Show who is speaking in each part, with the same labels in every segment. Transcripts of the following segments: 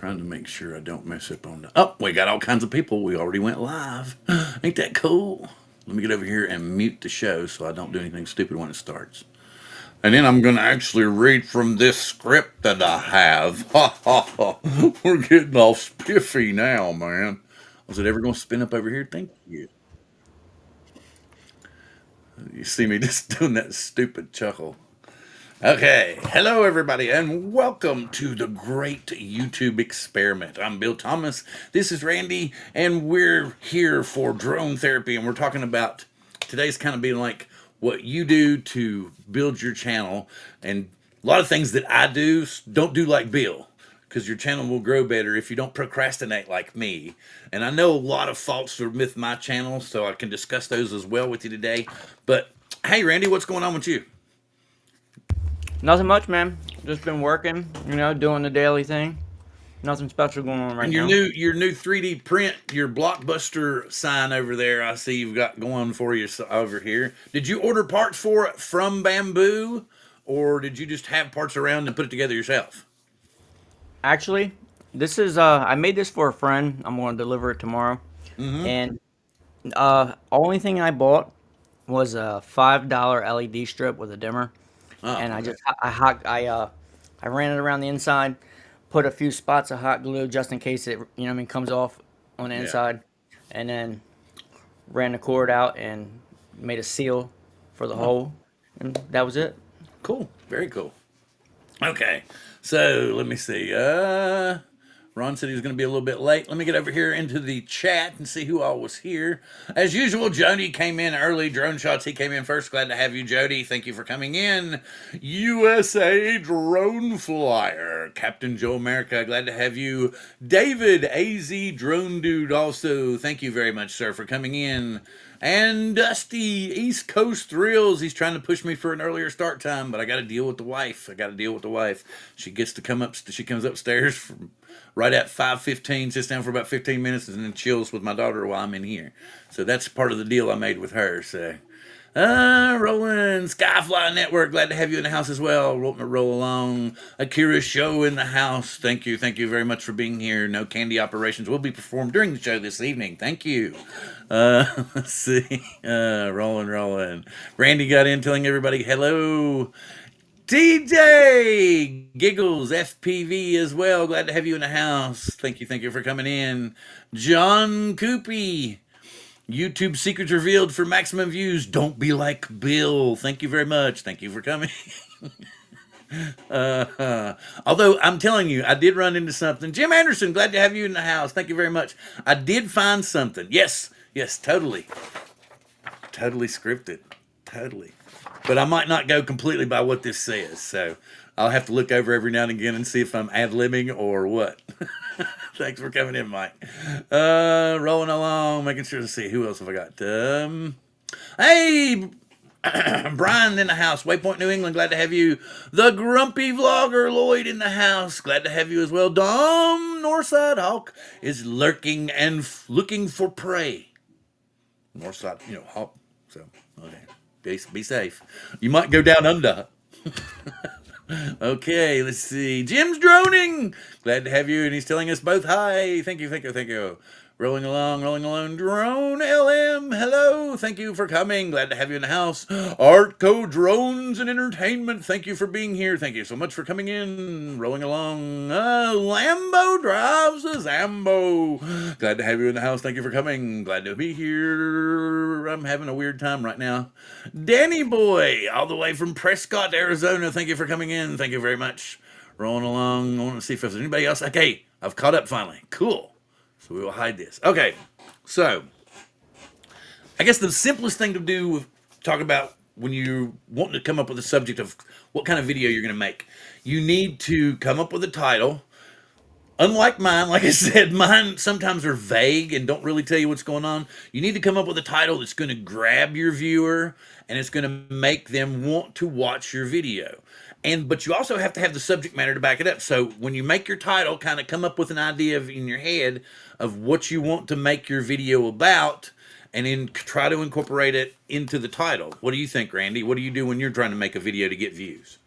Speaker 1: trying to make sure I don't mess up on the. Oh, we got all kinds of people. We already went live. Ain't that cool? Let me get over here and mute the show so I don't do anything stupid when it starts. And then I'm going to actually read from this script that I have. Ha ha ha. We're getting all spiffy now, man. Was it ever going to spin up over here? Thank you. You see me just doing that stupid chuckle. Okay, hello everybody, and welcome to the great YouTube experiment. I'm Bill Thomas, this is Randy, and we're here for drone therapy, and we're talking about today's kind of being like what you do to build your channel, and a lot of things that I do, don't do like Bill, because your channel will grow better if you don't procrastinate like me. And I know a lot of faults are with my channel, so I can discuss those as well with you today. But hey, Randy, what's going on with you?
Speaker 2: Nothing much, man. Just been working, doing the daily thing. Nothing special going on right
Speaker 1: And
Speaker 2: now.
Speaker 1: your new 3D print, your Blockbuster sign over there, I see you've got going for you over here. Did you order parts for it from Bamboo, or did you just have parts around and put it together yourself?
Speaker 2: Actually, this is I made this for a friend. I'm going to deliver it tomorrow.
Speaker 1: Mm-hmm.
Speaker 2: And only thing I bought was a $5 LED strip with a dimmer,
Speaker 1: Oh,
Speaker 2: and I
Speaker 1: okay.
Speaker 2: just I ran it around the inside, put a few spots of hot glue just in case it comes off on the
Speaker 1: Yeah.
Speaker 2: inside, and then ran the cord out and made a seal for the
Speaker 1: Oh,
Speaker 2: hole, and that was it.
Speaker 1: cool. Very cool. Okay. So let me see. Ron said he was going to be a little bit late. Let me get over here into the chat and see who all was here. As usual, Jody came in early. Drone Shots, he came in first. Glad to have you, Jody. Thank you for coming in. USA Drone Flyer. Captain Joe America, glad to have you. David, AZ Drone Dude, also. Thank you very much, sir, for coming in. And Dusty, East Coast Thrills. He's trying to push me for an earlier start time, but I got to deal with the wife. I got to deal with the wife. She gets to come up. She comes upstairs from right at 5:15, sits down for about 15 minutes, and then chills with my daughter while I'm in here. So that's part of the deal I made with her. So, rolling Skyfly Network, glad to have you in the house as well. Roll along. Akira Show in the house. Thank you very much for being here. No candy operations will be performed during the show this evening. Thank you. Let's see. Rolling. Randy got in telling everybody hello. TJ Giggles FPV as well. Glad to have you in the house. Thank you for coming in. John Coopy. YouTube secrets revealed for maximum views. Don't be like Bill. Thank you very much. Thank you for coming. Although I'm telling you, I did run into something. Jim Anderson, glad to have you in the house. Thank you very much. I did find something. Yes, totally. Totally scripted. Totally. But I might not go completely by what this says. So I'll have to look over every now and again and see if I'm ad-libbing or what. Thanks for coming in, Mike. Rolling along, making sure to see who else have I got. Hey, Brian in the house. Waypoint New England, glad to have you. The Grumpy Vlogger Lloyd in the house, glad to have you as well. Dom Northside Hawk is lurking and looking for prey. Northside, Hawk. So, okay, be safe. You might go down under. Okay, let's see. Jim's droning. Glad to have you, and he's telling us both hi. Thank you. Rolling along. Drone LM, hello. Thank you for coming. Glad to have you in the house. Artco Drones and Entertainment, thank you for being here. Thank you so much for coming in. Rolling along. Lambo drives a Zambo. Glad to have you in the house. Thank you for coming. Glad to be here. I'm having a weird time right now. Danny Boy, all the way from Prescott, Arizona. Thank you for coming in. Thank you very much. Rolling along. I want to see if there's anybody else. Okay, I've caught up finally. Cool. So we will hide this. Okay, so I guess the simplest thing to do, talk about when you want to come up with a subject of what kind of video you're going to make, you need to come up with a title. Unlike mine, like I said, mine sometimes are vague and don't really tell you what's going on. You need to come up with a title that's going to grab your viewer and it's going to make them want to watch your video. But you also have to have the subject matter to back it up. So when you make your title, kind of come up with an idea in your head of what you want to make your video about, and then try to incorporate it into the title. What do you think, Randy? What do you do when you're trying to make a video to get views?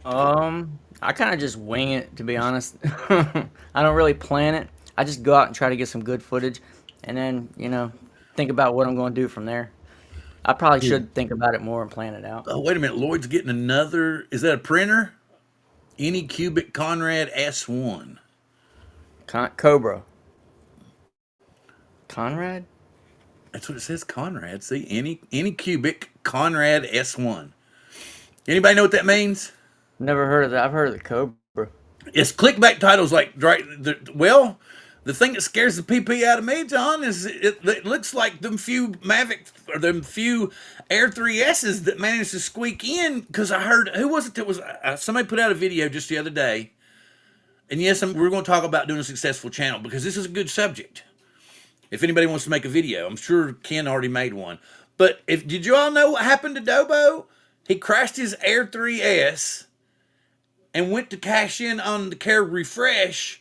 Speaker 2: I kind of just wing it, to be honest. I don't really plan it. I just go out and try to get some good footage, and then think about what I'm going to do from there. I probably
Speaker 1: Yeah.
Speaker 2: should think about it more and plan it out.
Speaker 1: Oh, wait a minute. Lloyd's getting another. Is that a printer? Any cubic Conrad S1.
Speaker 2: Cobra. Conrad?
Speaker 1: That's what it says, Conrad. See, any cubic Conrad S1. Anybody know what that means?
Speaker 2: Never heard of that. I've heard of the Cobra.
Speaker 1: It's clickbait titles like right. Well, the thing that scares the PP out of me, John, is it looks like them few Mavic or them few Air 3Ss that managed to squeak in. Because I heard, who was it that was somebody put out a video just the other day, and yes, we're going to talk about doing a successful channel because this is a good subject. If anybody wants to make a video, I'm sure Ken already made one. But did you all know what happened to Dobo? He crashed his Air 3S and went to cash in on the Care Refresh,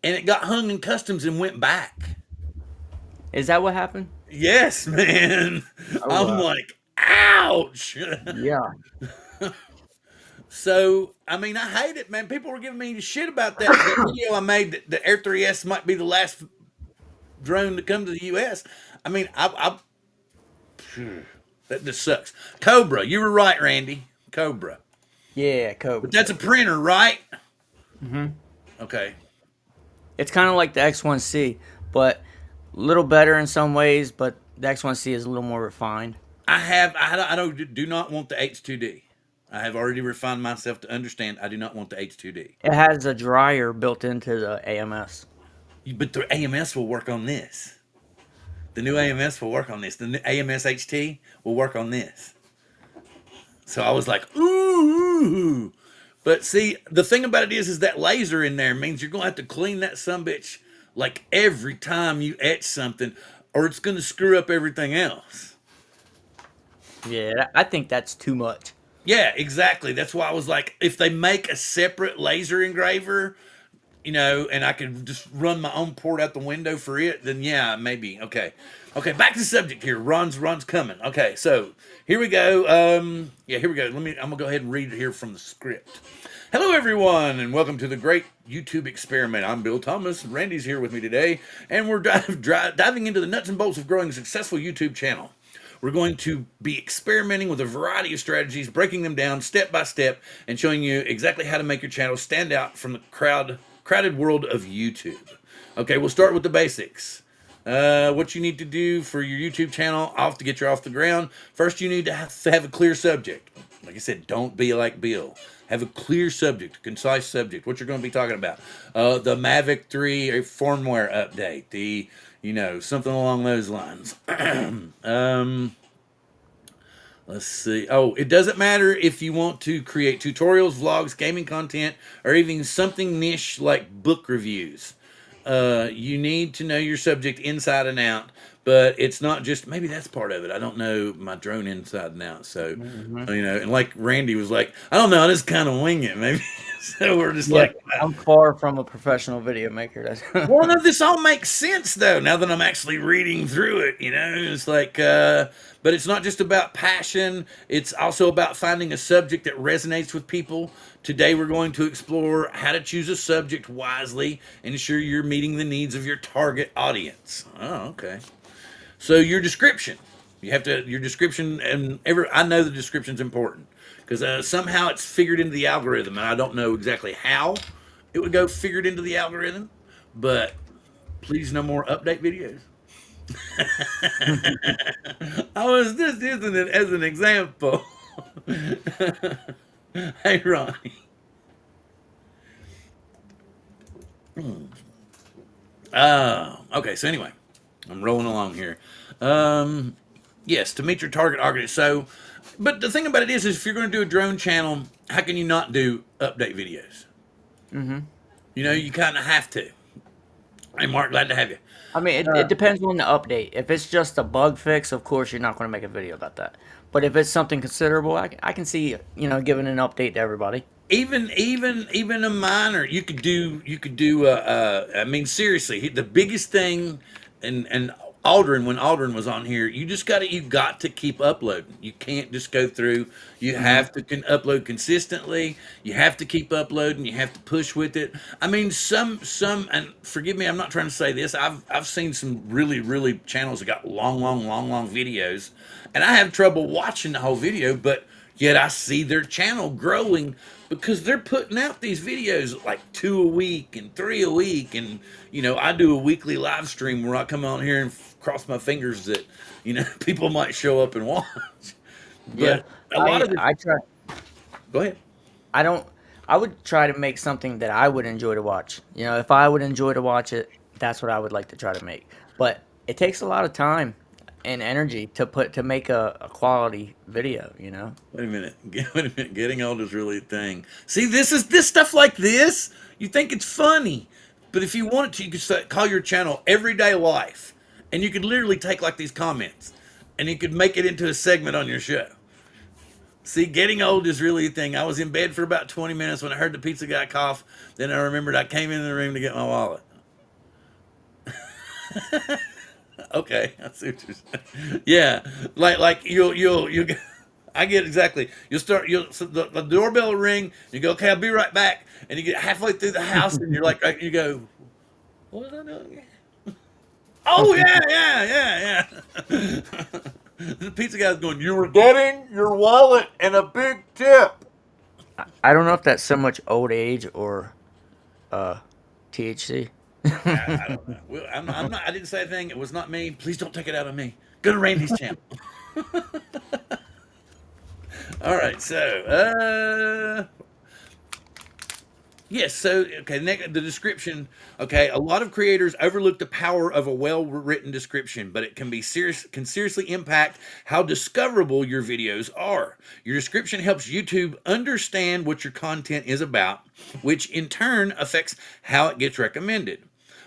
Speaker 1: and it got hung in customs and went back.
Speaker 2: Is that what happened?
Speaker 1: Yes, man.
Speaker 2: Oh,
Speaker 1: I'm like, ouch.
Speaker 2: yeah.
Speaker 1: So, I mean, I hate it, man. People were giving me shit about that video I made that the Air 3S might be the last drone to come to the U.S. I mean, that just sucks. Cobra, you were right, Randy. Cobra.
Speaker 2: Yeah, Cobra.
Speaker 1: But that's a printer, right?
Speaker 2: Mm-hmm.
Speaker 1: Okay.
Speaker 2: It's kind of like the X1C, but a little better in some ways, but the X1C is a little more refined.
Speaker 1: I do not want the H2D. I have already refined myself to understand I do not want the H2D.
Speaker 2: It has a dryer built into the AMS.
Speaker 1: But the AMS will work on this. The new AMS will work on this. The new AMS HT will work on this. So I was like, ooh. But see, the thing about it is that laser in there means you're going to have to clean that sumbitch like every time you etch something, or it's going to screw up everything else.
Speaker 2: Yeah, I think that's too much.
Speaker 1: Yeah, exactly. That's why I was like, if they make a separate laser engraver, and I could just run my own port out the window for it, then yeah, maybe. Okay, back to the subject here. Ron's coming. Okay, so here we go. Here we go. I'm gonna go ahead and read it here from the script. Hello, everyone, and welcome to the great YouTube experiment. I'm Bill Thomas. Randy's here with me today, and we're diving into the nuts and bolts of growing a successful YouTube channel. We're going to be experimenting with a variety of strategies, breaking them down step by step, and showing you exactly how to make your channel stand out from the crowded world of YouTube. Okay, we'll start with the basics. What you need to do for your YouTube channel to get you off the ground. First, you need to have a clear subject. Like I said, don't be like Bill. Have a clear subject, a concise subject, what you're going to be talking about. The Mavic 3 firmware update, something along those lines. Let's see. Oh, it doesn't matter if you want to create tutorials, vlogs, gaming content, or even something niche like book reviews. You need to know your subject inside and out, but it's not just, maybe that's part of it. I don't know my drone inside and out. So, and like Randy was like, I don't know, I just kind of wing it, maybe. So we're just like,
Speaker 2: I'm far from a professional video maker.
Speaker 1: well, no, this all makes sense though. Now that I'm actually reading through it, it's like, but it's not just about passion. It's also about finding a subject that resonates with people. Today, we're going to explore how to choose a subject wisely and ensure you're meeting the needs of your target audience. Oh, okay. So your description, your description, and I know the description's important. Because somehow it's figured into the algorithm, and I don't know exactly how it would go figured into the algorithm, but please no more update videos. I was just using it as an example. Hey, Ronnie. Okay, so anyway, I'm rolling along here. Yes, to meet your target audience. So, but the thing about it is if you're going to do a drone channel, how can you not do update videos?
Speaker 2: Mm-hmm.
Speaker 1: You kind of have to. Hey, Mark, glad to have you.
Speaker 2: I mean, it depends on the update. If it's just a bug fix, of course, you're not going to make a video about that. But if it's something considerable, I can see, giving an update to everybody.
Speaker 1: Even a minor, you could do. I mean, seriously, the biggest thing, and Aldrin, when Aldrin was on here, you got to keep uploading. You can't just go through. You
Speaker 2: Hmm.
Speaker 1: have to upload consistently. You have to keep uploading. You have to push with it. I mean, and forgive me, I'm not trying to say this. I've seen some really channels that got long videos, and I have trouble watching the whole video, but yet I see their channel growing because they're putting out these videos like 2 a week and 3 a week. And, I do a weekly live stream where I come on here and cross my fingers that, people might show up and watch.
Speaker 2: Yeah,
Speaker 1: But a lot of
Speaker 2: I try.
Speaker 1: go ahead.
Speaker 2: I don't. I would try to make something that I would enjoy to watch. If I would enjoy to watch it, that's what I would like to try to make. But it takes a lot of time and energy to make a quality video.
Speaker 1: Wait a minute. Wait a minute. Getting old is really a thing. See, this stuff like this, you think it's funny. But if you wanted to, you could call your channel Everyday Life. And you could literally take like these comments and you could make it into a segment on your show. See, getting old is really a thing. I was in bed for about 20 minutes when I heard the pizza guy cough. Then I remembered I came into the room to get my wallet. Okay, I see what you're saying. Yeah, like you'll. I get exactly. So the doorbell will ring. You go, okay, I'll be right back. And you get halfway through the house, and you're like, you go, what was I doing? Oh yeah. The pizza guy's going, you were getting your wallet and a big tip.
Speaker 2: I don't know if that's so much old age or uh, THC.
Speaker 1: I don't know. Well, I'm not. I didn't say a thing. It was not me. Please don't take it out on me. Go to Randy's channel. All right. So, yes. So, okay. The description. Okay. A lot of creators overlook the power of a well-written description, but it can seriously impact how discoverable your videos are. Your description helps YouTube understand what your content is about, which in turn affects how it gets recommended.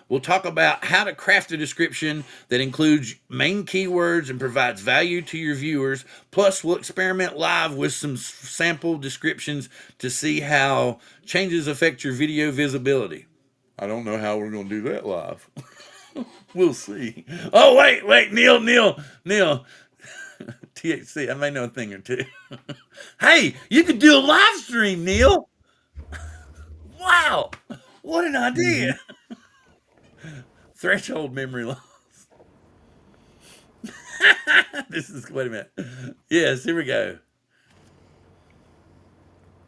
Speaker 1: We'll talk about how to craft a description that includes main keywords and provides value to your viewers. Plus, we'll experiment live with some sample descriptions to see how changes affect your video visibility. I don't know how we're going to do that live. We'll see. Oh, wait, Neil. THC, I may know a thing or two. Hey, you could do a live stream, Neil. Wow, what an
Speaker 2: Hmm.
Speaker 1: idea. Threshold memory loss. Wait a minute. Yes, here we go.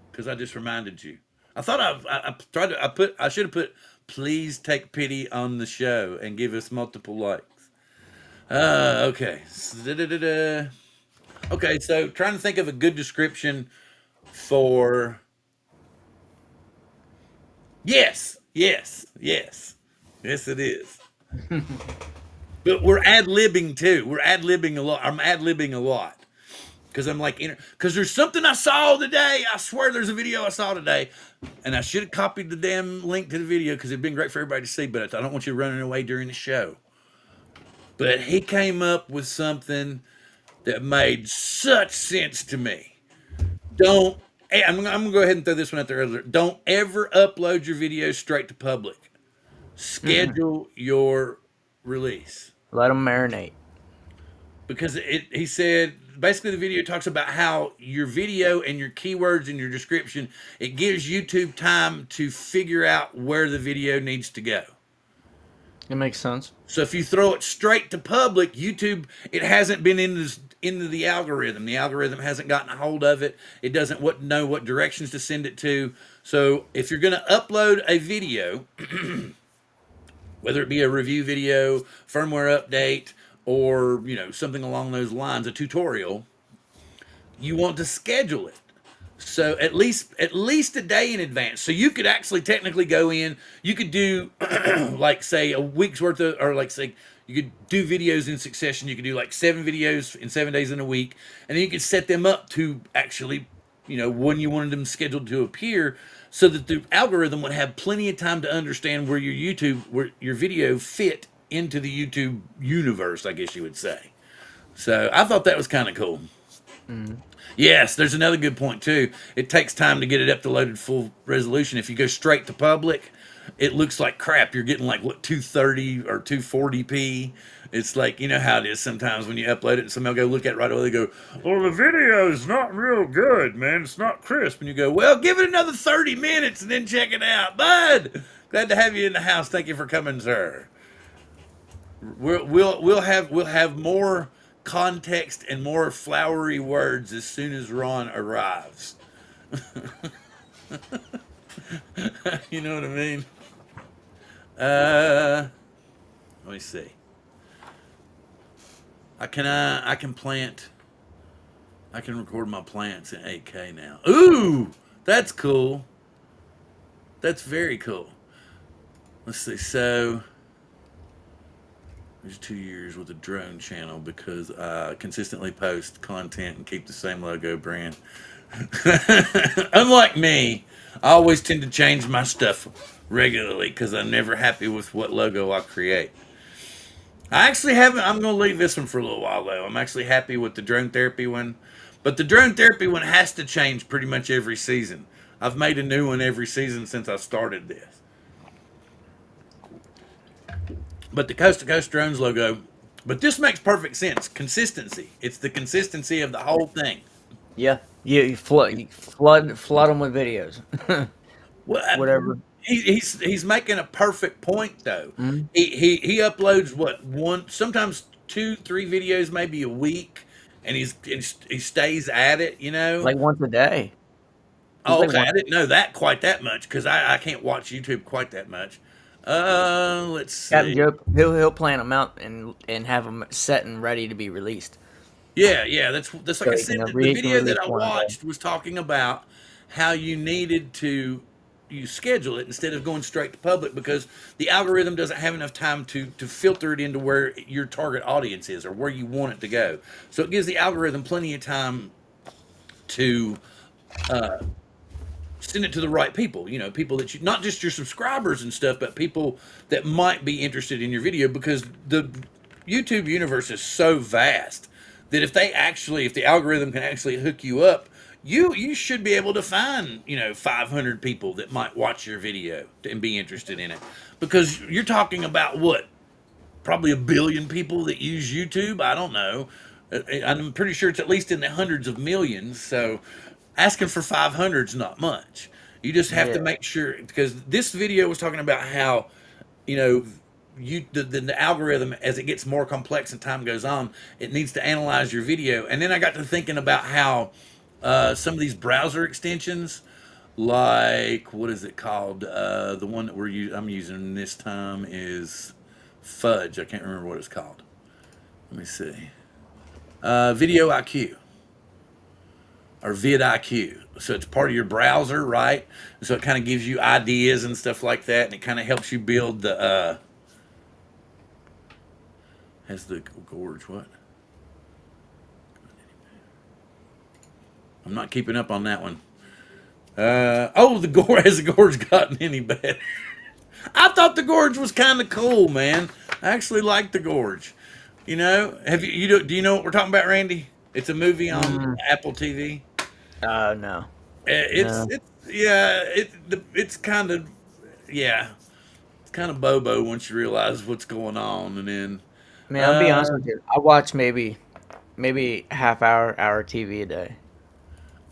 Speaker 1: Because I just reminded you. I thought I tried to, I should have put, please take pity on the show and give us multiple likes. Okay. Okay, so trying to think of a good description for, yes, it is. But we're ad-libbing too. We're ad-libbing a lot. I'm ad-libbing a lot. Because I'm like, because there's something I saw today. I swear there's a video I saw today. And I should have copied the damn link to the video because it'd been great for everybody to see. But I don't want you running away during the show. But he came up with something that made such sense to me. Don't, I'm going to go ahead and throw this one out there. Don't ever upload your videos straight to public.
Speaker 2: Mm-mm.
Speaker 1: Schedule your release.
Speaker 2: Let them marinate.
Speaker 1: Because he said basically the video talks about how your video and your keywords and your description, it gives YouTube time to figure out where the video needs to go.
Speaker 2: It makes sense.
Speaker 1: So if you throw it straight to public, YouTube, it hasn't been into the algorithm. The algorithm hasn't gotten a hold of it. It doesn't know what directions to send it to. So if you're going to upload a video, whether it be a review video, firmware update, or something along those lines, a tutorial, you want to schedule it. So at least a day in advance. So you could actually technically go in, you could do like say a week's worth of, or like say you could do videos in succession. You could do like 7 videos in 7 days in a week, and then you could set them up to actually, when you wanted them scheduled to appear, so that the algorithm would have plenty of time to understand where your video fit into the YouTube universe, I guess you would say. So I thought that was kind of cool.
Speaker 2: Mm.
Speaker 1: Yes, there's another good point too. It takes time to get it up to loaded full resolution. If you go straight to public, it looks like crap. You're getting like what 230 or 240p, It's like, you know how it is sometimes when you upload it and somebody will go look at it right away. They go, well, the video's not real good, man. It's not crisp. And you go, well, give it another 30 minutes and then check it out. Bud, glad to have you in the house. Thank you for coming, sir. We'll have more context and more flowery words as soon as Ron arrives. You know what I mean? Let me see. I can plant. I can record my plants in 8K now. Ooh, that's cool. That's very cool. Let's see. So there's 2 years with a drone channel because I consistently post content and keep the same logo brand. Unlike me, I always tend to change my stuff regularly because I'm never happy with what logo I create. I actually haven't. I'm going to leave this one for a little while though. I'm actually happy with the drone therapy one, but the drone therapy one has to change pretty much every season. I've made a new one every season since I started this. But the Coast to Coast Drones logo, but this makes perfect sense. Consistency. It's the consistency of the whole thing.
Speaker 2: Yeah, you flood them with videos,
Speaker 1: Well,
Speaker 2: whatever.
Speaker 1: he's making a perfect point though.
Speaker 2: Mhm.
Speaker 1: He uploads what one sometimes two three videos maybe a week, and he stays at it. You know.
Speaker 2: Like once a day. He's
Speaker 1: Oh,
Speaker 2: like
Speaker 1: okay.
Speaker 2: one.
Speaker 1: I didn't know that quite that much because I can't watch YouTube quite that much. Let's
Speaker 2: Captain
Speaker 1: see.
Speaker 2: Joe, he'll plan them out and have them set and ready to be released.
Speaker 1: Yeah. That's like
Speaker 2: So
Speaker 1: I
Speaker 2: he
Speaker 1: said.
Speaker 2: can
Speaker 1: The
Speaker 2: he can
Speaker 1: video that
Speaker 2: release
Speaker 1: I
Speaker 2: one a day.
Speaker 1: watched was talking about how you needed to you schedule it instead of going straight to public because the algorithm doesn't have enough time to filter it into where your target audience is or where you want it to go. So it gives the algorithm plenty of time to send it to the right people. You know, people that you not just your subscribers and stuff, but people that might be interested in your video because the YouTube universe is so vast that if the algorithm can actually hook you up, you should be able to find 500 people that might watch your video and be interested in it because you're talking about what probably a billion people that use YouTube. I don't know. I'm pretty sure it's at least in the hundreds of millions. So asking for 500 is not much. You just have to
Speaker 2: Yeah,
Speaker 1: make sure because this video was talking about how you know the algorithm as it gets more complex and time goes on, it needs to analyze your video. And then I got to thinking about how some of these browser extensions like what is it called? The one that I'm using this time is Fudge. I can't remember what it's called. Let me see. Video IQ or vidIQ. So it's part of your browser, right? So it kind of gives you ideas and stuff like that, and it kind of helps you build the has the gorge. What? I'm not keeping up on that one. Oh, the gorge has the gorge gotten any better? I thought the gorge was kind of cool, man. I actually like the gorge. Have do you know what we're talking about, Randy? It's a movie on
Speaker 2: mm,
Speaker 1: Apple TV.
Speaker 2: no, no.
Speaker 1: It's yeah, it's kind of yeah, it's kind of bobo once you realize what's going on, and then
Speaker 2: Man, I'll be honest
Speaker 1: uh,
Speaker 2: with you. I watch maybe half hour TV a day.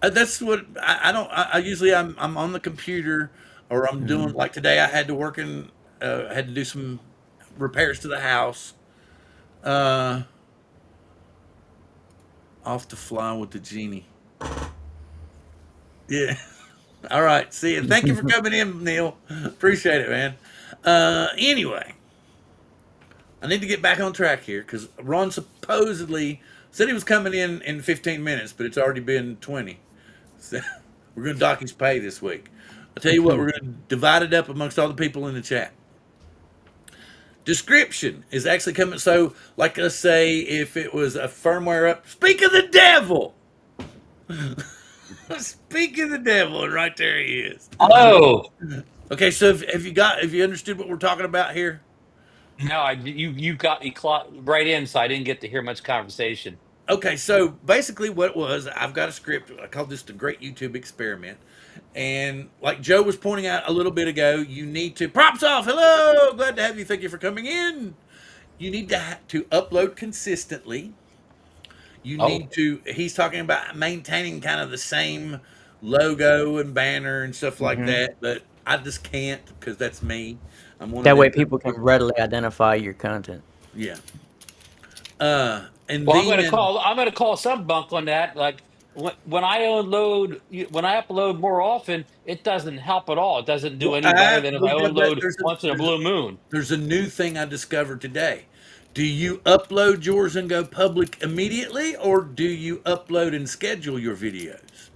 Speaker 1: that's what I don't. I usually I'm on the computer or I'm doing
Speaker 2: Mhm.
Speaker 1: like today. I had to work in had to do some repairs to the house. Uh, off to fly with the genie. Yeah. All right. See you. Thank you for coming in, Neil. Appreciate it, man. Anyway, I need to get back on track here because Ron supposedly said he was coming in 15 minutes, but it's already been 20. So we're going to dock his pay this week. I'll tell you what, we're going to divide it up amongst all the people in the chat. Description is actually coming. So, like, let's say if it was a firmware up, speak of the devil. Speak of the devil, and right there he is.
Speaker 3: Oh
Speaker 1: Okay, so have you understood what we're talking about here?
Speaker 3: no, you got me right in, so I didn't get to hear much conversation.
Speaker 1: Okay, so basically what it was, I've got a script. I call this the Great YouTube Experiment. And like Joe was pointing out a little bit ago, you need to props off. Hello, glad to have you. Thank you for coming in. you need to upload consistently. You
Speaker 3: Oh,
Speaker 1: need to. He's talking about maintaining kind of the same logo and banner and stuff like
Speaker 2: Hmm.
Speaker 1: that, but I just can't because that's me. I'm one of
Speaker 2: That way,
Speaker 1: them type
Speaker 2: people
Speaker 1: of
Speaker 2: can
Speaker 1: people.
Speaker 2: readily identify your content.
Speaker 1: Yeah. And
Speaker 3: well,
Speaker 1: then
Speaker 3: I'm gonna call some bunk on that. Like when I unload, when I upload more often, it doesn't help at all. It doesn't do any better than if I
Speaker 1: but
Speaker 3: unload once in a blue moon.
Speaker 1: there's a new thing I discovered today. Do you upload yours and go public immediately, or do you upload and schedule your videos?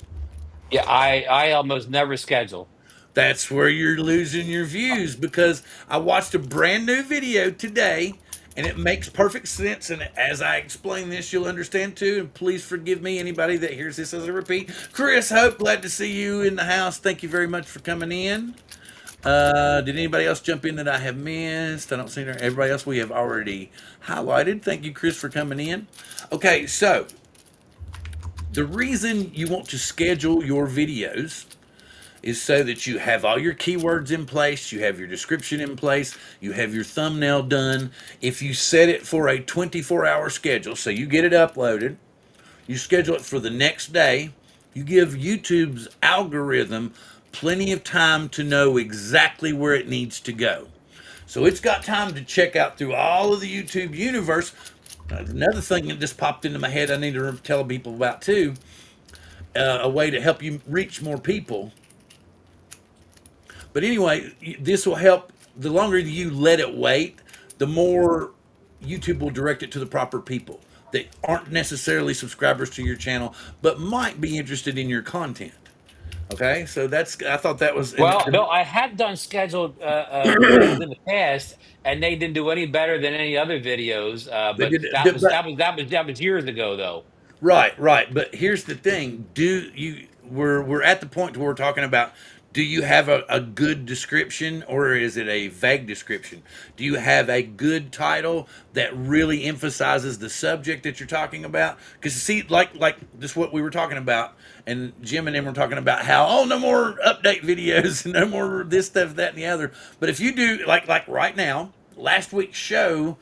Speaker 3: Yeah, I almost never schedule.
Speaker 1: That's where you're losing your views because I watched a brand new video today and it makes perfect sense. And as I explain this, you'll understand too. And please forgive me, anybody that hears this as a repeat. Chris Hope, glad to see you in the house. Thank you very much for coming in. Did anybody else jump in that I have missed? I don't see everybody else we have already highlighted. Thank you, Chris, for coming in. Okay, so the reason you want to schedule your videos is so that you have all your keywords in place, you have your description in place, you have your thumbnail done. If you set it for a 24-hour schedule, so you get it uploaded, you schedule it for the next day, you give YouTube's algorithm plenty of time to know exactly where it needs to go. So it's got time to check out through all of the YouTube universe. Another thing that just popped into my head I need to tell people about too, a way to help you reach more people. But anyway, this will help. The longer you let it wait, the more YouTube will direct it to the proper people that aren't necessarily subscribers to your channel, but might be interested in your content. Okay, so that's I thought that was
Speaker 3: Well, Bill, I have done scheduled videos in the past, and they didn't do any better than any other videos.
Speaker 1: they
Speaker 3: But
Speaker 1: did, but
Speaker 3: that was years ago, though.
Speaker 1: right, right. But here's the thing: do you? We're at the point where we're talking about. Do you have a good description or is it a vague description? Do you have a good title that really emphasizes the subject that you're talking about? Because see, like this what we were talking about, and Jim and them were talking about how no more update videos, no more this stuff, that, and the other. But if you do like right now, last week's show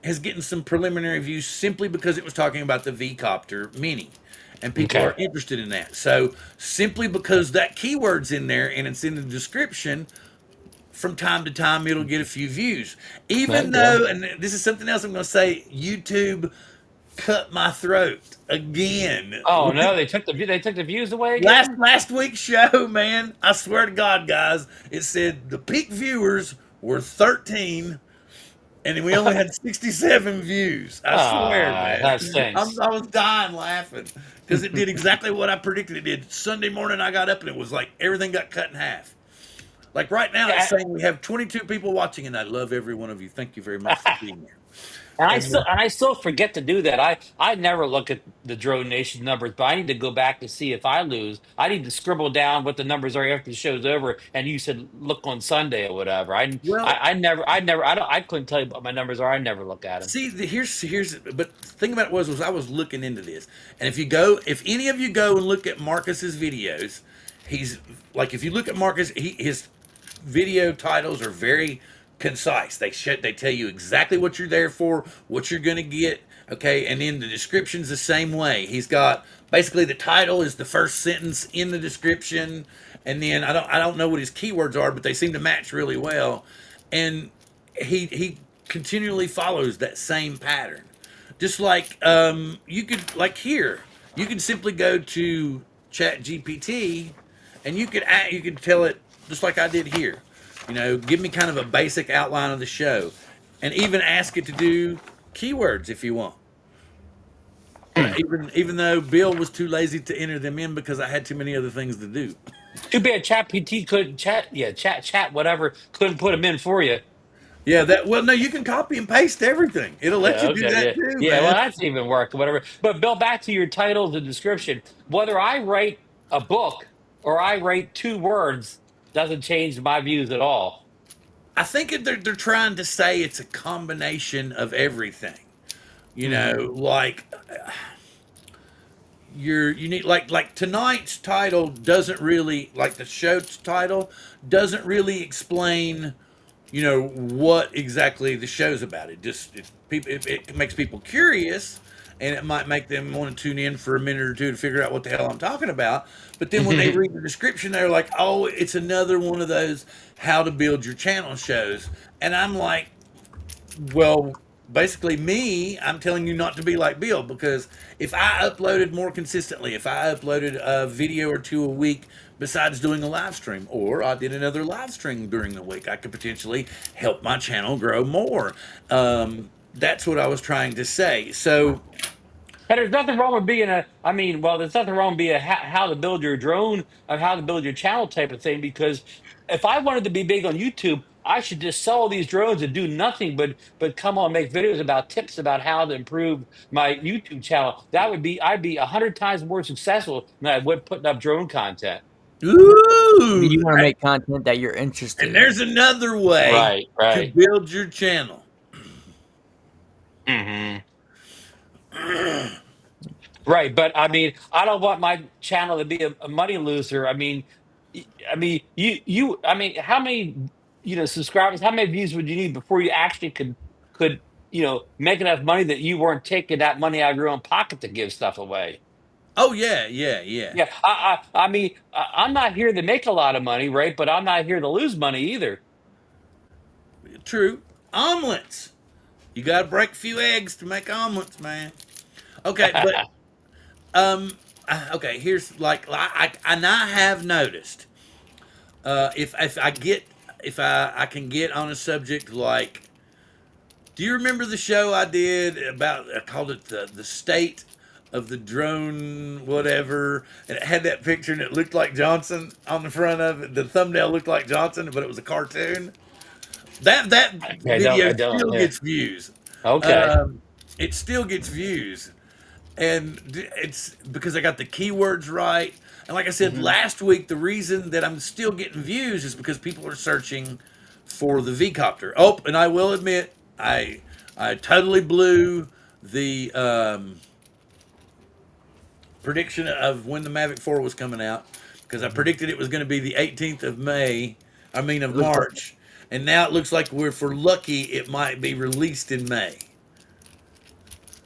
Speaker 1: has getting some preliminary views simply because it was talking about the V Copter Mini. And people
Speaker 3: Okay.
Speaker 1: are interested in that. So simply because that keyword's in there and it's in the description, from time to time it'll get a few views.
Speaker 3: There
Speaker 1: Even
Speaker 3: you go.
Speaker 1: though, and this is something else I'm going to say, YouTube cut my throat again.
Speaker 3: Oh no, they took the views away
Speaker 1: Last
Speaker 3: again.
Speaker 1: last week's show, man, I swear to God, guys, it said the peak viewers were 13 and we only had 67 views. I swear,
Speaker 3: Ah,
Speaker 1: man.
Speaker 3: that stinks.
Speaker 1: I was dying laughing because it did exactly what I predicted it did. Sunday morning, I got up and it was like everything got cut in half. Like right now, it's
Speaker 3: Yeah,
Speaker 1: saying we have 22 people watching, and I love every one of you. Thank you very much for being here. And
Speaker 3: and I still forget to do that. I never look at the Drone Nation numbers, but I need to go back to see if I lose. I need to scribble down what the numbers are after the show's over. And you said look on Sunday or whatever.
Speaker 1: well,
Speaker 3: I couldn't tell you what my numbers are. I never look at them.
Speaker 1: see, here's. But the thing about it was I was looking into this, and if any of you go and look at Marcus's videos, he's like if you look at Marcus, his video titles are very concise. They tell you exactly what you're there for, what you're gonna get. Okay, and then the description's the same way. He's got basically the title is the first sentence in the description, and then I don't know what his keywords are, but they seem to match really well. And he continually follows that same pattern. Just like you could like here, you could simply go to Chat GPT, and you could tell it just like I did here. You know, give me kind of a basic outline of the show, and even ask it to do keywords if you want. But even though Bill was too lazy to enter them in because I had too many other things to do.
Speaker 3: Too bad Chat PT couldn't chat. Yeah, chat whatever couldn't put them in for you.
Speaker 1: Yeah, that well, no, you can copy and paste everything. It'll let
Speaker 3: Yeah,
Speaker 1: you do
Speaker 3: okay,
Speaker 1: that
Speaker 3: yeah,
Speaker 1: too,
Speaker 3: yeah. Well,
Speaker 1: man.
Speaker 3: that's even work, whatever. But Bill, back to your title, the description. Whether I write a book or I write two words doesn't change my views at all.
Speaker 1: I think they're trying to say it's a combination of everything. You know,
Speaker 3: Hmm.
Speaker 1: like you need like tonight's title doesn't really like the show's title doesn't really explain what exactly the show's about. It makes people curious, and it might make them want to tune in for a minute or two to figure out what the hell I'm talking about. But then when they read the description, they're like, "Oh, it's another one of those how to build your channel shows," and I'm like, well, basically, I'm telling you not to be like Bill, because if I uploaded more consistently, if I uploaded a video or two a week besides doing a live stream, or I did another live stream during the week, I could potentially help my channel grow more. That's what I was trying to say. So,
Speaker 3: And there's nothing wrong with being there's nothing wrong with being a how to build your drone or how to build your channel type of thing. Because if I wanted to be big on YouTube, I should just sell these drones and do nothing but come on and make videos about tips about how to improve my YouTube channel. I'd be 100 times more successful than I would putting up drone content.
Speaker 2: You
Speaker 1: ooh,
Speaker 2: want to make content that you're interested
Speaker 1: and
Speaker 2: in.
Speaker 1: there's another way
Speaker 3: Right,
Speaker 1: to
Speaker 3: right.
Speaker 1: build your channel.
Speaker 3: Hmm. Right, but I don't want my channel to be a money loser. How many subscribers, how many views would you need before you actually could make enough money that you weren't taking that money out of your own pocket to give stuff away?
Speaker 1: Oh yeah, yeah, yeah.
Speaker 3: Yeah, I'm not here to make a lot of money, right? But I'm not here to lose money either.
Speaker 1: True. Omelets. You got to break a few eggs to make omelets, man. Okay, but okay. Here's like and I have noticed if I get if I can get on a subject like, do you remember the show I did about, I called it the state of the drone whatever, and it had that picture and it looked like Johnson on the front of it. The thumbnail looked like Johnson, but it was a cartoon. That video
Speaker 3: I don't.
Speaker 1: still
Speaker 3: Yeah.
Speaker 1: gets views.
Speaker 3: Okay.
Speaker 1: Um, it still gets views, and it's because I got the keywords right. And like I said
Speaker 3: Hmm.
Speaker 1: last week, the reason that I'm still getting views is because people are searching for the V copter. Oh, and I will admit, I totally blew the prediction of when the Mavic 4 was coming out, because I predicted it was going to be the 18th of May. I mean of
Speaker 2: It looks like
Speaker 1: March, and now it looks like if we're lucky, it might be released in May.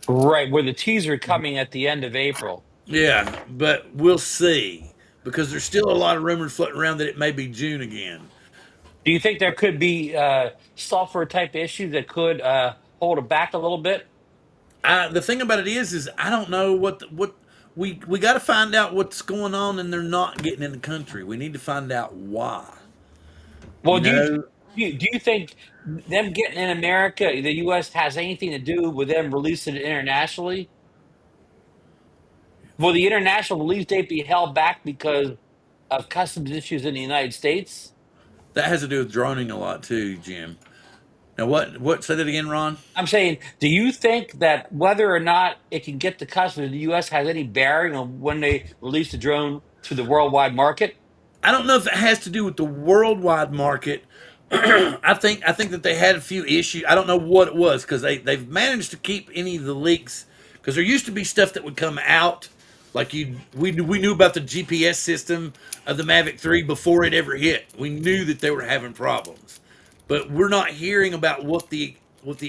Speaker 3: Right, with the teaser coming at the end of April.
Speaker 1: Yeah, but we'll see, because there's still a lot of rumors floating around that it may be June again.
Speaker 3: Do you think there could be software type issues that could hold it back a little bit?
Speaker 1: The thing about it is I don't know what we got to find out what's going on, and they're not getting in the country. We need to find out why.
Speaker 3: Well,
Speaker 1: You know,
Speaker 3: do you think them getting in America, the U.S. has anything to do with them releasing it internationally? Will the international release date be held back because of customs issues in the United States?
Speaker 1: that has to do with droning a lot too, Jim. Now, what? Say that again, Ron.
Speaker 3: I'm saying, do you think that whether or not it can get to customs in the U.S. has any bearing on when they release the drone to the worldwide market?
Speaker 1: I don't know if it has to do with the worldwide market. I think that they had a few issues. I don't know what it was, because they've managed to keep any of the leaks, because there used to be stuff that would come out, like we knew about the GPS system of the Mavic 3 before it ever hit. We knew that they were having problems, but we're not hearing about what the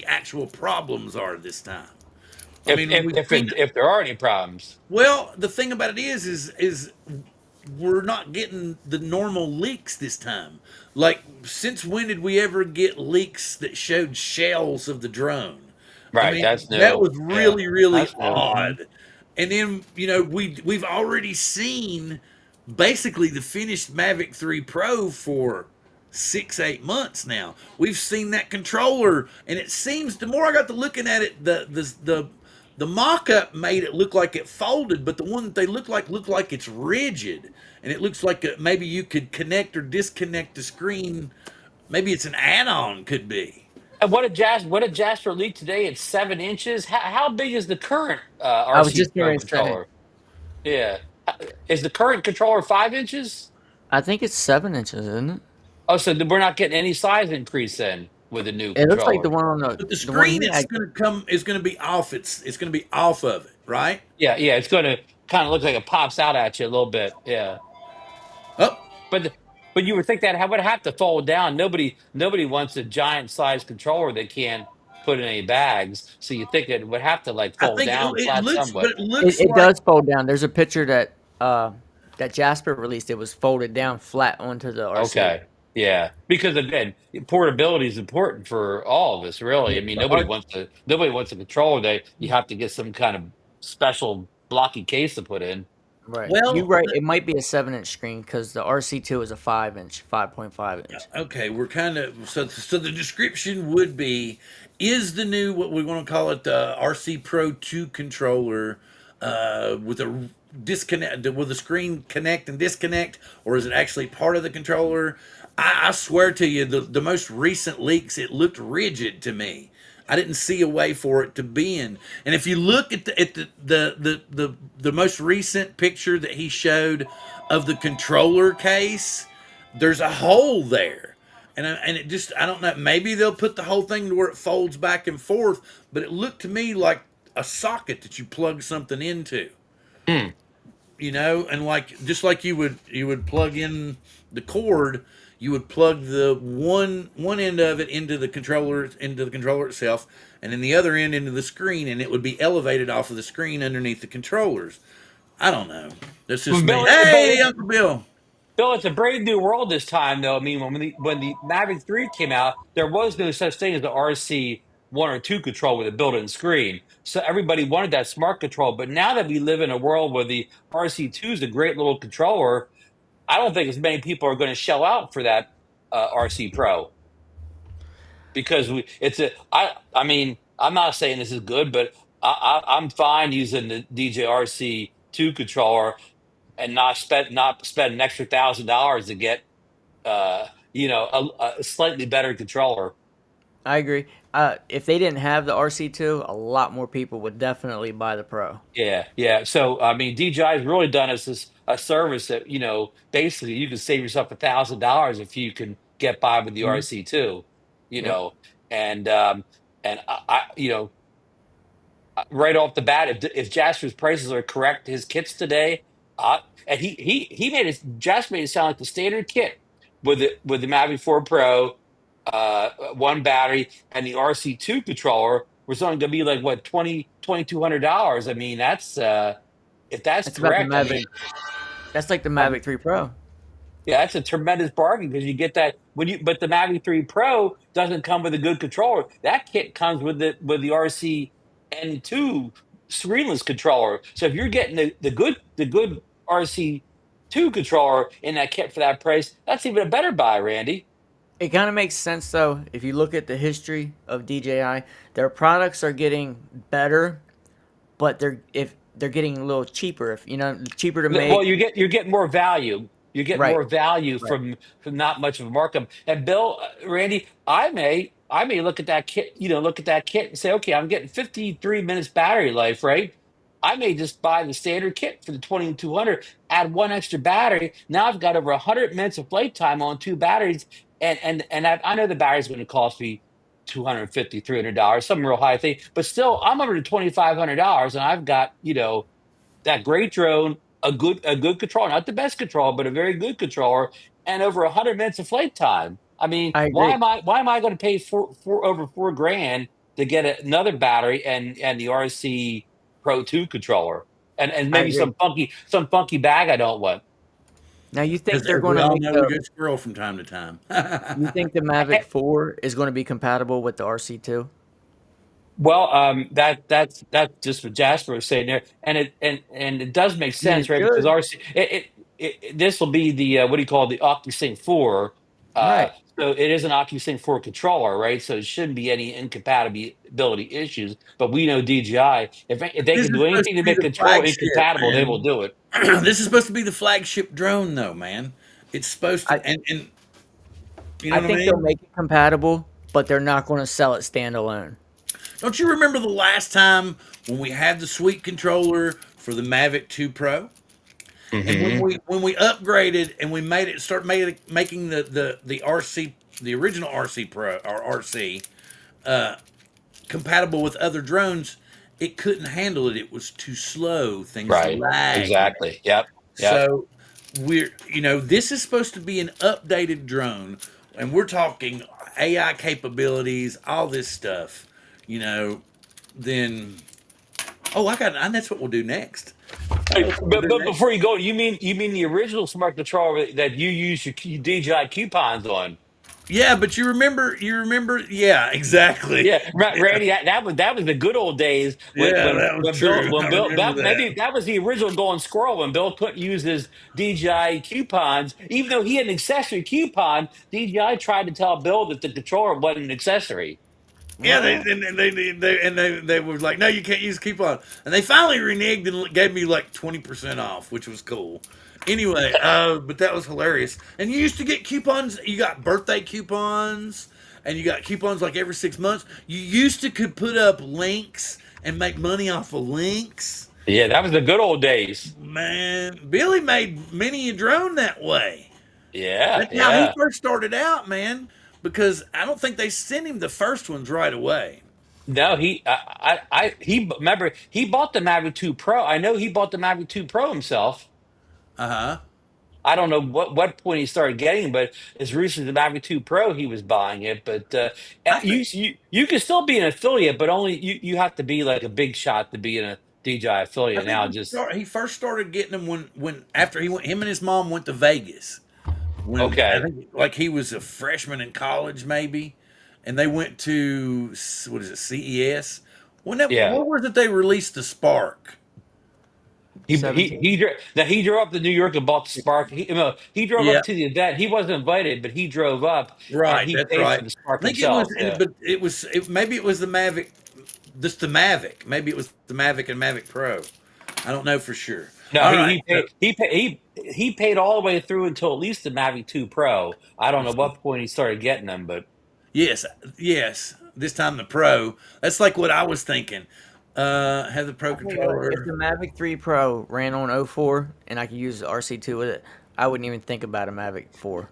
Speaker 1: actual problems are this time. I
Speaker 3: If
Speaker 1: mean, when
Speaker 3: if
Speaker 1: we
Speaker 3: if,
Speaker 1: think,
Speaker 3: it, if there are any problems,
Speaker 1: well, the thing about it is we're not getting the normal leaks this time. Like, since when did we ever get leaks that showed shells of the drone? I
Speaker 3: right?
Speaker 1: mean,
Speaker 3: That's
Speaker 1: that
Speaker 3: new.
Speaker 1: was
Speaker 3: Yeah,
Speaker 1: really, really
Speaker 3: that's new.
Speaker 1: odd. And then, we've already seen basically the finished Mavic 3 Pro for 6, 8 months now. We've seen that controller, and it seems, the more I got to looking at it, the mock-up made it look like it folded, but the one that they look like it's rigid, and it looks like maybe you could connect or disconnect the screen. Maybe it's an add-on, could be.
Speaker 3: And what did Jasper leak today? It's 7 inches. How big is the current
Speaker 2: I was
Speaker 3: RC
Speaker 2: just
Speaker 3: Pro
Speaker 2: going to say,
Speaker 3: controller? Yeah, is the current controller 5 inches?
Speaker 2: I think it's 7 inches, isn't it?
Speaker 3: Oh, so we're not getting any size increase then with the new
Speaker 2: It looks like the
Speaker 3: controller.
Speaker 2: one on the
Speaker 1: But the
Speaker 2: the one
Speaker 1: screen
Speaker 2: he
Speaker 1: it's
Speaker 2: had.
Speaker 1: going to come is going to be off. It's going to be off of it, right?
Speaker 3: Yeah, yeah, it's going to kind of look like it pops out at you a little bit. Yeah,
Speaker 1: Oh,
Speaker 3: but But you would think that would have to fold down. Nobody wants a giant size controller they can't put in any bags. So you think it would have to like
Speaker 1: I
Speaker 3: fold
Speaker 1: think
Speaker 3: down
Speaker 1: it
Speaker 3: flat
Speaker 1: looks, but
Speaker 3: somewhat.
Speaker 1: it
Speaker 2: It,
Speaker 1: looks
Speaker 2: it
Speaker 1: like
Speaker 2: does fold down. There's a picture that that Jasper released. It was folded down flat onto the RC.
Speaker 3: Okay. Yeah. Because again, portability is important for all of us, really.
Speaker 2: Yeah,
Speaker 3: I mean,
Speaker 2: the R
Speaker 3: nobody wants a controller that you have to get some kind of special blocky case to put in.
Speaker 2: right. You
Speaker 1: well.
Speaker 2: right. It might be a 7-inch screen because the RC2 is a 5-inch, 5.5 inch.
Speaker 1: Okay, we're kind of so the description would be is the new what we want to call it the RC Pro 2 controller with a disconnect will the screen connect and disconnect or is it actually part of the controller? I swear to you the most recent leaks it looked rigid to me. I didn't see a way for it to bend. And if you look at the most recent picture that he showed of the controller case, there's a hole there. And it just I don't know, maybe they'll put the whole thing to where it folds back and forth, but it looked to me like a socket that you plug something into,
Speaker 3: Hmm.
Speaker 1: and like just like you would plug in the cord, you would plug the one end of it into the controller itself, and then the other end into the screen, and it would be elevated off of the screen underneath the controllers. I don't know. That's just
Speaker 3: Well,
Speaker 1: me.
Speaker 3: But
Speaker 1: Hey, Uncle Bill.
Speaker 3: Bill, it's a brave new world this time, though. I mean, when the Mavic 3 came out, there was no such thing as the RC one or two control with a built-in screen. So everybody wanted that smart control. But now that we live in a world where the RC2 is a great little controller, I don't think as many people are going to shell out for that RC Pro because I mean, I'm not saying this is good, but I'm fine using the DJRC2 controller and not spend an extra $1,000 to get a slightly better controller.
Speaker 2: I agree. If they didn't have the RC2, a lot more people would definitely buy the Pro.
Speaker 3: Yeah, yeah. So I mean, DJI has really done us a service that basically you can save yourself $1,000 if you can get by with the
Speaker 2: Mhm.
Speaker 3: RC2, you
Speaker 2: Yep.
Speaker 3: know, and right off the bat, if Jasper's prices are correct, his kits today, and he made it. Jasper made it sound like the standard kit with the Mavic 4 Pro, one battery, and the RC2 controller was only going to be like what 2200 dollars. I mean, that's if that's
Speaker 2: That's about the
Speaker 3: correct. I mean,
Speaker 2: Mavic. That's like the
Speaker 3: um,
Speaker 2: Mavic 3 Pro.
Speaker 3: yeah, that's a tremendous bargain because you get that but the Mavic 3 Pro doesn't come with a good controller. That kit comes with the RC N2 screenless controller. So if you're getting the good RC2 controller in that kit for that price, that's even a better buy, Randy.
Speaker 2: It kind of makes sense though if you look at the history of DJI. Their products are getting better, but they're getting a little cheaper. If cheaper to
Speaker 3: Well,
Speaker 2: make.
Speaker 3: you're getting more value. You're getting
Speaker 2: Right.
Speaker 3: more value
Speaker 2: Right.
Speaker 3: from not much of a markup. And Bill, Randy, I may look at that kit and say, okay, I'm getting 53 minutes battery life, right? I may just buy the standard kit for the 2200, add one extra battery. Now I've got over 100 minutes of flight time on two batteries, and I know the battery's going to cost me 250, $300, some real high thing, but still, I'm over to $2,500, and I've got that great drone, a good controller, not the best controller, but a very good controller, and over 100 minutes of flight time. I mean,
Speaker 2: I
Speaker 3: why
Speaker 2: agree.
Speaker 3: am I going to pay over 4 grand to get another battery and the RC Pro 2 controller and
Speaker 2: I
Speaker 3: maybe
Speaker 2: agree.
Speaker 3: some funky bag I don't want.
Speaker 2: Now you think
Speaker 1: Because
Speaker 2: they're
Speaker 1: as
Speaker 2: going
Speaker 1: we
Speaker 2: to
Speaker 1: all
Speaker 2: make
Speaker 1: know, we
Speaker 2: the
Speaker 1: get squirrel from time to time.
Speaker 2: you think the Mavic 4 is going to be compatible with the RC2?
Speaker 3: Well, that's just what Jasper was saying there, and it does make
Speaker 2: I mean,
Speaker 3: sense,
Speaker 2: it
Speaker 3: right? Because
Speaker 2: should.
Speaker 3: this will be the what do you call it, the OcuSync 4. Uh,
Speaker 2: Right.
Speaker 3: so it is an OcuSync 4 controller, right? So it shouldn't be any incompatibility issues. But we know DJI, if they
Speaker 1: This
Speaker 3: can
Speaker 1: is
Speaker 3: do
Speaker 1: supposed
Speaker 3: anything
Speaker 1: to
Speaker 3: to
Speaker 1: be
Speaker 3: make
Speaker 1: the
Speaker 3: controller
Speaker 1: flagship,
Speaker 3: incompatible, they will
Speaker 1: man.
Speaker 3: do it.
Speaker 1: This is supposed to be the flagship drone, though, man. It's supposed
Speaker 2: I
Speaker 1: to, and you know
Speaker 2: I
Speaker 1: what I
Speaker 2: think they'll
Speaker 1: mean.
Speaker 2: make it compatible, but they're not going to sell it standalone.
Speaker 1: Don't you remember the last time when we had the sweet controller for the Mavic 2 Pro? And when
Speaker 3: Hmm.
Speaker 1: we upgraded and we making the RC the original RC Pro or RC compatible with other drones, it couldn't handle it. It was too slow. Things
Speaker 3: Right.
Speaker 1: lagged.
Speaker 3: Exactly. Yep. Yep.
Speaker 1: So this is supposed to be an updated drone, and we're talking AI capabilities, all this stuff. You know, then and that's what we'll do next.
Speaker 3: Hey,
Speaker 1: That's what we'll
Speaker 3: but
Speaker 1: do
Speaker 3: but
Speaker 1: next.
Speaker 3: before you go, you mean the original smart controller that you use your DJI coupons on?
Speaker 1: Yeah, but you remember, yeah, exactly.
Speaker 3: Yeah, right, Randy. That was the good old days when
Speaker 1: Yeah,
Speaker 3: when
Speaker 1: that was
Speaker 3: when Bill
Speaker 1: true.
Speaker 3: when
Speaker 1: I
Speaker 3: Bill
Speaker 1: remember
Speaker 3: that maybe
Speaker 1: that.
Speaker 3: that was the original going squirrel when Bill couldn't use his DJI coupons, even though he had an accessory coupon. DJI tried to tell Bill that the controller wasn't an accessory.
Speaker 1: Yeah, they
Speaker 2: What?
Speaker 1: and they were like, no, you can't use coupon, and they finally reneged and gave me like 20% off, which was cool. Anyway, but that was hilarious. And you used to get coupons. You got birthday coupons, and you got coupons like every 6 months. You used to could put up links and make money off of links.
Speaker 3: Yeah, that was the good old days.
Speaker 1: Man, Billy made many a drone that way.
Speaker 3: Yeah,
Speaker 1: That's how he
Speaker 3: yeah.
Speaker 1: first started out, man. Because I don't think they sent him the first ones right away.
Speaker 3: No, he remember he bought the Mavic 2 Pro. I know he bought the Mavic 2 Pro himself.
Speaker 1: Uh huh.
Speaker 3: I don't know what point he started getting, but as recent as the Mavic 2 Pro, he was buying it. But
Speaker 1: I think
Speaker 3: you can still be an affiliate, but only you have to be like a big shot to be in a DJI
Speaker 1: I
Speaker 3: affiliate
Speaker 1: think
Speaker 3: now. Just
Speaker 1: he first started getting them when after him and his mom went to Vegas. When I
Speaker 3: okay,
Speaker 1: think like he was a freshman in college maybe, and they went to what is it, CES?
Speaker 3: yeah.
Speaker 1: What was it they released the Spark?
Speaker 3: Now he drove up to New York and bought the Spark. He drove
Speaker 1: Yeah,
Speaker 3: up to the event. He wasn't invited, but he drove up and
Speaker 1: right.
Speaker 3: he
Speaker 1: That's
Speaker 3: paid for
Speaker 1: right.
Speaker 3: the
Speaker 1: I
Speaker 3: Spark
Speaker 1: think it was,
Speaker 3: himself. Yeah.
Speaker 1: but maybe it was the Mavic, just the Mavic. Maybe it was the Mavic and Mavic Pro. I don't know for sure.
Speaker 3: No,
Speaker 1: All right.
Speaker 3: he paid all the way through until at least the Mavic 2 Pro. I don't know what point he started getting them, but
Speaker 1: Yes, yes. This time the Pro. That's like what I was thinking. Have the Pro
Speaker 2: I tell you what, if
Speaker 1: controller.
Speaker 2: the Mavic 3 Pro ran on 04 and I could use the RC2 with it, I wouldn't even think about a Mavic 4.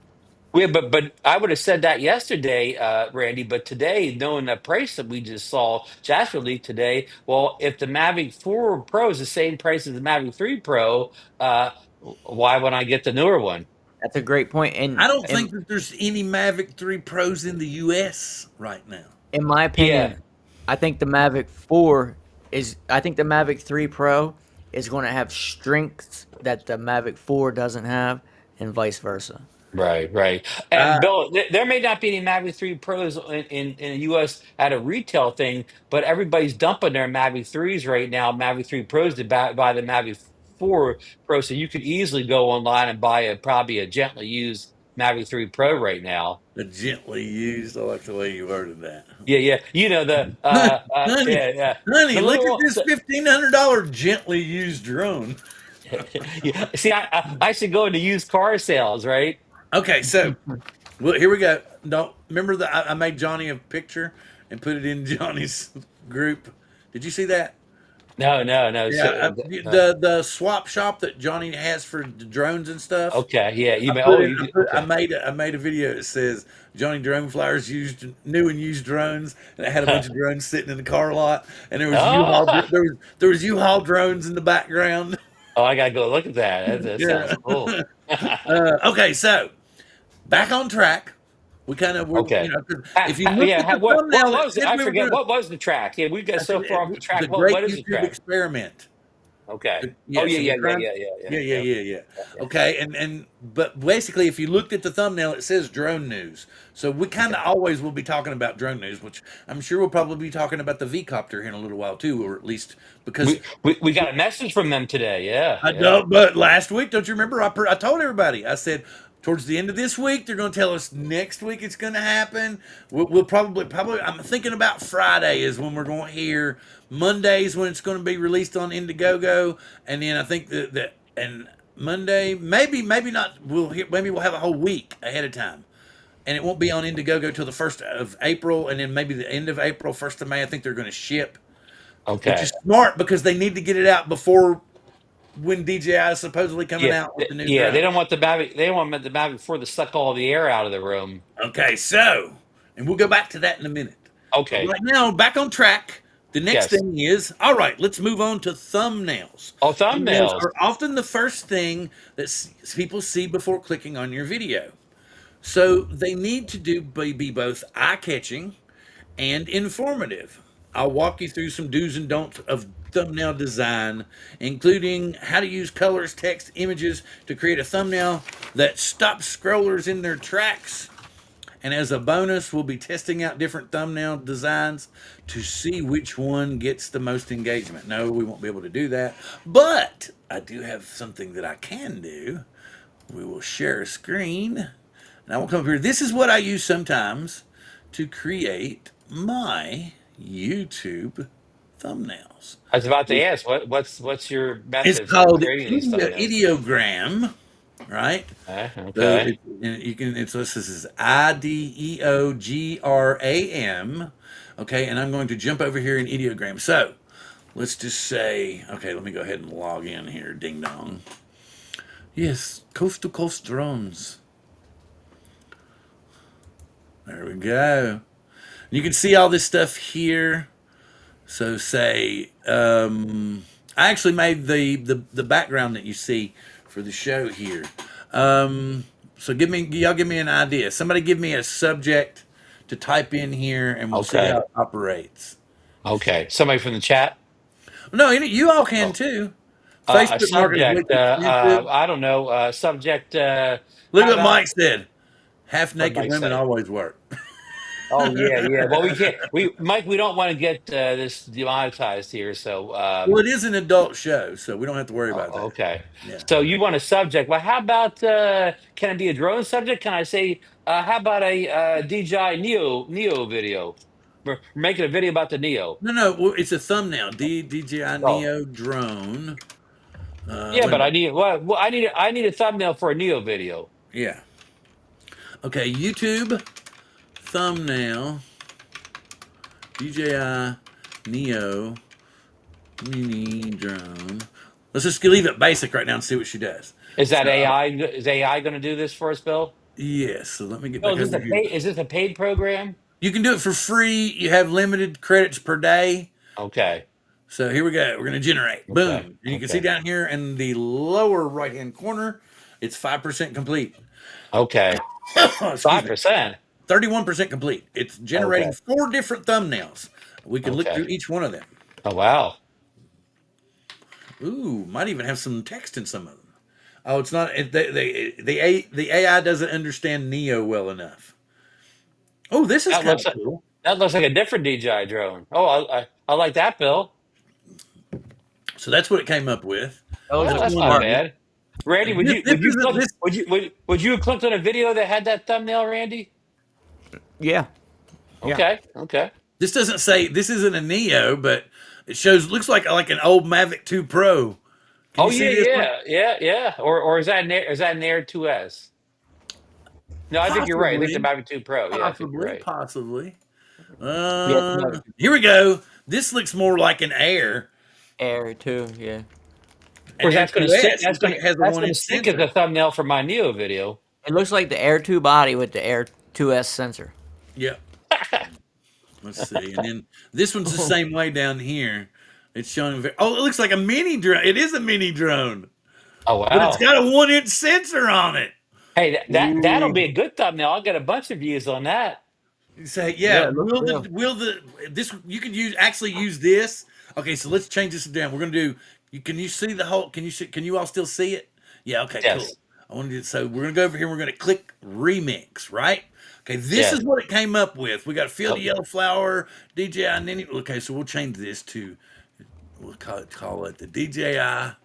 Speaker 3: yeah, but I would have said that yesterday, Randy. But today, knowing the price that we just saw, Jasper leaked today. Well, if the Mavic 4 Pro is the same price as the Mavic 3 Pro, why wouldn't I get the newer one?
Speaker 2: That's a great point.
Speaker 1: I don't
Speaker 2: And
Speaker 1: think that there's any Mavic 3 Pros in the US right now.
Speaker 2: in my
Speaker 3: Yeah,
Speaker 2: opinion, I think the Mavic 4 I think the Mavic 3 Pro is going to have strengths that the Mavic 4 doesn't have, and vice versa.
Speaker 3: right, right.
Speaker 1: Uh,
Speaker 3: And Bill, there may not be any Mavic 3 Pros in the US at a retail thing, but everybody's dumping their Mavic 3s right now, Mavic 3 Pros to buy the Mavic 4 Pro. So you could easily go online and buy probably a gently used Mavic 3 Pro right now.
Speaker 1: gently used. I like the way you worded that.
Speaker 3: Yeah, yeah. You know the
Speaker 1: Honey,
Speaker 3: yeah, yeah.
Speaker 1: honey,
Speaker 3: The
Speaker 1: look at
Speaker 3: little
Speaker 1: this $1,500 gently used drone.
Speaker 3: yeah. See, I should go into used car sales, right?
Speaker 1: Okay, so well, here we go. Don't remember that I made Johnny a picture and put it in Johnny's group. Did you see that?
Speaker 3: No, no, no.
Speaker 1: Yeah,
Speaker 3: So,
Speaker 1: the swap shop that Johnny has for the drones and stuff.
Speaker 3: okay, yeah.
Speaker 1: I
Speaker 3: You may.
Speaker 1: put
Speaker 3: Oh,
Speaker 1: it.
Speaker 3: you
Speaker 1: I
Speaker 3: okay?
Speaker 1: made a video that says Johnny Drone Flyers used new and used drones, and it had a bunch of drones sitting in the car lot, and there was U-Haul.
Speaker 3: Oh,
Speaker 1: There was U-Haul drones in the background.
Speaker 3: oh, I gotta go look at that. That sounds
Speaker 1: Yeah.
Speaker 3: cool.
Speaker 1: Okay, so back on track. We kind of were,
Speaker 3: Okay.
Speaker 1: 'cause if you looked
Speaker 3: Yeah.
Speaker 1: at the
Speaker 3: What
Speaker 1: thumbnail, it
Speaker 3: was it?
Speaker 1: said
Speaker 3: I
Speaker 1: we were
Speaker 3: forget.
Speaker 1: doing.
Speaker 3: What was the track? Yeah, we got
Speaker 1: I said
Speaker 3: so far off the
Speaker 1: the
Speaker 3: track. What
Speaker 1: Great
Speaker 3: is the
Speaker 1: YouTube
Speaker 3: track?
Speaker 1: Experiment.
Speaker 3: Okay. Oh
Speaker 1: Yeah,
Speaker 3: yeah,
Speaker 1: so we're
Speaker 3: yeah, yeah,
Speaker 1: trying.
Speaker 3: yeah, yeah, yeah,
Speaker 1: Yeah, yeah,
Speaker 3: yeah.
Speaker 1: yeah, yeah.
Speaker 3: Yeah.
Speaker 1: Okay, and but basically, if you looked at the thumbnail, it says drone news. So we kind
Speaker 3: Okay.
Speaker 1: of always will be talking about drone news, which I'm sure we'll probably be talking about the V copter here in a little while too, or at least because
Speaker 3: We got a message from them today. Yeah,
Speaker 1: I
Speaker 3: yeah.
Speaker 1: don't. But last week, don't you remember? I told everybody. I said towards the end of this week, they're going to tell us next week it's going to happen. We'll probably. I'm thinking about Friday is when we're going to hear. Mondays when it's going to be released on Indiegogo, and then I think that and Monday maybe not. Maybe we'll have a whole week ahead of time, and it won't be on Indiegogo till the 1st of April, and then maybe the end of April, 1st of May. I think they're going to ship, which
Speaker 3: Okay.
Speaker 1: is smart because they need to get it out before when DJI is supposedly coming
Speaker 3: Yeah,
Speaker 1: out with the new
Speaker 3: yeah. They
Speaker 1: drone.
Speaker 3: don't want the Mavic. They don't want the Mavic before to suck all the air out of the room.
Speaker 1: Okay, so, and we'll go back to that in a minute. But
Speaker 3: Okay.
Speaker 1: right now, back on track. The next
Speaker 3: Yes.
Speaker 1: thing is, all right, let's move on to thumbnails.
Speaker 3: Oh,
Speaker 1: Thumbnails
Speaker 3: thumbnails.
Speaker 1: are often the first thing that people see before clicking on your video. So they need to be both eye-catching and informative. I'll walk you through some do's and don'ts of thumbnail design, including how to use colors, text, images to create a thumbnail that stops scrollers in their tracks. And as a bonus, we'll be testing out different thumbnail designs to see which one gets the most engagement. No, we won't be able to do that, but I do have something that I can do. We will share a screen, and I will come up here. This is what I use sometimes to create my YouTube thumbnails.
Speaker 3: I was about to ask, what's your
Speaker 1: It's
Speaker 3: method for
Speaker 1: called
Speaker 3: creating these thumbnails?
Speaker 1: ideogram, right? So
Speaker 3: Okay.
Speaker 1: you can. This is IDEOGRAM. Okay, and I'm going to jump over here in ideogram. So let's just say, okay, let me go ahead and log in here. Ding dong. Yes, coast to coast drones. There we go. You can see all this stuff here. So say, I actually made the background that you see for the show here. So y'all give me an idea. Somebody give me a subject to type in here, and we'll see how
Speaker 3: Okay.
Speaker 1: it operates.
Speaker 3: Okay. Somebody from the chat.
Speaker 1: No, you all can
Speaker 3: Oh,
Speaker 1: too.
Speaker 3: a
Speaker 1: Facebook market is way
Speaker 3: subject.
Speaker 1: too expensive.
Speaker 3: I don't know. Subject.
Speaker 1: Look
Speaker 3: How
Speaker 1: what
Speaker 3: about
Speaker 1: Mike said. Half
Speaker 3: what
Speaker 1: naked
Speaker 3: Mike
Speaker 1: women
Speaker 3: say?
Speaker 1: always work.
Speaker 3: Oh yeah, yeah. Well, we can't. We Mike, we don't want to get this demonetized here. So,
Speaker 1: Well, it is an adult show, so we don't have to worry about that.
Speaker 3: okay.
Speaker 1: Yeah.
Speaker 3: So you want a subject? Well, how about can it be a drone subject? Can I say how about a DJI Neo video? We're making a video about the Neo.
Speaker 1: No, no, well, it's a thumbnail. DJI
Speaker 3: Oh,
Speaker 1: Neo drone.
Speaker 3: yeah,
Speaker 1: Wait a
Speaker 3: but I
Speaker 1: minute.
Speaker 3: need well, I need a thumbnail for a Neo video.
Speaker 1: Yeah. Okay, YouTube thumbnail. DJI Neo mini drone. Let's just leave it basic right now and see what she does.
Speaker 3: Is that
Speaker 1: So,
Speaker 3: AI? Is AI going to do this for us, Bill?
Speaker 1: yes. So let me get
Speaker 3: Oh,
Speaker 1: back over here.
Speaker 3: Is this a paid program?
Speaker 1: You can do it for free. You have limited credits per day.
Speaker 3: Okay,
Speaker 1: So here we go. We're going to generate.
Speaker 3: okay,
Speaker 1: Boom. And you can see
Speaker 3: okay,
Speaker 1: down here in the lower right hand corner, it's 5% complete.
Speaker 3: okay.
Speaker 1: Excuse
Speaker 3: Five
Speaker 1: me.
Speaker 3: percent.
Speaker 1: 31% complete. It's generating
Speaker 3: Okay,
Speaker 1: 4 different thumbnails. We can look through
Speaker 3: okay.
Speaker 1: each one of them.
Speaker 3: Oh wow.
Speaker 1: Ooh, might even have some text in some of them. Oh, it's not. The AI doesn't understand Neo well enough. Oh, this is
Speaker 3: That
Speaker 1: kind
Speaker 3: looks
Speaker 1: of
Speaker 3: like
Speaker 1: cool.
Speaker 3: that looks like a different DJI drone. Oh, I like that, Bill.
Speaker 1: So that's what it came up with.
Speaker 2: Those
Speaker 3: Well,
Speaker 2: are
Speaker 1: That's
Speaker 3: that's
Speaker 1: one
Speaker 3: not
Speaker 1: of
Speaker 2: smart.
Speaker 1: them.
Speaker 3: bad. Randy,
Speaker 1: This isn't this.
Speaker 3: would you have clicked on a video that had that thumbnail, Randy?
Speaker 2: Yeah, yeah.
Speaker 3: Okay, okay.
Speaker 1: This doesn't say this isn't a Neo, but it shows looks like an old Mavic 2 Pro. Can
Speaker 3: Oh
Speaker 1: you see
Speaker 3: yeah,
Speaker 1: this one?
Speaker 3: yeah, yeah, yeah. Or is that an Air 2S? No, I think you're right. I think the
Speaker 1: Possibly,
Speaker 3: Mavic 2 Pro. Yeah, I think you're right.
Speaker 1: possibly.
Speaker 2: Yeah, it's another
Speaker 1: Here we go. This looks more like an Air.
Speaker 2: Air too. Yeah.
Speaker 3: Of
Speaker 1: An
Speaker 3: course,
Speaker 1: Air
Speaker 3: that's going to sync.
Speaker 1: 2S looks like it has a
Speaker 3: That's
Speaker 1: 1
Speaker 3: going to
Speaker 1: inch
Speaker 3: sync as
Speaker 1: sensor.
Speaker 3: a thumbnail for my Neo video.
Speaker 2: It looks like the Air 2 body with the Air 2S sensor.
Speaker 1: Yep. Let's see. And then this one's the same way down here. It's showing. Oh, it looks like a mini drone. It is a mini drone,
Speaker 3: Oh
Speaker 1: but it's
Speaker 3: wow.
Speaker 1: got a 1 inch sensor on it.
Speaker 3: Hey, that'll be
Speaker 1: Ooh.
Speaker 3: a good thumbnail. I'll get a bunch of views on that.
Speaker 1: You say,
Speaker 2: Yeah,
Speaker 1: yeah.
Speaker 2: it looks real.
Speaker 1: Will the this you could use this? Okay, so let's change this down. We're gonna do. Can you see the whole? Can you all still see it? Yeah. Okay. Cool.
Speaker 3: Yes,
Speaker 1: I want to. So we're gonna go over here. We're gonna click remix. Right. Okay. This
Speaker 3: yes.
Speaker 1: is what it came up with. We got field of
Speaker 3: Okay.
Speaker 1: yellow flower, DJI Ninny. Okay, so we'll change this to. We'll call it the DJI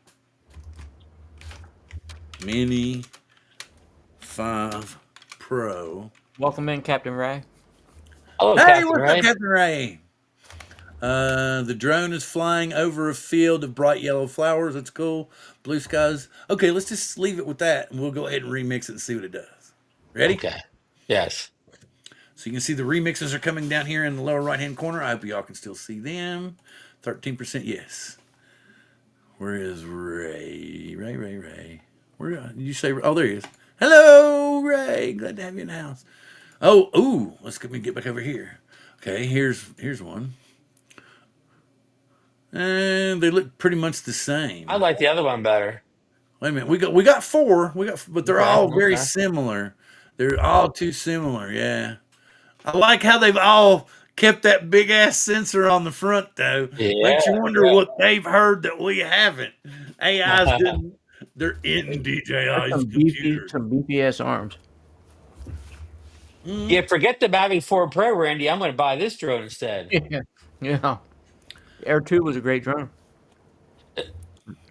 Speaker 1: Mini 5 Pro.
Speaker 2: Welcome in, Captain Ray.
Speaker 3: Hello,
Speaker 1: Hey,
Speaker 3: Captain
Speaker 1: what's up,
Speaker 3: Ray.
Speaker 1: Captain Ray? The drone is flying over a field of bright yellow flowers. That's cool. Blue skies. Okay, let's just leave it with that, and we'll go ahead and remix it and see what it does. Ready?
Speaker 3: Okay. Yes.
Speaker 1: So you can see the remixes are coming down here in the lower right-hand corner. I hope y'all can still see them. 13% yes. Where is Ray? Ray. Where did you say? Oh, there he is. Hello, Ray. Glad to have you in the house. Oh, ooh. Let me get back over here. Okay, here's one. And they look pretty much the same.
Speaker 3: I like the other one better.
Speaker 1: Wait a minute, we got four. But they're
Speaker 3: Okay,
Speaker 1: all very
Speaker 3: okay.
Speaker 1: similar. They're all too similar. Yeah, I like how they've all kept that big ass sensor on the front though.
Speaker 3: Yeah,
Speaker 1: Makes you wonder what they've heard that we haven't. AI's
Speaker 3: yeah.
Speaker 1: didn't. They're in
Speaker 2: That's
Speaker 1: DJI's computer.
Speaker 2: some beefy ass arms.
Speaker 3: Yeah, forget the Mavic 4 Pro, Randy. I'm going to buy this drone instead.
Speaker 2: Yeah, yeah. Air 2 was a great drone.
Speaker 1: But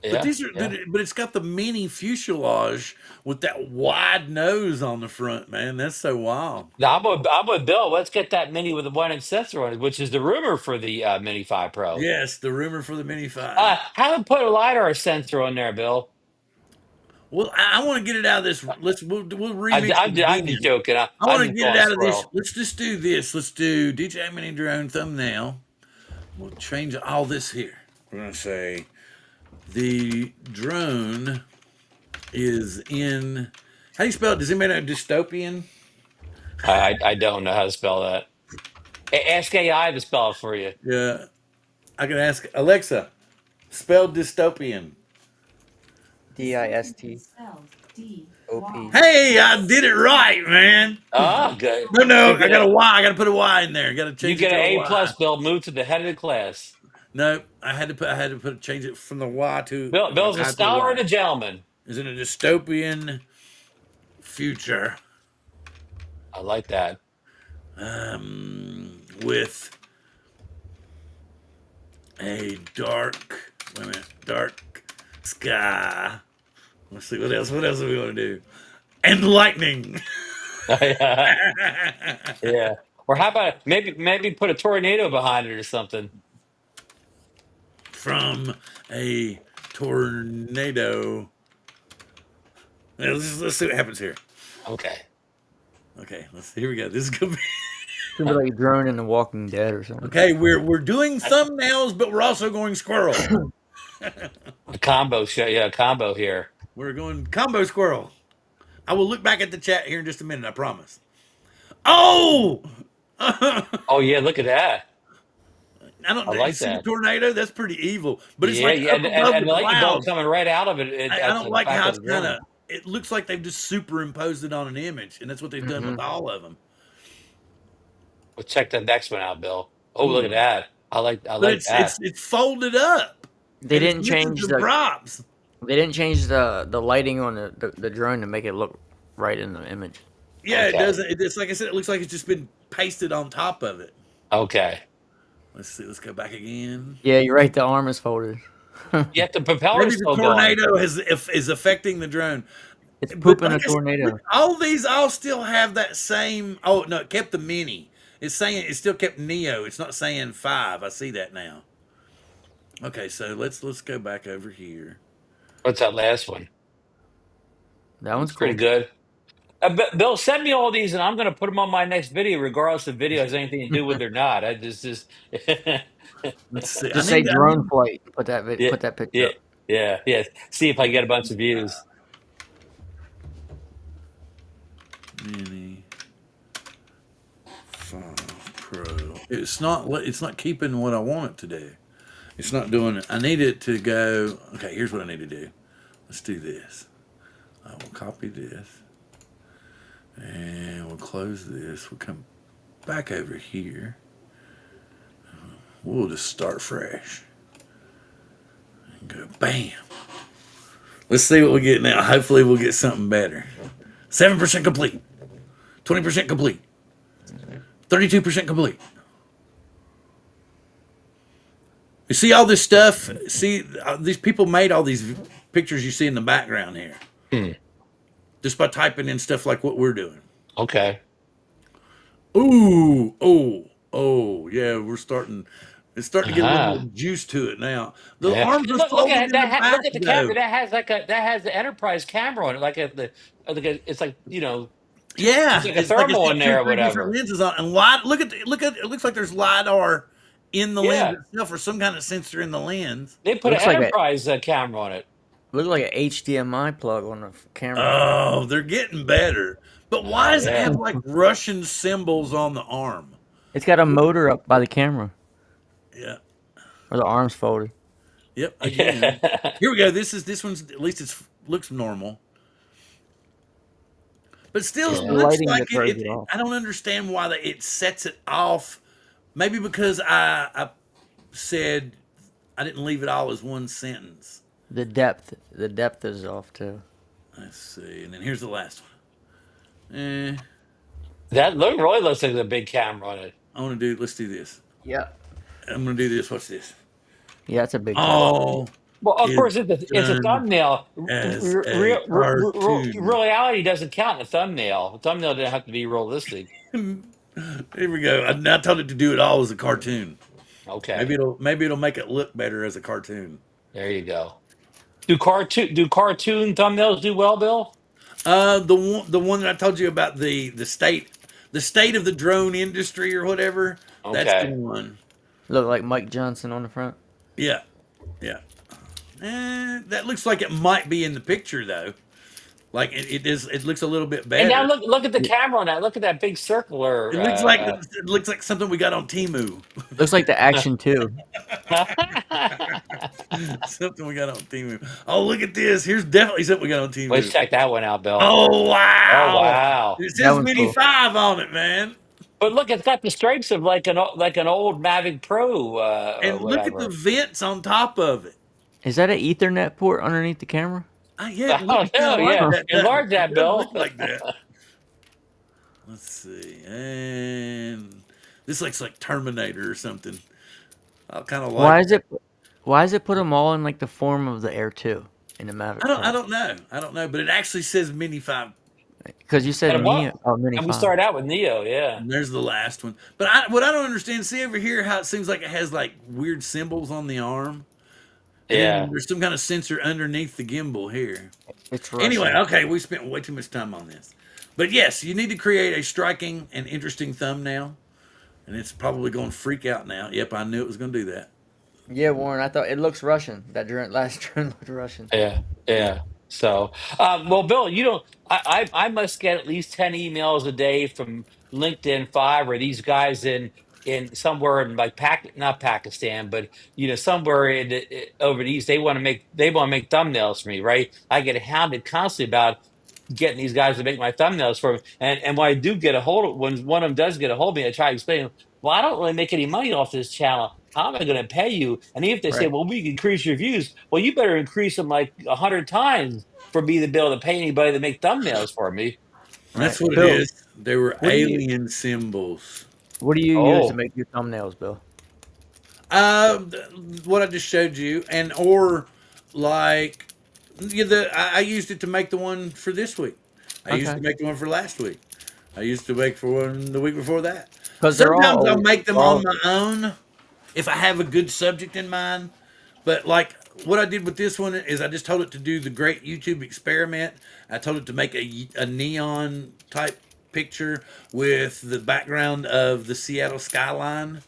Speaker 3: Yeah,
Speaker 1: these are,
Speaker 3: yeah.
Speaker 1: but it's got the mini fuselage with that wide nose on the front, man. That's so wild.
Speaker 3: Now, I'm with Bill. Let's get that Mini with the 1-inch sensor on it, which is the rumor for the Mini 5 Pro.
Speaker 1: Yes, the rumor for the Mini 5.
Speaker 3: Haven't put a LiDAR sensor on there, Bill.
Speaker 1: Well, I want to get it out of this. We'll remix it
Speaker 3: I'm just
Speaker 1: again.
Speaker 3: joking.
Speaker 1: I
Speaker 3: I'm
Speaker 1: want to
Speaker 3: just
Speaker 1: get it
Speaker 3: calling
Speaker 1: out of this.
Speaker 3: Squirrel.
Speaker 1: Let's just do this. Let's do DJI Mini Drone thumbnail. We'll change all this here. We're going to say the drone is in. How do you spell it? Does anybody know dystopian?
Speaker 3: I don't know how to spell that. Ask AI to spell it for you.
Speaker 1: Yeah. I can ask Alexa, spell dystopian.
Speaker 2: DISTOP.
Speaker 1: Hey, I did it right, man.
Speaker 3: Oh, good.
Speaker 1: No,
Speaker 3: You
Speaker 1: I
Speaker 3: get
Speaker 1: got a
Speaker 3: a,
Speaker 1: Y. I got to put a Y in there. Got to
Speaker 3: you
Speaker 1: change it
Speaker 3: get
Speaker 1: to
Speaker 3: an
Speaker 1: a
Speaker 3: A
Speaker 1: Y.
Speaker 3: plus, Bill. Move to the head of the class.
Speaker 1: No, I had to change it from the Y to
Speaker 3: Bill's a
Speaker 1: I to a
Speaker 3: scholar
Speaker 1: Y.
Speaker 3: and a gentleman.
Speaker 1: Is it a dystopian future
Speaker 3: I like that.
Speaker 1: with a dark sky? Let's see what else. What else do we want to do? And lightning
Speaker 3: Yeah. Or how about maybe put a tornado behind it or something?
Speaker 1: from a tornado. Let's see what happens here.
Speaker 3: Okay.
Speaker 1: Okay, here we go. This is gonna be
Speaker 2: Should be like drone in The Walking Dead or something.
Speaker 1: okay. We're doing thumbnails, but we're also going squirrel.
Speaker 3: A combo show. Yeah, a combo here.
Speaker 1: We're going combo squirrel. I will look back at the chat here in just a minute. I promise. Oh, I
Speaker 3: Oh yeah, look at that.
Speaker 1: don't
Speaker 3: I
Speaker 1: know. You
Speaker 3: like
Speaker 1: see the
Speaker 3: that.
Speaker 1: tornado? That's pretty evil. But it's
Speaker 3: Yeah,
Speaker 1: like
Speaker 3: yeah,
Speaker 1: up above
Speaker 3: and
Speaker 1: the
Speaker 3: the lightning bolt
Speaker 1: clouds.
Speaker 3: coming right out of it
Speaker 1: I
Speaker 3: at
Speaker 1: don't
Speaker 3: the
Speaker 1: like
Speaker 3: back
Speaker 1: how
Speaker 3: of
Speaker 1: it's
Speaker 3: the
Speaker 1: kind
Speaker 3: drone.
Speaker 1: of. It looks like they've just superimposed it on an image, and that's what they've done with all of them.
Speaker 3: Well, check the next one out, Bill. Oh, look at
Speaker 1: Ooh.
Speaker 3: that. I
Speaker 1: But
Speaker 3: like that.
Speaker 1: it's folded up,
Speaker 2: They
Speaker 1: and it's
Speaker 2: didn't
Speaker 1: missing
Speaker 2: change
Speaker 1: some props.
Speaker 2: the lighting on the drone to make it look right in the image.
Speaker 1: Yeah, it
Speaker 3: Okay.
Speaker 1: doesn't. It's like I said. It looks like it's just been pasted on top of it.
Speaker 3: Okay.
Speaker 1: Let's see. Let's go back again.
Speaker 2: Yeah, you're right. The arm is folded.
Speaker 3: Yet the
Speaker 1: Maybe
Speaker 3: propeller's
Speaker 1: the
Speaker 3: still going.
Speaker 1: tornado is affecting the drone.
Speaker 2: It's
Speaker 1: But
Speaker 2: pooping
Speaker 1: like
Speaker 2: a
Speaker 1: I said, look,
Speaker 2: tornado.
Speaker 1: all these all still have that same. Oh no, it kept the mini. It's saying it still kept Neo. It's not saying 5. I see that now. Okay, so let's go back over here.
Speaker 3: What's that last one?
Speaker 2: That one's
Speaker 3: It's pretty
Speaker 2: cool.
Speaker 3: good. Bill, send me all these, and I'm going to put them on my next video, regardless if the video has anything to do with it or not. I just
Speaker 1: Let's see.
Speaker 2: Just say
Speaker 1: I
Speaker 2: drone
Speaker 1: need
Speaker 2: flight.
Speaker 3: yeah,
Speaker 2: Put that picture
Speaker 3: yeah,
Speaker 2: up.
Speaker 3: yeah. See if I get a bunch of views.
Speaker 1: mini 5 Pro. It's not keeping what I want it to do. It's not doing it. I need it to go. Okay, here's what I need to do. Let's do this. I will copy this. And we'll close this. We'll come back over here. We'll just start fresh. And go bam. Let's see what we get now. Hopefully we'll get something better. 7% complete. 20% complete. 32% complete. You see all this stuff? See, these people made all these pictures you see in the background here. Just by typing in stuff like what we're doing.
Speaker 3: Okay.
Speaker 1: Ooh, yeah, it's starting to get a little more juice to it now. The
Speaker 3: Yeah.
Speaker 1: arms are
Speaker 3: Look
Speaker 1: folded
Speaker 3: at
Speaker 1: in the
Speaker 3: that.
Speaker 1: back
Speaker 3: Look at the
Speaker 1: though.
Speaker 3: camera. That has the enterprise camera on it. It's like
Speaker 1: Yeah,
Speaker 3: it's like a
Speaker 1: it's like it's
Speaker 3: thermal
Speaker 1: got
Speaker 3: in
Speaker 1: two
Speaker 3: there
Speaker 1: or
Speaker 3: or
Speaker 1: three different
Speaker 3: whatever.
Speaker 1: lenses on, and it looks like there's lidar in the lens
Speaker 3: Yeah.
Speaker 1: itself, or some kind of sensor in the lens.
Speaker 3: They put an
Speaker 2: Looks like
Speaker 3: enterprise camera on it.
Speaker 2: an HDMI plug on the camera.
Speaker 1: Oh, they're getting better. But why does it
Speaker 3: Yeah.
Speaker 1: have like Russian symbols on the arm?
Speaker 2: It's got a motor up by the camera.
Speaker 1: Yeah.
Speaker 2: Or the arms folded.
Speaker 1: Yep, again.
Speaker 3: Yeah.
Speaker 1: Here we go. This one's at least it's looks normal. But still,
Speaker 2: It's
Speaker 1: it
Speaker 2: the
Speaker 3: Yeah.
Speaker 1: looks
Speaker 2: lighting
Speaker 1: like
Speaker 2: that throws it off.
Speaker 1: I don't understand why it sets it off. Maybe because I said I didn't leave it all as one sentence.
Speaker 2: The depth is off too.
Speaker 1: Let's see, and then here's the last one. Eh,
Speaker 3: That look really looks like a big camera on it.
Speaker 1: I want to do. Let's do this.
Speaker 2: Yeah.
Speaker 1: I'm gonna do this. Watch this.
Speaker 2: Yeah, it's a big camera.
Speaker 1: All
Speaker 3: Well, of
Speaker 1: is
Speaker 3: course, it's a
Speaker 1: done
Speaker 3: thumbnail.
Speaker 1: as a cartoon.
Speaker 3: Reality doesn't count in a thumbnail. A thumbnail doesn't have to be realistic.
Speaker 1: Here we go. I told it to do it all as a cartoon.
Speaker 3: Okay,
Speaker 1: Maybe it'll make it look better as a cartoon.
Speaker 3: there you go. Do cartoon thumbnails do well, Bill?
Speaker 1: The one that I told you about the state of the drone industry or whatever. That's the
Speaker 3: Okay.
Speaker 1: one.
Speaker 2: Look like Mike Johnson on the front.
Speaker 1: Yeah, yeah. That looks like it might be in the picture though. Like it is. It looks a little bit
Speaker 3: And now
Speaker 1: better.
Speaker 3: look at the camera on that. Look at that big circular.
Speaker 1: It looks like something we got on Timu.
Speaker 2: Looks like the Action 2.
Speaker 1: Something we got on Timu. Oh, look at this. Here's definitely something we got on
Speaker 3: Let's
Speaker 1: Timu.
Speaker 3: check that one out, Bill.
Speaker 1: Oh
Speaker 3: Oh
Speaker 1: wow!
Speaker 3: wow!
Speaker 1: It
Speaker 2: That
Speaker 1: says
Speaker 2: one's
Speaker 1: Mini
Speaker 2: cool.
Speaker 1: 5 on it, man.
Speaker 3: But look, it's got the stripes of like an old Mavic Pro,
Speaker 1: And look at the
Speaker 3: whatever.
Speaker 1: vents on top of it.
Speaker 2: Is that an Ethernet port underneath the camera?
Speaker 1: Yeah, it
Speaker 3: I
Speaker 1: looks
Speaker 3: don't
Speaker 1: kind
Speaker 3: know.
Speaker 1: of like
Speaker 3: Yeah,
Speaker 2: Huh.
Speaker 1: that, doesn't it?
Speaker 3: enlarge
Speaker 1: It
Speaker 3: that,
Speaker 1: does look
Speaker 3: Bill.
Speaker 1: like that. Let's see. And this looks like Terminator or something. I kind of like
Speaker 2: Why is
Speaker 1: that.
Speaker 2: it why is it put them all in like the form of the Air 2 in the Mavic
Speaker 1: I
Speaker 2: Pro?
Speaker 1: don't know. I don't know, but it actually says Mini 5.
Speaker 2: Because you said
Speaker 3: And what?
Speaker 2: Mini
Speaker 3: And we
Speaker 2: 5.
Speaker 3: start out with Neo. Yeah.
Speaker 1: And there's the last one. But what I don't understand, see over here how it seems like it has like weird symbols on the arm. And then
Speaker 3: Yeah.
Speaker 1: there's some kind of sensor underneath the gimbal here.
Speaker 2: It's
Speaker 1: Anyway,
Speaker 2: Russian.
Speaker 1: okay, we spent way too much time on this. But yes, you need to create a striking and interesting thumbnail. And it's probably going to freak out now. Yep, I knew it was going to do that.
Speaker 2: Yeah, Warren, I thought it looks Russian. That last drone looked Russian.
Speaker 3: Yeah. Yeah. So, well, Bill, you don't. I must get at least 10 emails a day from LinkedIn Five or these guys in somewhere in like not Pakistan, but somewhere over the east. They want to make thumbnails for me, right? I get hounded constantly about getting these guys to make my thumbnails for me. And when I do get a hold of when one of them does get a hold of me, I try to explain, well, I don't really make any money off this channel. How am I going to pay you? And even if they say,
Speaker 2: Right.
Speaker 3: well, we can increase your views, well, you better increase them like 100 times for me to be able to pay anybody to make thumbnails for me.
Speaker 1: That's
Speaker 2: Right.
Speaker 1: what it
Speaker 2: Bill,
Speaker 1: is. They were
Speaker 2: what do you
Speaker 1: alien symbols.
Speaker 2: what do you use to
Speaker 3: Oh,
Speaker 2: make your thumbnails, Bill?
Speaker 1: Uh, what I just showed you, or like I used it to make the one for this week. I used to
Speaker 2: Okay.
Speaker 1: make the one for last week. I used to make for one the week before that.
Speaker 2: Because they're all
Speaker 1: Sometimes I'll
Speaker 2: old.
Speaker 1: make them
Speaker 2: They're
Speaker 1: on
Speaker 2: all
Speaker 1: my own if I have a good subject in mind. But like what I did with this one is I just told it to do the great YouTube experiment. I told it to make a neon type picture with the background of the Seattle skyline,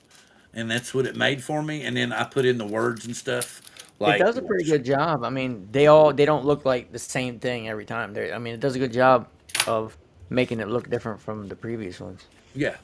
Speaker 1: and that's what it made for me. And then I put in the words and stuff.
Speaker 2: It
Speaker 1: Like,
Speaker 2: does a pretty good job. I mean, they don't look like the same thing every time. I mean, it does a good job of making it look different from the previous ones.
Speaker 1: yeah,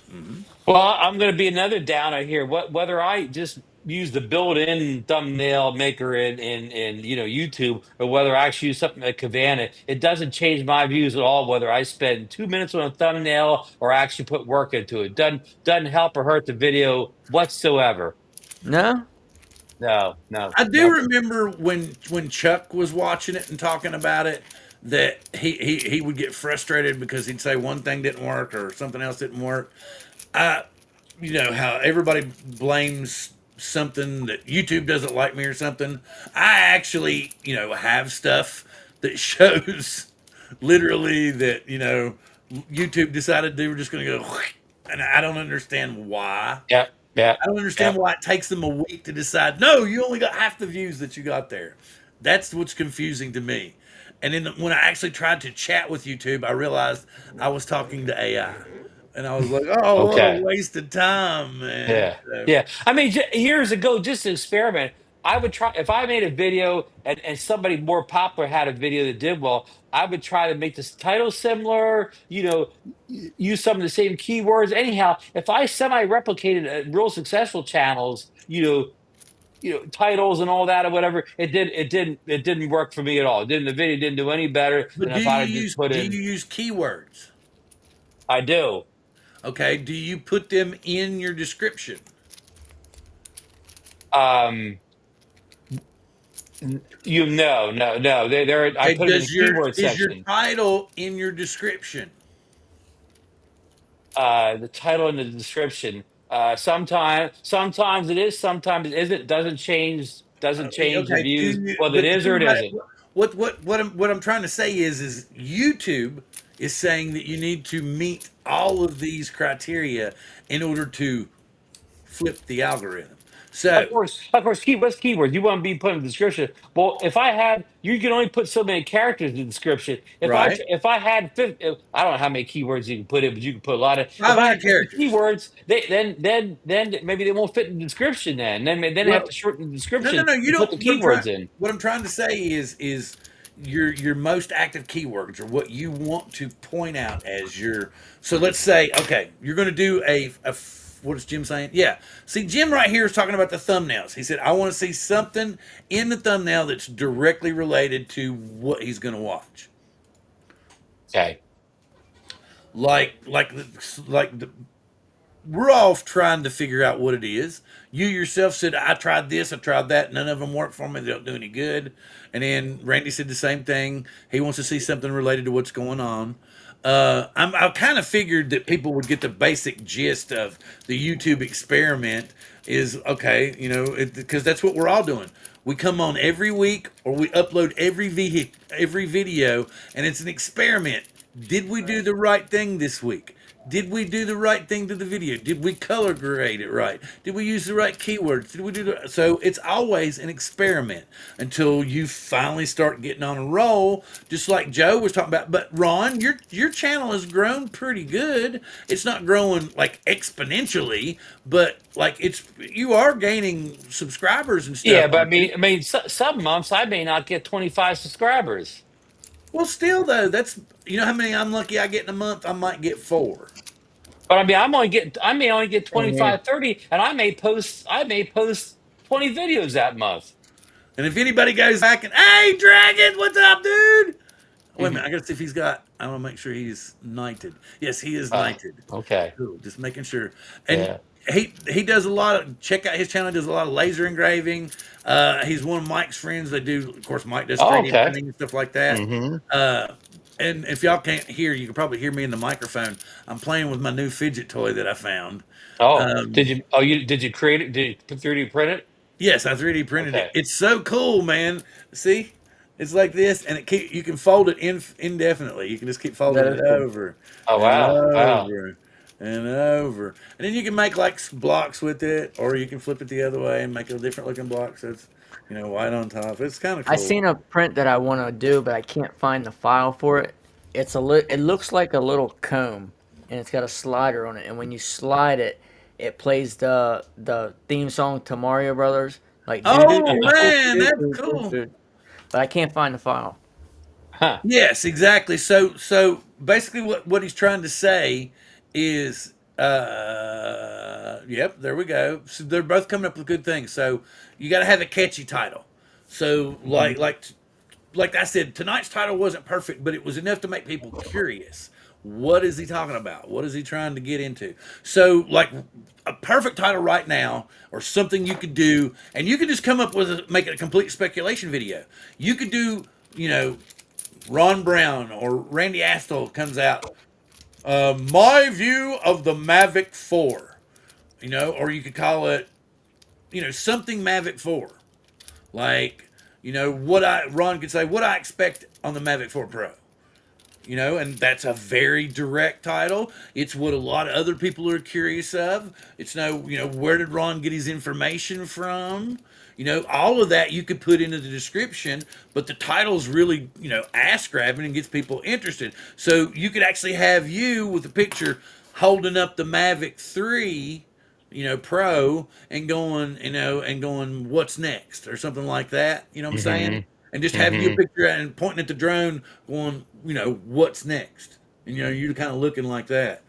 Speaker 3: well, I'm going to be another downer here. Whether I just use the built-in thumbnail maker in YouTube, or whether I actually use something like Cavana, it doesn't change my views at all. Whether I spend 2 minutes on a thumbnail or actually put work into it, doesn't help or hurt the video whatsoever.
Speaker 2: No,
Speaker 3: No, no,
Speaker 1: I do
Speaker 3: no.
Speaker 1: remember when Chuck was watching it and talking about it that he would get frustrated because he'd say one thing didn't work or something else didn't work. I how everybody blames something that YouTube doesn't like me or something. I actually have stuff that shows literally that YouTube decided they were just going to go, and I don't understand why.
Speaker 3: Yeah, yeah,
Speaker 1: I don't understand
Speaker 3: yeah.
Speaker 1: why it takes them a week to decide. No, you only got half the views that you got there. That's what's confusing to me. And then when I actually tried to chat with YouTube, I realized I was talking to AI, and I was like, "Oh, what a
Speaker 3: Okay.
Speaker 1: waste of time, man!"
Speaker 3: Yeah, yeah. I mean, years ago, just to experiment, I would try if I made a video and somebody more popular had a video that did well. I would try to make this title similar. Use some of the same keywords. Anyhow, if I semi-replicated real successful channels, titles and all that or whatever. It didn't work for me at all. The video didn't do any better
Speaker 1: But
Speaker 3: than if I had just put
Speaker 1: do you
Speaker 3: in.
Speaker 1: use keywords?
Speaker 3: I do.
Speaker 1: Okay. Do you put them in your description?
Speaker 3: Um, no. I
Speaker 1: Okay.
Speaker 3: put it in the keyword
Speaker 1: Is your
Speaker 3: section.
Speaker 1: title in your description?
Speaker 3: The title and the description. Sometimes it is, sometimes it isn't. Doesn't change the
Speaker 1: Okay.
Speaker 3: views whether it
Speaker 1: But
Speaker 3: is or it isn't.
Speaker 1: what I'm trying to say is YouTube is saying that you need to meet all of these criteria in order to flip the algorithm. So
Speaker 3: Of course, keywords. You want to be put in the description. Well, if I had, you can only put so many characters in the description.
Speaker 1: right,
Speaker 3: If I had 50, I don't know how many keywords you can put in, but you can put a lot of. If I
Speaker 1: 500
Speaker 3: had 50
Speaker 1: characters.
Speaker 3: keywords, then maybe they won't fit in the description. Then I have
Speaker 1: Well,
Speaker 3: to shorten the
Speaker 1: no,
Speaker 3: description
Speaker 1: no. You
Speaker 3: and put
Speaker 1: don't.
Speaker 3: the keywords in.
Speaker 1: What I'm trying to say is your most active keywords or what you want to point out as your. So let's say, okay, you're going to do what is Jim saying? Yeah. See, Jim right here is talking about the thumbnails. He said, I want to see something in the thumbnail that's directly related to what he's going to watch.
Speaker 3: Okay.
Speaker 1: Like we're all trying to figure out what it is. You yourself said, I tried this, I tried that. None of them work for me. They don't do any good. And then Randy said the same thing. He wants to see something related to what's going on. I kind of figured that people would get the basic gist of the YouTube experiment is okay, because that's what we're all doing. We come on every week or we upload every video, and it's an experiment. Did we do the right thing this week? Did we do the right thing to the video? Did we color grade it right? Did we use the right keywords? Did we do so? It's always an experiment until you finally start getting on a roll, just like Joe was talking about. But Ron, your channel has grown pretty good. It's not growing like exponentially, but like you are gaining subscribers and stuff,
Speaker 3: Yeah, but
Speaker 1: aren't you?
Speaker 3: some months I may not get 25 subscribers.
Speaker 1: Well, still though, that's how many I'm lucky I get in a month. I might get 4.
Speaker 3: But I may only get
Speaker 2: Same here.
Speaker 3: 25, 30, and I may post 20 videos that month.
Speaker 1: And if anybody goes back and, hey, Dragon, what's up, dude? Wait a minute, I gotta see if he's got. I want to make sure he's knighted. Yes, he is
Speaker 3: Oh,
Speaker 1: knighted.
Speaker 3: okay.
Speaker 1: Cool, just making sure. And
Speaker 3: Yeah.
Speaker 1: he does a lot of. Check out his channel. He does a lot of laser engraving. He's one of Mike's friends. They do, of course. Mike does
Speaker 3: Oh,
Speaker 1: 3D
Speaker 3: okay.
Speaker 1: printing and stuff like that.
Speaker 3: Hmm.
Speaker 1: Uh, and if y'all can't hear, you can probably hear me in the microphone. I'm playing with my new fidget toy that I found.
Speaker 3: Oh,
Speaker 1: Um,
Speaker 3: did you create it? Did you 3D print it?
Speaker 1: Yes, I 3D printed it.
Speaker 3: Okay.
Speaker 1: It's so cool, man. See, it's like this, and you can fold it indefinitely. You can just keep folding
Speaker 2: That
Speaker 1: it
Speaker 2: is cool.
Speaker 1: over
Speaker 3: Oh,
Speaker 1: and
Speaker 3: wow. Wow.
Speaker 1: over and over, and then you can make like blocks with it, or you can flip it the other way and make a different looking block. So it's white on top. It's kind of
Speaker 2: I
Speaker 1: cool.
Speaker 2: seen a print that I want to do, but I can't find the file for it. It looks like a little comb, and it's got a slider on it. And when you slide it, it plays the theme song to Mario Brothers, like do do
Speaker 1: Oh
Speaker 2: do do
Speaker 1: man,
Speaker 2: do
Speaker 1: that's
Speaker 2: do do
Speaker 1: cool.
Speaker 2: do. But I can't find the file.
Speaker 3: Huh.
Speaker 1: Yes, exactly. So basically, what he's trying to say is, yep, there we go. So they're both coming up with good things. So you got to have a catchy title. So
Speaker 2: Hmm.
Speaker 1: like I said, tonight's title wasn't perfect, but it was enough to make people curious. What is he talking about? What is he trying to get into? So, like a perfect title right now, or something you could do, and you could just come up with make it a complete speculation video. You could do, Ron Brown or Randy Astle comes out. My view of the Mavic 4, or you could call it, something Mavic 4. Like, Ron could say, what I expect on the Mavic 4 Pro. And that's a very direct title. It's what a lot of other people are curious of. It's where did Ron get his information from? All of that you could put into the description, but the title's really, ass grabbing and gets people interested. So you could actually have you with a picture holding up the Mavic 3, Pro and going, what's next or something like that. You know what I'm saying?
Speaker 3: Hmm.
Speaker 1: And just having you a
Speaker 3: Hmm.
Speaker 1: picture and pointing at the drone, going, what's next? And you're kind of looking like that,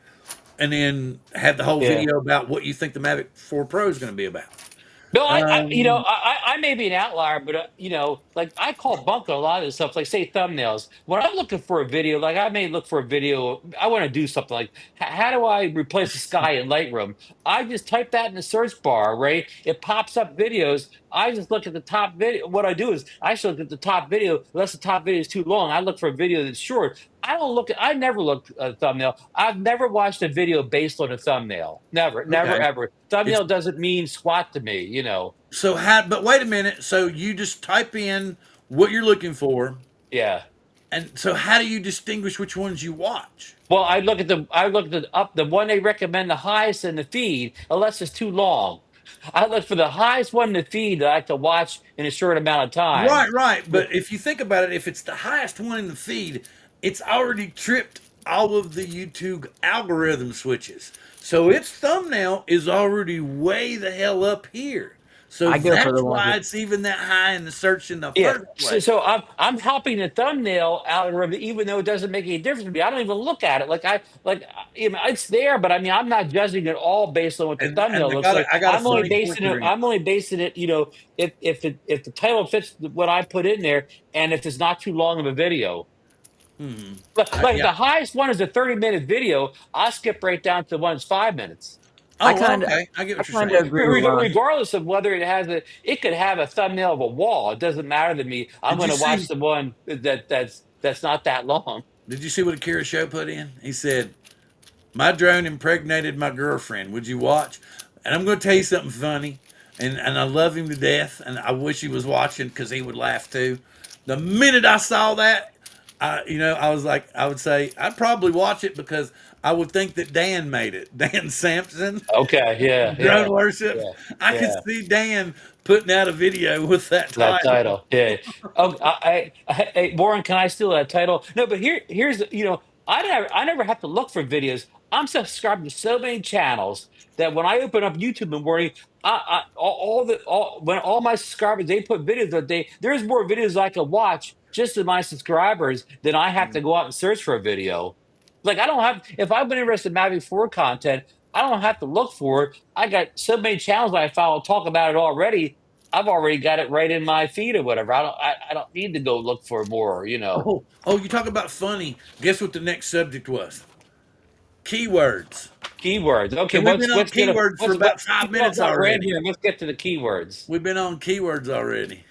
Speaker 1: and then have the whole
Speaker 3: Yeah.
Speaker 1: video about what you think the Mavic 4 Pro is going to be about.
Speaker 3: No,
Speaker 1: Um,
Speaker 3: I may be an outlier, but like I call bunk on a lot of this stuff. Like say thumbnails. When I'm looking for a video, like I may look for a video. I want to do something like how do I replace the sky in Lightroom? I just type that in the search bar, right? It pops up videos. I just look at the top video. What I do is I should look at the top video. Unless the top video is too long, I look for a video that's short. I never look at a thumbnail. I've never watched a video based on a thumbnail. Never, never,
Speaker 1: okay.
Speaker 3: ever.
Speaker 1: It's
Speaker 3: Thumbnail doesn't mean squat to me.
Speaker 1: so how, but wait a minute. So you just type in what you're looking for,
Speaker 3: Yeah.
Speaker 1: and so how do you distinguish which ones you watch?
Speaker 3: Well, I look at the one they recommend the highest in the feed, unless it's too long. I look for the highest one in the feed that I can watch in a short amount of time.
Speaker 1: Right, right.
Speaker 3: Yeah.
Speaker 1: But if you think about it, if it's the highest one in the feed, it's already tripped all of the YouTube algorithm switches. So its thumbnail is already way the hell up here. So
Speaker 2: I go for
Speaker 1: that's
Speaker 2: the ones
Speaker 1: why
Speaker 2: that
Speaker 1: it's even that high in the search in the
Speaker 3: Yeah.
Speaker 1: first
Speaker 3: So,
Speaker 1: place.
Speaker 3: so I'm helping the thumbnail algorithm, even though it doesn't make any difference to me. I don't even look at it. It's there, but I mean, I'm not judging it all based on what the
Speaker 1: And
Speaker 3: thumbnail looks like.
Speaker 1: I got a funny story for you.
Speaker 3: I'm only basing it. If the title fits what I put in there, and if it's not too long of a video.
Speaker 1: Hmm.
Speaker 3: Like if
Speaker 1: Yeah.
Speaker 3: the highest one is a 30-minute video, I'll skip right down to the one that's 5 minutes.
Speaker 2: I
Speaker 1: Oh,
Speaker 2: kind of
Speaker 1: okay. I get
Speaker 2: I
Speaker 1: what you're
Speaker 2: kind of
Speaker 1: saying.
Speaker 2: agree with Ron.
Speaker 3: Regardless of whether it could have a thumbnail of a wall. It doesn't matter to me. I'm
Speaker 1: Did
Speaker 3: going
Speaker 1: you
Speaker 3: to watch
Speaker 1: see?
Speaker 3: the one that's not that long.
Speaker 1: Did you see what Akira Show put in? He said, "My drone impregnated my girlfriend. Would you watch?" And I'm going to tell you something funny. And I love him to death. And I wish he was watching because he would laugh too. The minute I saw that, I was like, I would say I'd probably watch it because I would think that Dan made it. Dan Sampson,
Speaker 3: Okay, yeah,
Speaker 1: drone
Speaker 3: yeah,
Speaker 1: worship.
Speaker 3: yeah,
Speaker 1: I could
Speaker 3: yeah.
Speaker 1: see Dan putting out a video with that
Speaker 3: That
Speaker 1: title.
Speaker 3: title, yeah. Oh, hey, Warren, can I steal that title? No, but here's I never have to look for videos. I'm subscribed to so many channels that when I open up YouTube in the morning, when all my subscribers they put videos that there's more videos I can watch just to my subscribers than I have to go out and search for a video. Like I don't have if I've been interested in Mavic 4 content, I don't have to look for it. I got so many channels I follow talk about it already. I've already got it right in my feed or whatever. I don't need to go look for more.
Speaker 1: Oh, you talk about funny. Guess what the next subject was? Keywords.
Speaker 3: Keywords. Okay,
Speaker 1: And we've been on
Speaker 3: let's get a
Speaker 1: keywords for
Speaker 3: what
Speaker 1: about five
Speaker 3: keep up
Speaker 1: minutes
Speaker 3: that red
Speaker 1: already.
Speaker 3: here. Let's get to the keywords.
Speaker 1: We've been on keywords already.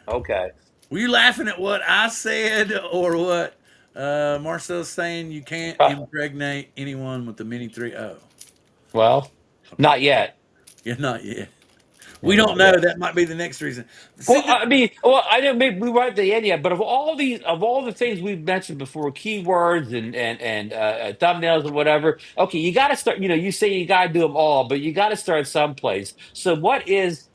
Speaker 3: Okay.
Speaker 1: Were you laughing at what I said or what Marcel's saying you can't
Speaker 3: Uh,
Speaker 1: impregnate anyone with the Mini 3.0?
Speaker 3: well,
Speaker 1: Okay.
Speaker 3: not yet.
Speaker 1: Yeah, not yet. We
Speaker 3: Yeah,
Speaker 1: don't
Speaker 3: not
Speaker 1: know.
Speaker 3: yet.
Speaker 1: That might be the next reason. See,
Speaker 3: Well, I mean, I didn't. Maybe we weren't at the end yet, but of all the things we've mentioned before, keywords and thumbnails and whatever. Okay, you got to start. You say you got to do them all, but you got to start someplace. So,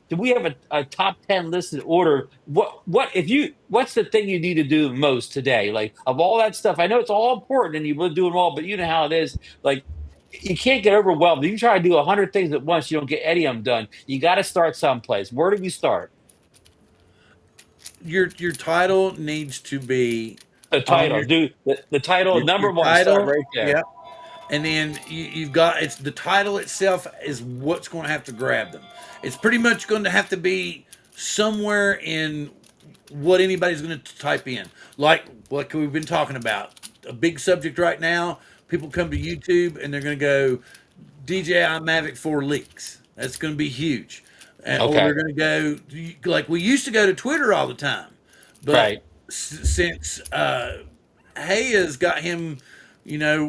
Speaker 3: do we have a top 10 list in order? What's the thing you need to do most today? Like of all that stuff, I know it's all important and you will do them all, but you know how it is. Like you can't get overwhelmed. You try to do 100 things at once, you don't get any of them done. You got to start someplace. Where do you start?
Speaker 1: your title needs to be
Speaker 3: The
Speaker 1: on
Speaker 3: title, dude. The title,
Speaker 1: your
Speaker 3: number one. Start
Speaker 1: title.
Speaker 3: right there.
Speaker 1: Yep. And then you've got it's the title itself is what's going to have to grab them. It's pretty much going to have to be somewhere in what anybody's going to type in. Like we've been talking about, a big subject right now. People come to YouTube and they're going to go DJI Mavic 4 leaks. That's going to be huge. Or
Speaker 3: Okay.
Speaker 1: they're going to go like we used to go to Twitter all the time, but
Speaker 3: Right.
Speaker 1: since Hay has got him,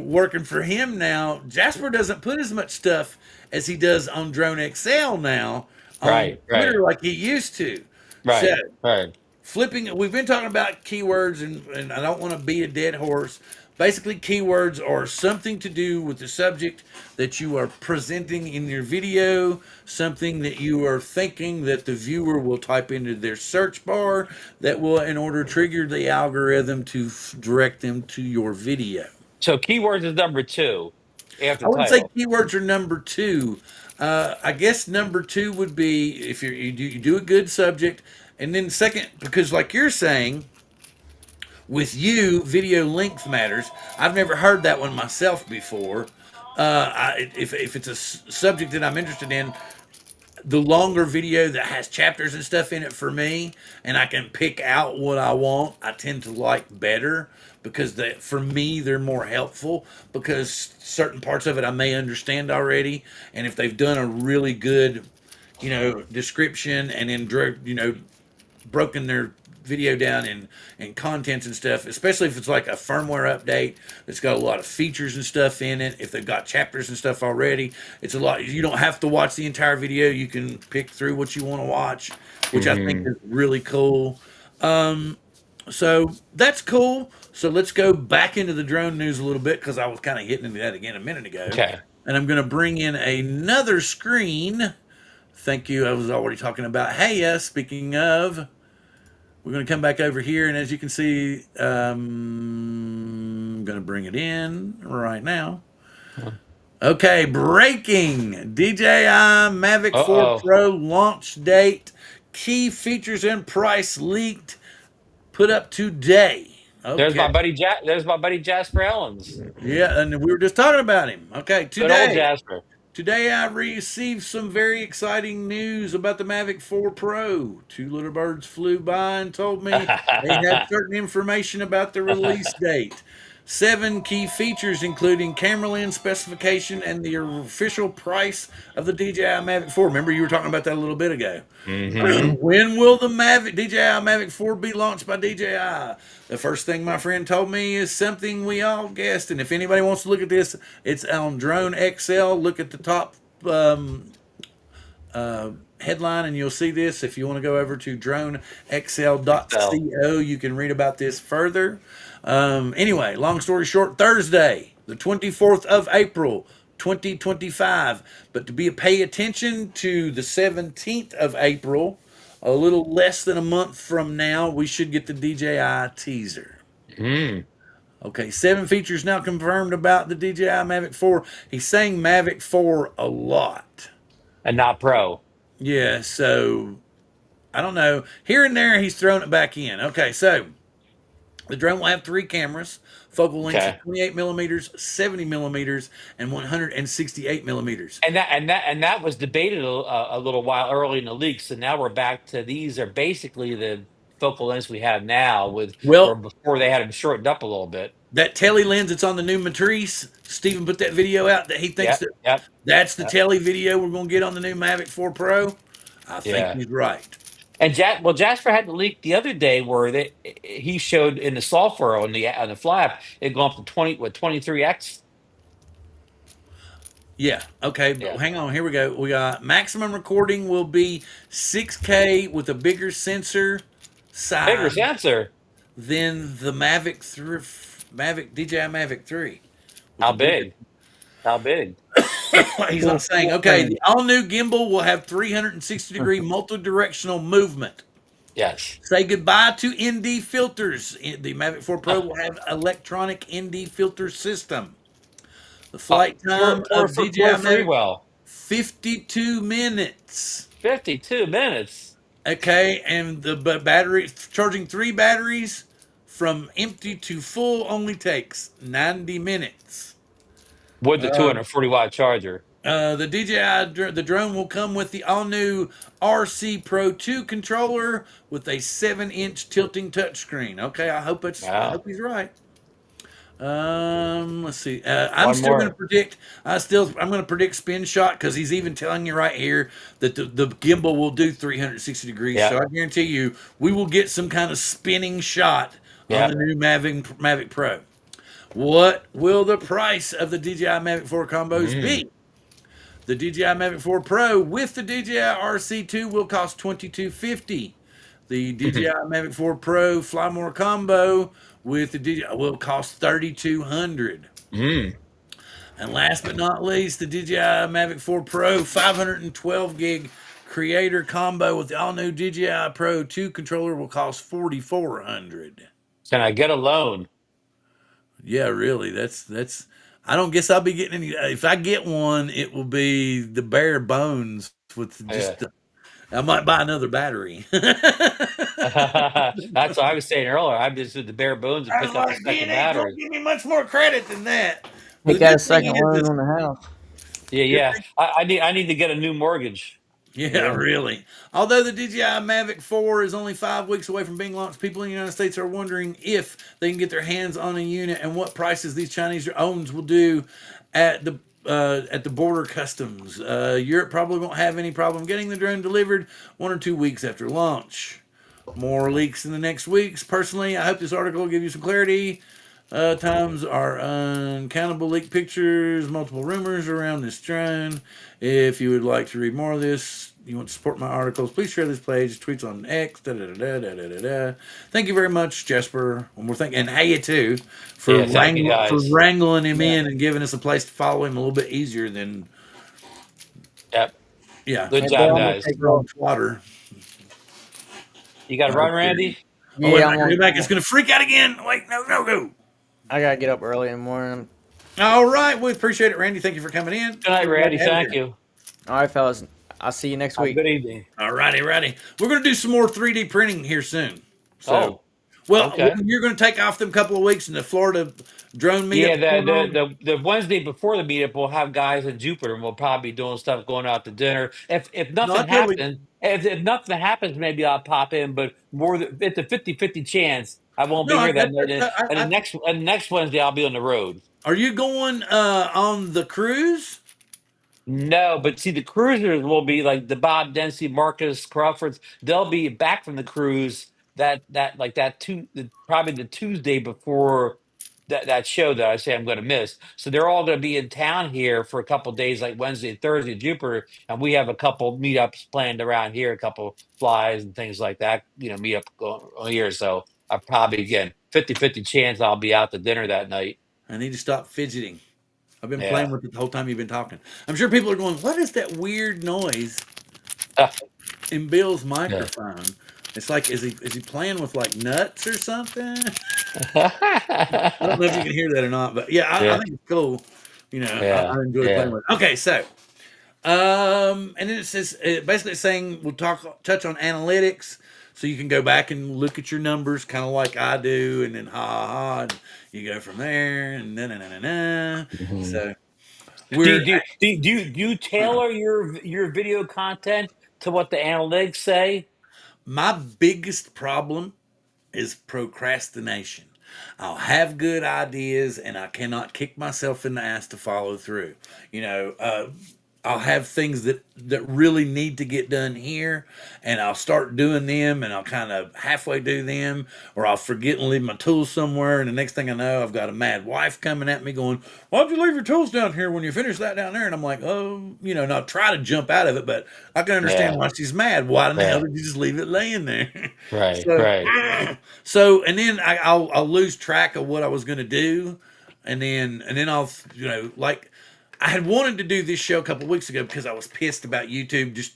Speaker 1: working for him now. Jasper doesn't put as much stuff as he does on Drone XL now on
Speaker 3: Right.
Speaker 1: Twitter
Speaker 3: Right.
Speaker 1: like he used to. So
Speaker 3: Right. Right.
Speaker 1: flipping, we've been talking about keywords, and I don't want to beat a dead horse. Basically, keywords are something to do with the subject that you are presenting in your video, something that you are thinking that the viewer will type into their search bar that will, in order to trigger the algorithm to direct them to your video.
Speaker 3: So keywords is number two
Speaker 1: I
Speaker 3: after
Speaker 1: wouldn't say
Speaker 3: title.
Speaker 1: keywords are number two. I guess number two would be if you do a good subject, and then second, because like you're saying, with you, video length matters. I've never heard that one myself before. If it's a subject that I'm interested in, the longer video that has chapters and stuff in it for me, and I can pick out what I want, I tend to like better because for me they're more helpful because certain parts of it I may understand already, and if they've done a really good, description and then broken their video down in contents and stuff, especially if it's like a firmware update that's got a lot of features and stuff in it. If they've got chapters and stuff already, it's a lot. You don't have to watch the entire video. You can pick through what you want to watch, which I think is really cool. So that's cool. So let's go back into the drone news a little bit because I was kind of hitting into that again a minute ago.
Speaker 3: Okay.
Speaker 1: And I'm going to bring in another screen. Thank you. I was already talking about. Hey, speaking of, we're going to come back over here, and as you can see, I'm going to bring it in right now. Okay, breaking DJI Mavic 4 Pro launch date, key features and price leaked, put up today. Okay.
Speaker 3: There's my buddy Jasper Ellens.
Speaker 1: Yeah, and we were just talking about him. Okay,
Speaker 3: Good old Jasper.
Speaker 1: Today I received some very exciting news about the Mavic 4 Pro. Two little birds flew by and told me they had certain information about the release date. 7 key features, including camera lens specification and the official price of the DJI Mavic 4. Remember, you were talking about that a little bit ago. When will the DJI Mavic 4 be launched by DJI? The first thing my friend told me is something we all guessed. And if anybody wants to look at this, it's on Drone XL. Look at the top headline and you'll see this. If you want to go over to dronexl.co, you can read about this further. Anyway, long story short, Thursday, the 24th of April, 2025. But pay attention to the 17th of April, a little less than a month from now, we should get the DJI teaser. Okay, 7 features now confirmed about the DJI Mavic 4. He's saying Mavic 4 a lot.
Speaker 3: And not Pro.
Speaker 1: Yeah, so I don't know. Here and there, he's throwing it back in. Okay, so the drone will have 3 cameras, focal lengths of 28 millimeters, 70 millimeters, and 168 millimeters.
Speaker 3: And that was debated a little while early in the leak. So now we're back to these are basically the focal lengths we have now where before they had them shortened up a little bit.
Speaker 1: That tele lens that's on the new Matrice, Stephen put that video out that he thinks that's the tele video we're going to get on the new Mavic 4 Pro. I think he's right.
Speaker 3: And Jasper had the leak the other day where he showed in the software on the flap it going up to 23x.
Speaker 1: Yeah. Okay. But hang on. Here we go. We got maximum recording will be 6K with a bigger sensor size.
Speaker 3: Bigger sensor
Speaker 1: than the DJI Mavic 3.
Speaker 3: How big? How big?
Speaker 1: He's not saying. Okay, the all-new gimbal will have 360-degree multi-directional movement.
Speaker 3: Yes.
Speaker 1: Say goodbye to ND filters. The Mavic 4 Pro will have electronic ND filter system. The flight time of DJI Mavic, 52 minutes.
Speaker 3: 52 minutes.
Speaker 1: Okay, and the battery, charging 3 batteries from empty to full only takes 90 minutes.
Speaker 3: With the 240-watt charger.
Speaker 1: The drone will come with the all-new RC Pro 2 controller with a 7-inch tilting touchscreen. Okay, I hope he's right. Let's see. I'm going to predict spin shot because he's even telling you right here that the gimbal will do 360 degrees.
Speaker 3: Yeah.
Speaker 1: So I guarantee you we will get some kind of spinning shot on the new Mavic Pro. What will the price of the DJI Mavic 4 combos be? The DJI Mavic 4 Pro with the DJI RC2 will cost $2,250. The DJI Mavic 4 Pro Fly More combo with the DJI will cost $3,200. And last but not least, the DJI Mavic 4 Pro 512 gig creator combo with the all new DJI Pro 2 controller will cost $4,400.
Speaker 3: Can I get a loan?
Speaker 1: Yeah, really. That's. I don't guess I'll be getting any. If I get one, it will be the bare bones with just. I might buy another battery.
Speaker 3: That's what I was saying earlier. I'm just with the bare bones and pick up a second battery.
Speaker 1: Don't give me much more credit than that.
Speaker 2: He got a second loan on the house.
Speaker 3: Yeah. I need to get a new mortgage.
Speaker 1: Yeah,
Speaker 2: Yeah.
Speaker 1: really. Although the DJI Mavic 4 is only 5 weeks away from being launched, people in the United States are wondering if they can get their hands on a unit and what prices these Chinese owns will do at the border customs. Europe probably won't have any problem getting the drone delivered 1 or 2 weeks after launch. More leaks in the next weeks. Personally, I hope this article will give you some clarity. Times are uncountable leaked pictures, multiple rumors around this drone. If you would like to read more of this, you want to support my articles, please share this page, tweets on X, da da da da da da da. Thank you very much, Jasper. One more thing, and hey, you too,
Speaker 3: Yeah, thank you
Speaker 1: for
Speaker 3: guys.
Speaker 1: wrangling him
Speaker 2: Yeah.
Speaker 1: in and giving us a place to follow him a little bit easier than,
Speaker 3: Yep.
Speaker 1: yeah,
Speaker 3: Good
Speaker 2: Hey, but
Speaker 3: job,
Speaker 2: I'm gonna
Speaker 3: guys.
Speaker 2: take
Speaker 1: dog
Speaker 2: off.
Speaker 1: fodder.
Speaker 3: You got to run,
Speaker 1: Okay.
Speaker 3: Randy?
Speaker 1: Oh, wait a
Speaker 2: Yeah,
Speaker 1: minute, go back. It's going to freak out again. Wait, no, no, go.
Speaker 2: I gotta get up early in the morning.
Speaker 1: All right, we appreciate it, Randy. Thank you for coming in.
Speaker 3: Good night,
Speaker 1: We're glad to
Speaker 3: Randy.
Speaker 1: have you
Speaker 3: Thank
Speaker 1: here.
Speaker 3: you.
Speaker 2: All right, fellas. I'll see you next
Speaker 3: Have a
Speaker 2: week.
Speaker 3: good evening.
Speaker 1: All righty, righty. We're going to do some more 3D printing here soon. So,
Speaker 3: Oh,
Speaker 1: well,
Speaker 3: okay.
Speaker 1: you're going to take off them couple of weeks in the Florida drone
Speaker 3: Yeah,
Speaker 1: meetup going on.
Speaker 3: the Wednesday before the meetup, we'll have guys in Jupiter, and we'll probably be doing stuff, going out to dinner. If
Speaker 1: No, I
Speaker 3: nothing
Speaker 1: totally.
Speaker 3: happens, if nothing happens, maybe I'll pop in. But it's a 50-50 chance I won't
Speaker 1: No,
Speaker 3: be here that
Speaker 1: that,
Speaker 3: night. And the next Wednesday, I'll be on the road.
Speaker 1: are you going on the cruise?
Speaker 3: No, but see, the cruisers will be like the Bob Dempsey, Marcus Crawfords. They'll be back from the cruise probably the Tuesday before that show that I say I'm going to miss. So they're all going to be in town here for a couple days, like Wednesday and Thursday in Jupiter, and we have a couple meetups planned around here, a couple flies and things like that. Meetup going on here. So I probably again 50-50 chance I'll be out to dinner that night.
Speaker 1: I need to stop fidgeting. I've been playing
Speaker 3: Yeah.
Speaker 1: with it the whole time you've been talking. I'm sure people are going, "What is that weird noise in Bill's
Speaker 3: Yeah.
Speaker 1: microphone?" It's like, is he playing with like nuts or something? I don't know if you can hear that or not, but yeah, I
Speaker 3: Yeah.
Speaker 1: think it's cool.
Speaker 3: Yeah.
Speaker 1: I enjoy playing
Speaker 3: Yeah.
Speaker 1: with it. Okay, so and then it says basically it's saying we'll touch on analytics, so you can go back and look at your numbers, kind of like I do, and then ha ha ha, and you go from there, and na na na na na.
Speaker 3: Mhm.
Speaker 1: So
Speaker 3: Do
Speaker 1: we're
Speaker 3: you, do, do you tailor your video content to what the analytics say?
Speaker 1: my biggest problem is procrastination. I'll have good ideas and I cannot kick myself in the ass to follow through. You know, I'll have things that really need to get done here, and I'll start doing them, and I'll kind of halfway do them, or I'll forget and leave my tools somewhere, and the next thing I know, I've got a mad wife coming at me going, "Why'd you leave your tools down here when you finished that down there?" And I'm like, "Oh, and I'll try to jump out of it, but I can understand
Speaker 3: Yeah.
Speaker 1: why she's mad. Why in the hell
Speaker 3: Yeah.
Speaker 1: did you just leave it laying there?"
Speaker 3: Right.
Speaker 1: So,
Speaker 3: Right.
Speaker 1: and then I'll lose track of what I was going to do, and then I'll like I had wanted to do this show a couple of weeks ago because I was pissed about YouTube just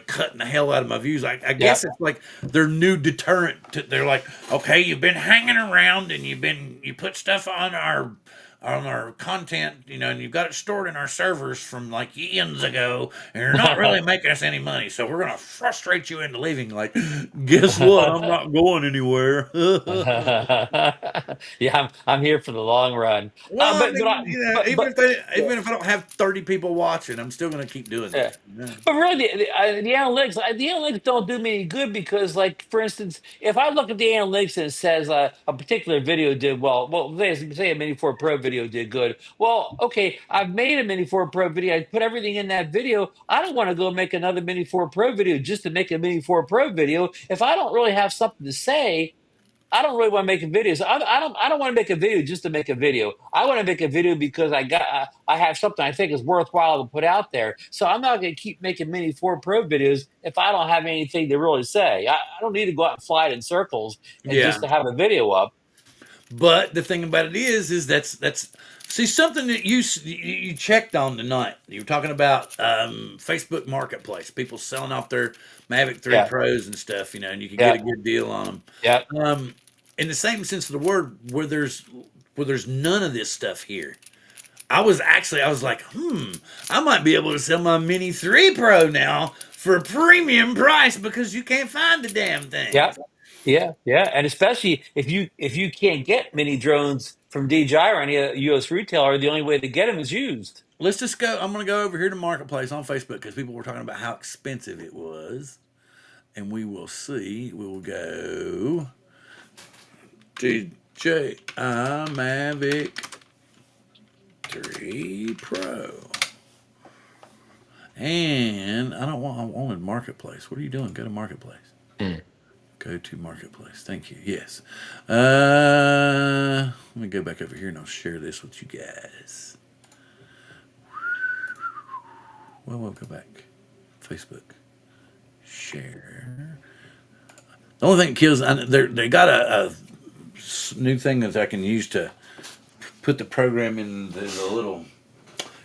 Speaker 1: cutting the hell out of my views. I guess
Speaker 3: Yep.
Speaker 1: it's like their new deterrent. They're like, okay, you've been hanging around and you put stuff on our content, and you've got it stored in our servers from like years ago, and you're not really making us any money. So we're gonna frustrate you into leaving. Like, guess what? I'm not going anywhere.
Speaker 3: Yeah, I'm here for the long run.
Speaker 1: Well, I
Speaker 3: But
Speaker 1: mean,
Speaker 3: yeah.
Speaker 1: even if I don't have 30 people watching, I'm still gonna keep doing
Speaker 3: Yeah.
Speaker 1: this.
Speaker 3: But really, the analytics don't do me any good because, like, for instance, if I look at the analytics and it says a particular video did well, say a Mini 4 Pro video did good. Well, okay, I've made a Mini 4 Pro video. I put everything in that video. I don't want to go make another Mini 4 Pro video just to make a Mini 4 Pro video. If I don't really have something to say, I don't really want to make a video. So I don't want to make a video just to make a video. I want to make a video because I have something I think is worthwhile to put out there. So I'm not going to keep making Mini 4 Pro videos if I don't have anything to really say. I don't need to go out and fly it in circles and just
Speaker 1: Yeah.
Speaker 3: to have a video up.
Speaker 1: But the thing about it is that's see something that you checked on tonight. You were talking about Facebook Marketplace, people selling off their Mavic 3
Speaker 3: Yeah,
Speaker 1: Pros and stuff, and you can get
Speaker 3: yeah,
Speaker 1: a good deal on them.
Speaker 3: yeah.
Speaker 1: In the same sense of the word, where there's none of this stuff here. I was like, I might be able to sell my Mini 3 Pro now for a premium price because you can't find the damn thing.
Speaker 3: Yeah, yeah, and especially if you can't get mini drones from DJI or any U.S. retailer, the only way to get them is used.
Speaker 1: let's just go. I'm going to go over here to Marketplace on Facebook because people were talking about how expensive it was. And we will see. We will go DJI Mavic 3 Pro. And I wanted Marketplace. What are you doing? Go to Marketplace.
Speaker 3: Mm.
Speaker 1: Go to Marketplace. Thank you. Yes. Let me go back over here and I'll share this with you guys. Well, we'll go back. Facebook. Share. The only thing that kills, they got a new thing that I can use to put the program in the little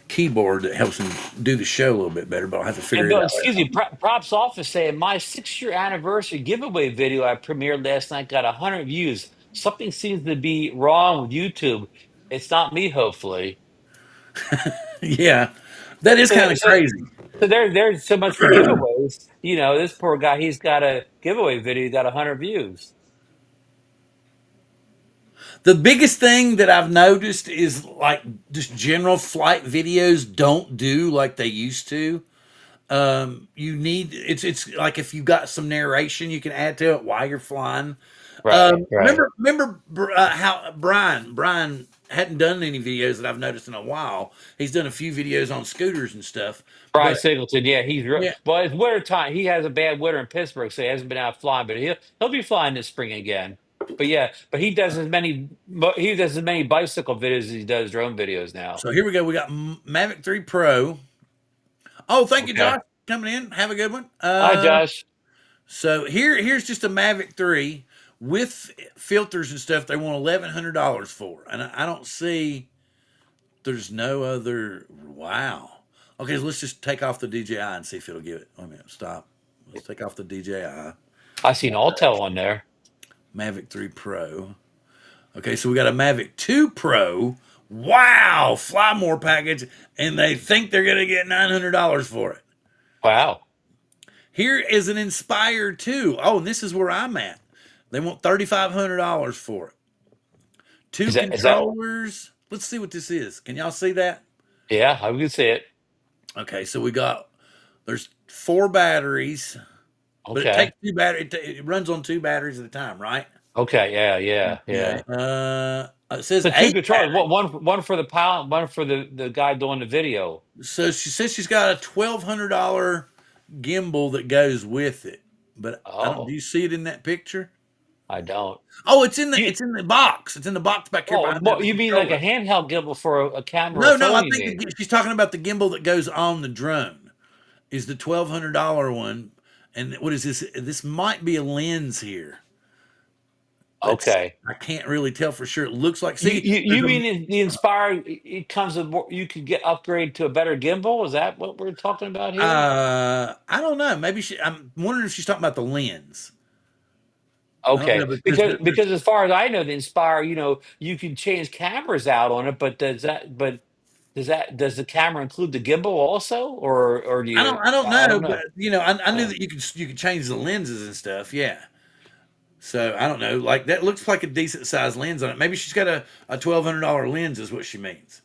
Speaker 1: keyboard that helps him do the show a little bit better, but I'll have to
Speaker 3: And
Speaker 1: figure it
Speaker 3: Bill,
Speaker 1: out
Speaker 3: excuse
Speaker 1: later.
Speaker 3: me, props off is saying my 6-year anniversary giveaway video I premiered last night got 100 views. Something seems to be wrong with YouTube. It's not me, hopefully.
Speaker 1: Yeah, that is kind
Speaker 3: So,
Speaker 1: of
Speaker 3: so,
Speaker 1: crazy.
Speaker 3: so there's so much for giveaways. You know, this poor guy, he's got a giveaway video, got 100 views.
Speaker 1: The biggest thing that I've noticed is like just general flight videos don't do like they used to. You need it's like if you got some narration you can add to it while you're flying.
Speaker 3: Right, right.
Speaker 1: Remember how Brian hadn't done any videos that I've noticed in a while. He's done a few videos on scooters and stuff,
Speaker 3: Brian
Speaker 1: but
Speaker 3: Singleton, yeah,
Speaker 1: yeah.
Speaker 3: well. It's winter time. He has a bad winter in Pittsburgh, so he hasn't been out flying. But he'll be flying this spring again. But yeah, but he does as many bicycle videos as he does drone videos now.
Speaker 1: So here we go. We got Mavic 3 Pro. Oh, thank you,
Speaker 3: Okay.
Speaker 1: Josh, coming in. Have a good one.
Speaker 3: Hi, Josh.
Speaker 1: So here's just a Mavic 3 with filters and stuff. They want $1,100 for, and I don't see. There's no other. Wow. Okay, so let's just take off the DJI and see if it'll give it. Wait a minute. Stop. Let's take off the DJI.
Speaker 3: I seen Altel on there.
Speaker 1: Mavic 3 Pro. Okay, so we got a Mavic 2 Pro. Wow, fly more package, and they think they're gonna get $900 for it.
Speaker 3: Wow.
Speaker 1: Here is an Inspire 2. Oh, and this is where I'm at. They want $3,500 for it. Two
Speaker 3: Is that?
Speaker 1: controllers. Let's see what this is. Can y'all see that?
Speaker 3: Yeah, I would say it.
Speaker 1: Okay, so there's 4 batteries, but it
Speaker 3: Okay.
Speaker 1: takes 2 batteries. It runs on 2 batteries at a time, right?
Speaker 3: Okay. Yeah. Yeah.
Speaker 1: Okay.
Speaker 3: Yeah.
Speaker 1: It says
Speaker 3: So two
Speaker 1: eight
Speaker 3: controllers.
Speaker 1: batteries.
Speaker 3: One for the pilot, one for the guy doing the video.
Speaker 1: So she says she's got a $1,200 gimbal that goes with it. But I don't. Do
Speaker 3: Oh,
Speaker 1: you see it in that picture?
Speaker 3: I don't.
Speaker 1: Oh,
Speaker 3: You,
Speaker 1: it's in the box. It's in the box back here behind
Speaker 3: well,
Speaker 1: the
Speaker 3: you mean like a
Speaker 1: controller.
Speaker 3: handheld gimbal for a camera or
Speaker 1: No, no, I
Speaker 3: phone? You
Speaker 1: think
Speaker 3: mean?
Speaker 1: she's talking about the gimbal that goes on the drone. Is the $1,200 one, and what is this? This might be a lens here. That's
Speaker 3: Okay.
Speaker 1: I can't really tell for sure. It looks like
Speaker 3: You,
Speaker 1: see,
Speaker 3: you,
Speaker 1: there's
Speaker 3: you mean the Inspire? It comes with more. You could get upgrade to a better gimbal. Is that what we're talking about here?
Speaker 1: I don't know. Maybe I'm wondering if she's talking about the lens. I don't know
Speaker 3: Okay,
Speaker 1: because
Speaker 3: because as far as I know, the Inspire, you can change cameras out on it, but does the camera include the gimbal also, or do you?
Speaker 1: I don't
Speaker 3: I
Speaker 1: know,
Speaker 3: don't
Speaker 1: but
Speaker 3: know.
Speaker 1: I knew
Speaker 3: Uh,
Speaker 1: that you could change the lenses and stuff. Yeah. So I don't know. Like that looks like a decent sized lens on it. Maybe she's got a $1,200 lens is what she means.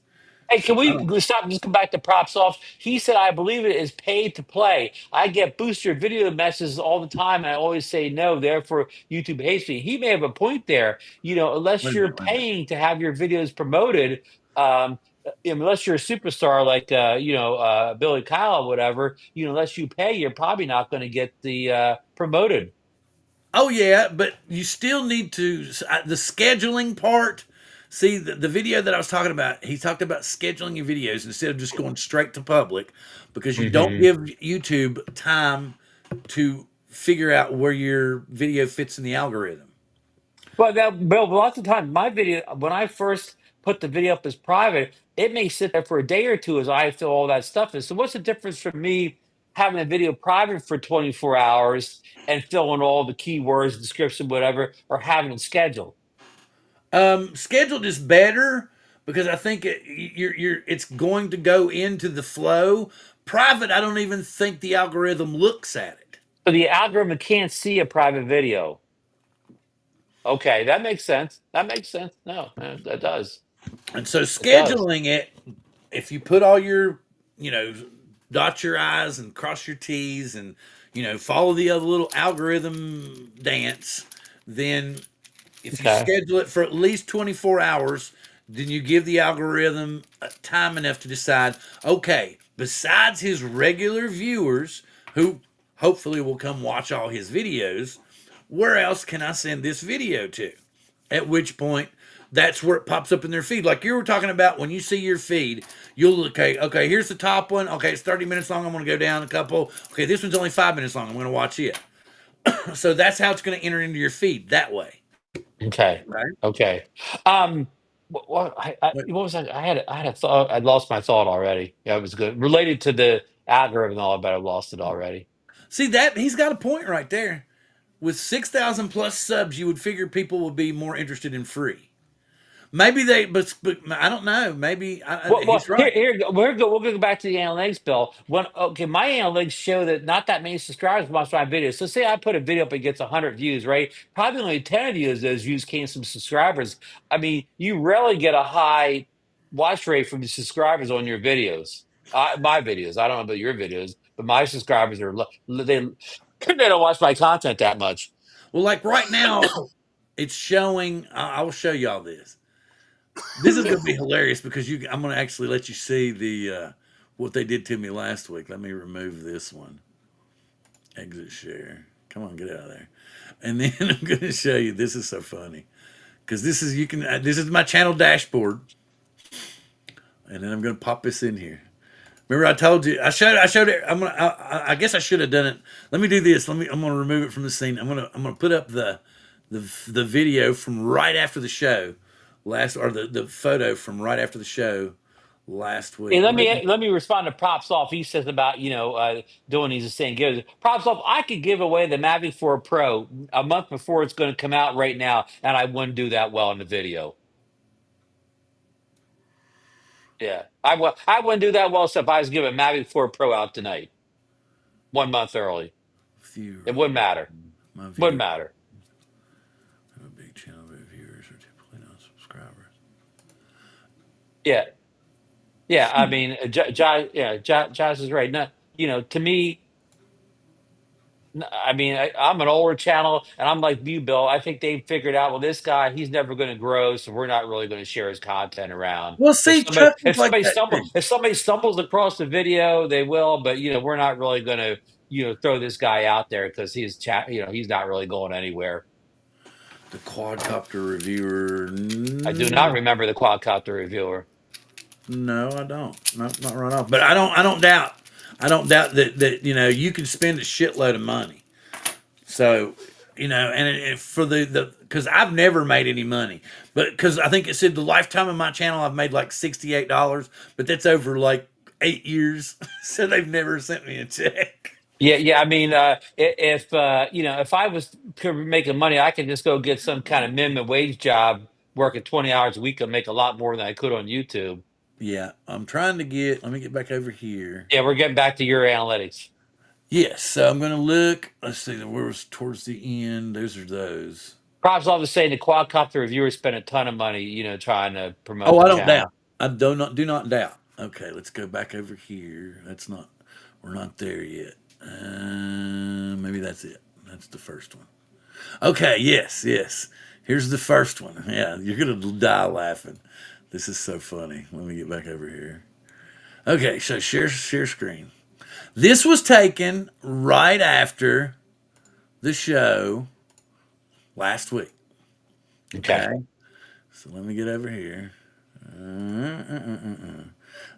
Speaker 3: Hey,
Speaker 1: So
Speaker 3: can
Speaker 1: I
Speaker 3: we
Speaker 1: don't.
Speaker 3: stop and just come back to props off? He said, I believe it is paid to play. I get booster video messages all the time, and I always say no. Therefore, YouTube hates me. He may have a point there. Unless
Speaker 1: Wait a
Speaker 3: you're
Speaker 1: minute. Wait a minute.
Speaker 3: paying to have your videos promoted, unless you're a superstar like Billy Kyle or whatever, unless you pay, you're probably not going to get the promoted.
Speaker 1: Oh yeah, but you still need to the scheduling part. See the video that I was talking about. He talked about scheduling your videos instead of just going straight to public because you don't
Speaker 3: Hmm.
Speaker 1: give YouTube time to figure out where your video fits in the algorithm.
Speaker 3: But Bill, lots of times my video, when I first put the video up as private, it may sit there for a day or two as I fill all that stuff in. So what's the difference for me having a video private for 24 hours and filling all the keywords, description, whatever, or having it scheduled?
Speaker 1: Scheduled is better because I think it's going to go into the flow. Private, I don't even think the algorithm looks at it.
Speaker 3: So the algorithm can't see a private video. Okay, that makes sense. That makes sense. No, that does.
Speaker 1: And so
Speaker 3: It does.
Speaker 1: scheduling it if you put all your, you know, dot your I's and cross your T's and, you know, follow the other little algorithm dance, then if you
Speaker 3: Okay.
Speaker 1: schedule it for at least 24 hours, then you give the algorithm time enough to decide, okay, besides his regular viewers who hopefully will come watch all his videos, where else can I send this video to? At which point, that's where it pops up in their feed. Like you were talking about, when you see your feed, you'll look, okay, here's the top one. Okay, it's 30 minutes long. I'm going to go down a couple. Okay, this one's only 5 minutes long. I'm going to watch it. So that's how it's going to enter into your feed that way.
Speaker 3: Okay.
Speaker 1: Right?
Speaker 3: Okay. What
Speaker 1: But
Speaker 3: what was that? I had a thought. I lost my thought already. Yeah, it was good. Related to the algorithm and all, but I lost it already.
Speaker 1: see that he's got a point right there. With 6,000 plus subs, you would figure people would be more interested in free. Maybe but I don't know. Maybe
Speaker 3: Well,
Speaker 1: he's right.
Speaker 3: we'll go back to the analytics, Bill. Okay, my analytics show that not that many subscribers watch my videos. So, say I put a video up and gets 100 views, right? Probably only 10 of those views came from subscribers. I mean, you rarely get a high watch rate from the subscribers on your videos. My videos. I don't know about your videos, but my subscribers they don't watch my content that much.
Speaker 1: Well, like right now, it's showing. I will show y'all this. This is going to be hilarious because I'm going to actually let you see what they did to me last week. Let me remove this one. Exit share. Come on, get out of there. And then I'm going to show you. This is so funny because this is my channel dashboard, and then I'm going to pop this in here. Remember, I told you I showed it. I guess I should have done it. Let me do this. I'm gonna remove it from the scene. I'm gonna put up the video from right after the show or the photo from right after the show last
Speaker 3: Hey,
Speaker 1: week.
Speaker 3: let me respond to Props Off. He says about doing these insane gives. Props Off. I could give away the Mavic 4 Pro a month before it's going to come out right now, and I wouldn't do that well in the video. Yeah, I wouldn't do that well if I was giving Mavic 4 Pro out tonight, 1 month early. It
Speaker 1: Viewer,
Speaker 3: wouldn't matter.
Speaker 1: my
Speaker 3: Wouldn't
Speaker 1: viewer,
Speaker 3: matter.
Speaker 1: a big channel of viewers are typically not subscribers.
Speaker 3: Yeah, yeah. I mean, Josh is right. Not to me. I mean, I'm an older channel, and I'm like you, Bill. I think they figured out, well, this guy, he's never going to grow, so we're not really going to share his content around.
Speaker 1: Well, see, Chuck is like that too.
Speaker 3: If somebody stumbles across the video, they will, but we're not really going to throw this guy out there because he's not really going anywhere.
Speaker 1: The quadcopter reviewer.
Speaker 3: I do not remember the quadcopter reviewer.
Speaker 1: No, I don't. Not right off. But I don't. I don't doubt. I don't doubt that you can spend a shitload of money. So and for the because I've never made any money, but because I think it said the lifetime of my channel I've made like $68, but that's over like 8 years, so they've never sent me a check.
Speaker 3: Yeah, yeah. I mean, if I was making money, I could just go get some kind of minimum wage job, working 20 hours a week, and make a lot more than I could on YouTube.
Speaker 1: Yeah, I'm trying to get. Let me get back over here.
Speaker 3: Yeah, we're getting back to your analytics.
Speaker 1: Yes, so I'm gonna look. Let's see. Where was towards the end? Those are those.
Speaker 3: Props off to saying the quadcopter reviewers spent a ton of money, trying to promote
Speaker 1: Oh,
Speaker 3: the
Speaker 1: I don't doubt.
Speaker 3: channel.
Speaker 1: I do not doubt. Okay, let's go back over here. That's not. We're not there yet. Maybe that's it. That's the first one. Okay. Yes. Yes. Here's the first one. Yeah, you're gonna die laughing. This is so funny. Let me get back over here. Okay. So share screen. This was taken right after the show last week.
Speaker 3: Okay.
Speaker 1: Okay. So let me get over here.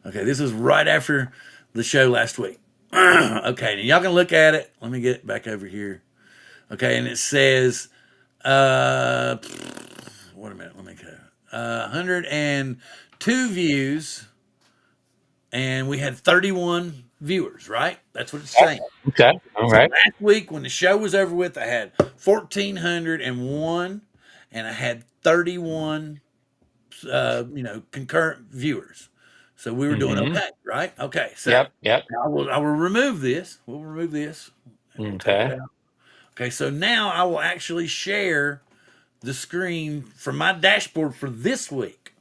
Speaker 1: Okay, this is right after the show last week. Okay, now y'all can look at it. Let me get back over here. Okay, and it says, wait a minute, let me go. 102 views, and we had 31 viewers, right? That's what it's saying.
Speaker 3: Okay. All
Speaker 1: So
Speaker 3: right.
Speaker 1: last week, when the show was over with, I had 1,401, and I had 31 concurrent viewers. So we were doing
Speaker 3: Mm-hmm.
Speaker 1: okay, right? Okay. So
Speaker 3: Yep. Yep.
Speaker 1: I will remove this. We'll remove this and we'll take it
Speaker 3: Okay.
Speaker 1: out. Okay. So now I will actually share the screen from my dashboard for this week,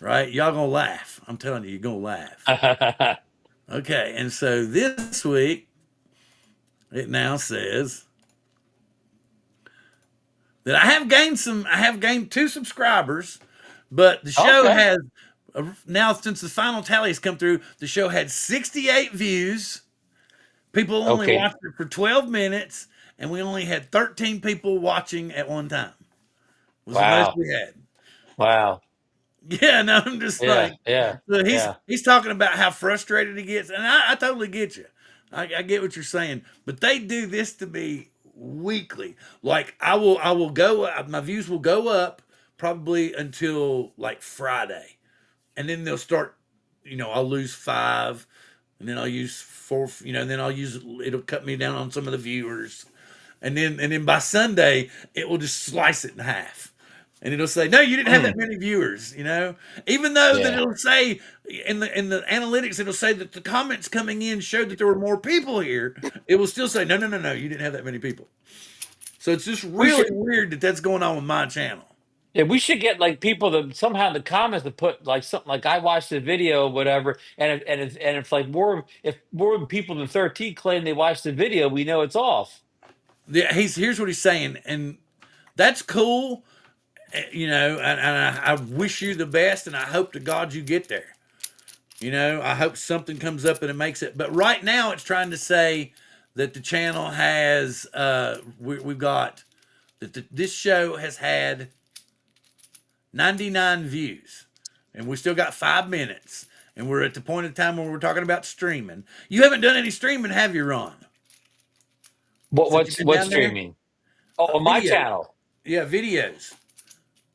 Speaker 1: right? Y'all gonna laugh. I'm telling you, you're gonna laugh. Okay, and so this week it now says that I have gained 2 subscribers, but the show
Speaker 3: Okay.
Speaker 1: has now, since the final tally has come through, the show had 68 views. People only
Speaker 3: Okay.
Speaker 1: watched it for 12 minutes, and we only had 13 people watching at one time. Was the most
Speaker 3: Wow.
Speaker 1: we had.
Speaker 3: Wow.
Speaker 1: Yeah, no, I'm just
Speaker 3: Yeah.
Speaker 1: like,
Speaker 3: Yeah.
Speaker 1: so
Speaker 3: Yeah.
Speaker 1: he's talking about how frustrated he gets, and I totally get you. I get what you're saying, but they do this to me weekly. Like I will go, my views will go up probably until like Friday, and then they'll start. I'll lose 5, and then I'll use 4. And then it'll cut me down on some of the viewers, and then by Sunday it will just slice it in half. And it'll say, "No, you didn't have that
Speaker 3: Mm.
Speaker 1: many viewers." Even though that
Speaker 3: Yeah.
Speaker 1: it'll say in the analytics, it'll say that the comments coming in showed that there were more people here. It will still say, "No, no, no, no, you didn't have that many people." So it's just
Speaker 3: We
Speaker 1: really
Speaker 3: should.
Speaker 1: weird that that's going on with my channel.
Speaker 3: Yeah, we should get like people to somehow in the comments to put like something like I watched the video, whatever, and if like if more people than 13 claim they watched the video, we know it's off.
Speaker 1: Yeah, here's what he's saying, and that's cool. And I wish you the best, and I hope to God you get there. I hope something comes up and it makes it. But right now, it's trying to say that the channel has we've got that this show has had 99 views, and we still got 5 minutes, and we're at the point of time when we're talking about streaming. You haven't done any streaming, have you, Ron?
Speaker 3: What
Speaker 1: Since you've
Speaker 3: what's
Speaker 1: been
Speaker 3: what's
Speaker 1: down there,
Speaker 3: streaming? Oh, on my
Speaker 1: videos.
Speaker 3: channel,
Speaker 1: Yeah, videos.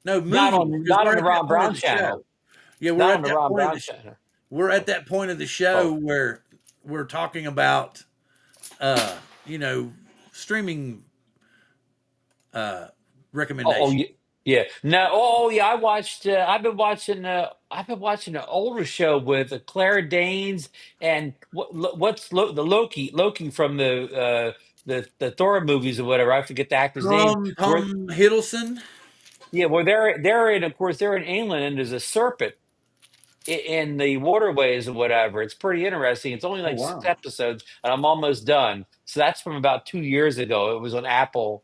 Speaker 1: No
Speaker 3: not
Speaker 1: movies,
Speaker 3: on
Speaker 1: because
Speaker 3: not
Speaker 1: we're
Speaker 3: on the
Speaker 1: at that
Speaker 3: Ron
Speaker 1: point of
Speaker 3: Brown
Speaker 1: the show.
Speaker 3: channel,
Speaker 1: Yeah, we're
Speaker 3: not
Speaker 1: at
Speaker 3: on the
Speaker 1: that
Speaker 3: Ron
Speaker 1: point of
Speaker 3: Brown
Speaker 1: the
Speaker 3: channel.
Speaker 1: we're at
Speaker 3: Oh,
Speaker 1: that point of the show
Speaker 3: oh,
Speaker 1: where we're talking about uh you know streaming uh
Speaker 3: oh,
Speaker 1: recommendation.
Speaker 3: yeah, yeah. No, oh yeah. I watched. I've been watching an older show with Claire Danes and the Loki from the Thor movies or whatever. I forget the actor's name. Where
Speaker 1: Tom Hiddleston.
Speaker 3: Yeah, well they're in, of course they're in England, and there's a serpent in the waterways or whatever. It's pretty interesting. It's only
Speaker 1: Oh
Speaker 3: like 6
Speaker 1: wow.
Speaker 3: episodes, and I'm almost done. So that's from about 2 years ago. It was on Apple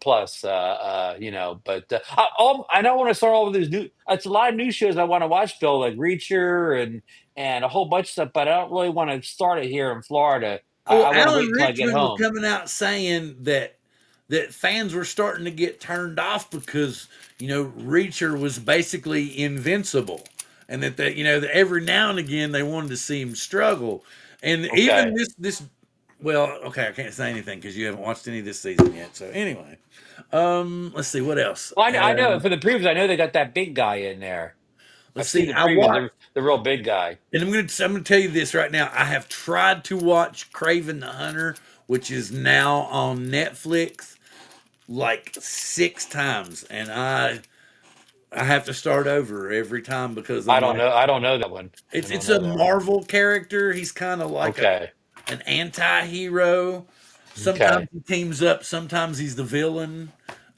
Speaker 3: Plus, but I don't want to start all of these new. It's a lot of new shows I want to watch, Bill, like Reacher and a whole bunch of stuff. But I don't really want to start it here in Florida.
Speaker 1: Oh, well,
Speaker 3: I want to
Speaker 1: Alan
Speaker 3: wait until I get
Speaker 1: Richmond was
Speaker 3: home.
Speaker 1: coming out saying that fans were starting to get turned off because Reacher was basically invincible, and that every now and again they wanted to see him struggle, and even
Speaker 3: Okay.
Speaker 1: this. Well, okay, I can't say anything because you haven't watched any of this season yet. So anyway, let's see what else.
Speaker 3: Well, I know for the previews. I know they got that big guy in there.
Speaker 1: Let's
Speaker 3: I've seen
Speaker 1: see.
Speaker 3: the
Speaker 1: I
Speaker 3: previews.
Speaker 1: watched,
Speaker 3: The real big guy.
Speaker 1: and I'm gonna tell you this right now. I have tried to watch Craven the Hunter, which is now on Netflix, like 6 times, and I have to start over every time because
Speaker 3: I
Speaker 1: I'm
Speaker 3: don't
Speaker 1: like,
Speaker 3: know. I don't know that one. I don't
Speaker 1: it's
Speaker 3: know
Speaker 1: a
Speaker 3: that one.
Speaker 1: Marvel character. He's kind of like
Speaker 3: Okay.
Speaker 1: an anti-hero. Sometimes
Speaker 3: Okay.
Speaker 1: he teams up, sometimes he's the villain.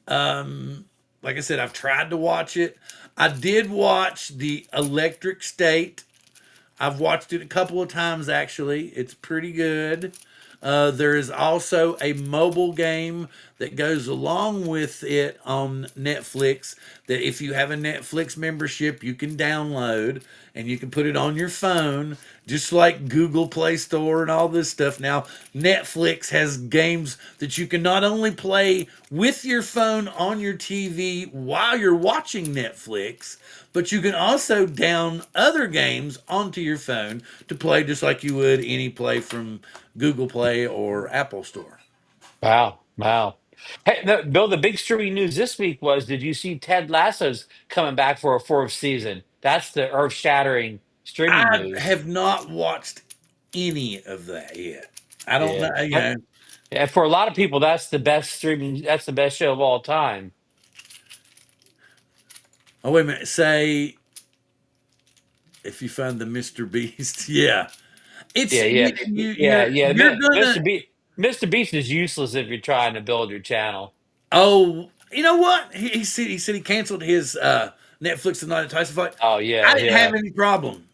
Speaker 1: Like I said, I've tried to watch it. I did watch the Electric State. I've watched it a couple of times actually. It's pretty good. There is also a mobile game that goes along with it on Netflix that if you have a Netflix membership, you can download and you can put it on your phone, just like Google Play Store and all this stuff. Now, Netflix has games that you can not only play with your phone on your TV while you're watching Netflix, but you can also down other games onto your phone to play just like you would any play from Google Play or Apple Store.
Speaker 3: Wow. Wow. Hey, no, Bill, the big streaming news this week was, did you see Ted Lasso's coming back for a fourth season? That's the earth shattering streaming
Speaker 1: I
Speaker 3: news.
Speaker 1: have not watched any of that yet. I don't
Speaker 3: Yeah.
Speaker 1: know.
Speaker 3: And for a lot of people, that's the best show of all time.
Speaker 1: Oh, wait a minute. Say if you find the Mr. Beast. Yeah. It's
Speaker 3: Yeah, yeah. Yeah.
Speaker 1: you're gonna.
Speaker 3: Mr. Beast is useless if you're trying to build your channel.
Speaker 1: Oh, you know what? He said he canceled his Netflix and not enticing fight.
Speaker 3: Oh
Speaker 1: I
Speaker 3: yeah,
Speaker 1: didn't have
Speaker 3: yeah.
Speaker 1: any problem.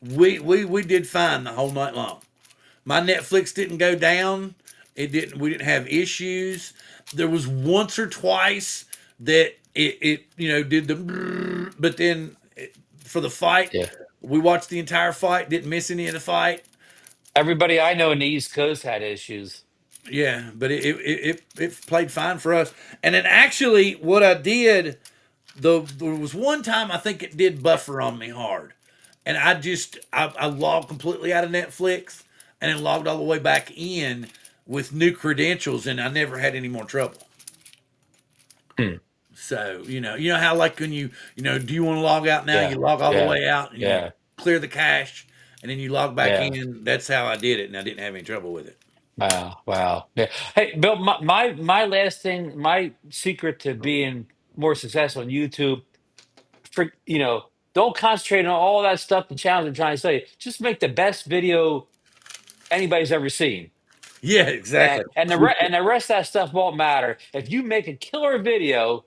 Speaker 1: We did fine the whole night long. My Netflix didn't go down. It didn't. We didn't have issues. There was once or twice that it did the, but then for the fight,
Speaker 3: Yeah.
Speaker 1: we watched the entire fight. Didn't miss any of the fight.
Speaker 3: Everybody I know in the East Coast had issues.
Speaker 1: Yeah, but it played fine for us. And then actually, what I did, there was one time I think it did buffer on me hard, and I logged completely out of Netflix and then logged all the way back in with new credentials, and I never had any more trouble.
Speaker 3: Hmm.
Speaker 1: So you know how like when do you want to log out now?
Speaker 3: Yeah,
Speaker 1: You log all the
Speaker 3: yeah,
Speaker 1: way out and you
Speaker 3: yeah,
Speaker 1: clear the cache, and then you log back
Speaker 3: yeah.
Speaker 1: in. That's how I did it, and I didn't have any trouble with it.
Speaker 3: Wow, wow. Yeah. Hey, Bill, my last thing, my secret to being more successful on YouTube, for don't concentrate on all that stuff, the challenge I'm trying to say. Just make the best video anybody's ever seen.
Speaker 1: Yeah, exactly.
Speaker 3: And the rest of that stuff won't matter. If you make a killer video,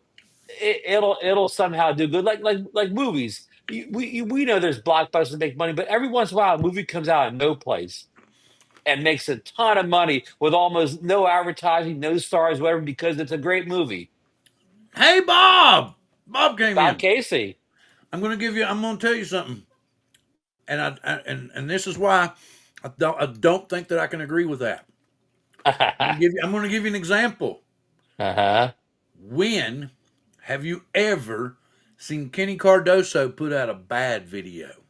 Speaker 3: it'll somehow do good. Like movies. We know there's blockbusters that make money, but every once in a while a movie comes out of no place and makes a ton of money with almost no advertising, no stars, whatever, because it's a great movie.
Speaker 1: Hey, Bob! Bob came
Speaker 3: Bob
Speaker 1: in.
Speaker 3: Casey.
Speaker 1: I'm going to give you. I'm going to tell you something, and and this is why I don't think that I can agree with that. I'm going to give you an example.
Speaker 3: Uh-huh.
Speaker 1: When have you ever seen Kenny Cardoso put out a bad video?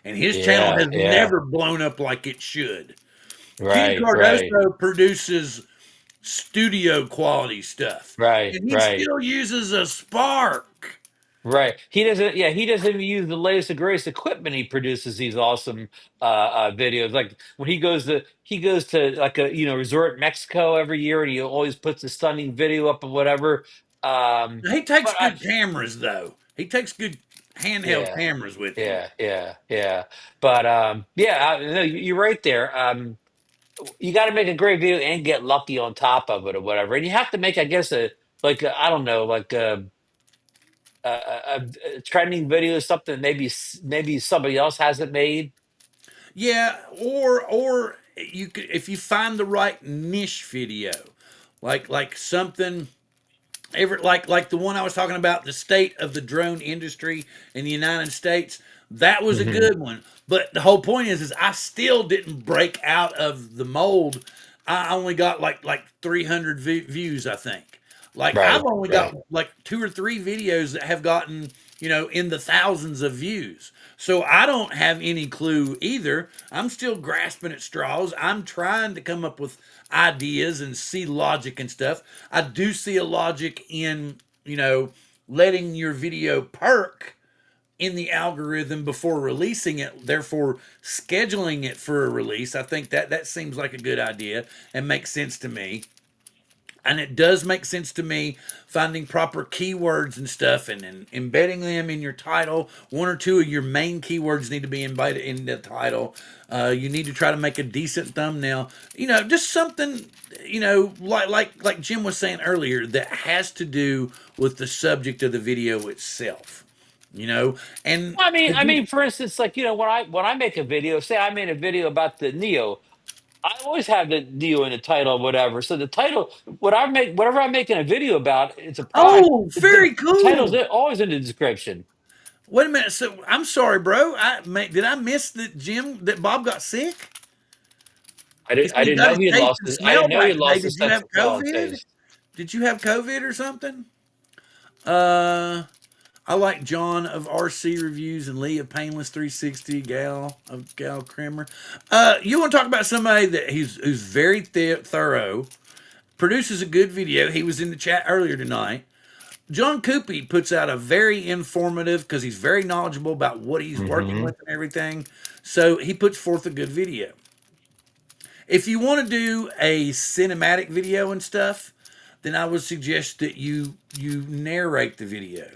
Speaker 1: And his channel
Speaker 3: Yeah,
Speaker 1: has
Speaker 3: yeah.
Speaker 1: never blown up like it should. Kenny
Speaker 3: Right, right,
Speaker 1: Cardoso produces studio quality stuff,
Speaker 3: right,
Speaker 1: and he
Speaker 3: right.
Speaker 1: still uses a Spark.
Speaker 3: Right. He doesn't even use the latest and greatest equipment. He produces these awesome videos. Like when he goes to like a resort in Mexico every year, and he always puts a stunning video up of whatever. Um,
Speaker 1: He takes
Speaker 3: but I
Speaker 1: good cameras, though. He takes good handheld
Speaker 3: Yeah,
Speaker 1: cameras with him.
Speaker 3: yeah. But yeah, no, you're right there. You got to make a great video and get lucky on top of it or whatever. And you have to make, I guess, I don't know, like a trending video, something maybe somebody else hasn't made.
Speaker 1: Yeah, or you could if you find the right niche video, like something ever like the one I was talking about, the state of the drone industry in the United States. That was a
Speaker 3: Hmm.
Speaker 1: good one. But the whole point is I still didn't break out of the mold. I only got like 300 views, I think. Like I've
Speaker 3: Right,
Speaker 1: only got
Speaker 3: right.
Speaker 1: like two or three videos that have gotten in the thousands of views. So I don't have any clue either. I'm still grasping at straws. I'm trying to come up with ideas and see logic and stuff. I do see a logic in, letting your video perk in the algorithm before releasing it, therefore scheduling it for a release. I think that seems like a good idea and makes sense to me. And it does make sense to me finding proper keywords and stuff and embedding them in your title. One or two of your main keywords need to be embedded in the title. You need to try to make a decent thumbnail. Just something, like Jim was saying earlier, that has to do with the subject of the video itself. And
Speaker 3: I mean, for instance, like when I make a video, say I made a video about the Neo. I always have the Neo in the title or whatever. So the title, whatever I'm making a video about, it's a product.
Speaker 1: oh,
Speaker 3: The,
Speaker 1: very
Speaker 3: the title's
Speaker 1: cool.
Speaker 3: always in the description.
Speaker 1: Wait a minute. So I'm sorry, bro. Did I miss that Bob got sick? He said
Speaker 3: I
Speaker 1: he
Speaker 3: didn't
Speaker 1: got
Speaker 3: know
Speaker 1: his
Speaker 3: he had
Speaker 1: taste
Speaker 3: lost
Speaker 1: and
Speaker 3: his. I didn't
Speaker 1: smell
Speaker 3: know he
Speaker 1: back
Speaker 3: had
Speaker 1: today.
Speaker 3: lost
Speaker 1: Did
Speaker 3: his
Speaker 1: you
Speaker 3: sense
Speaker 1: have
Speaker 3: of smell and
Speaker 1: COVID?
Speaker 3: taste.
Speaker 1: Did you have COVID or something? Uh, I like John of RC Reviews and Lee of Painless 360, Gal Kramer. You want to talk about somebody that who's very thorough, produces a good video. He was in the chat earlier tonight. John Coopy puts out a very informative because he's very knowledgeable about what he's working
Speaker 3: Hmm.
Speaker 1: with and everything. So he puts forth a good video. If you want to do a cinematic video and stuff, then I would suggest that you narrate the video,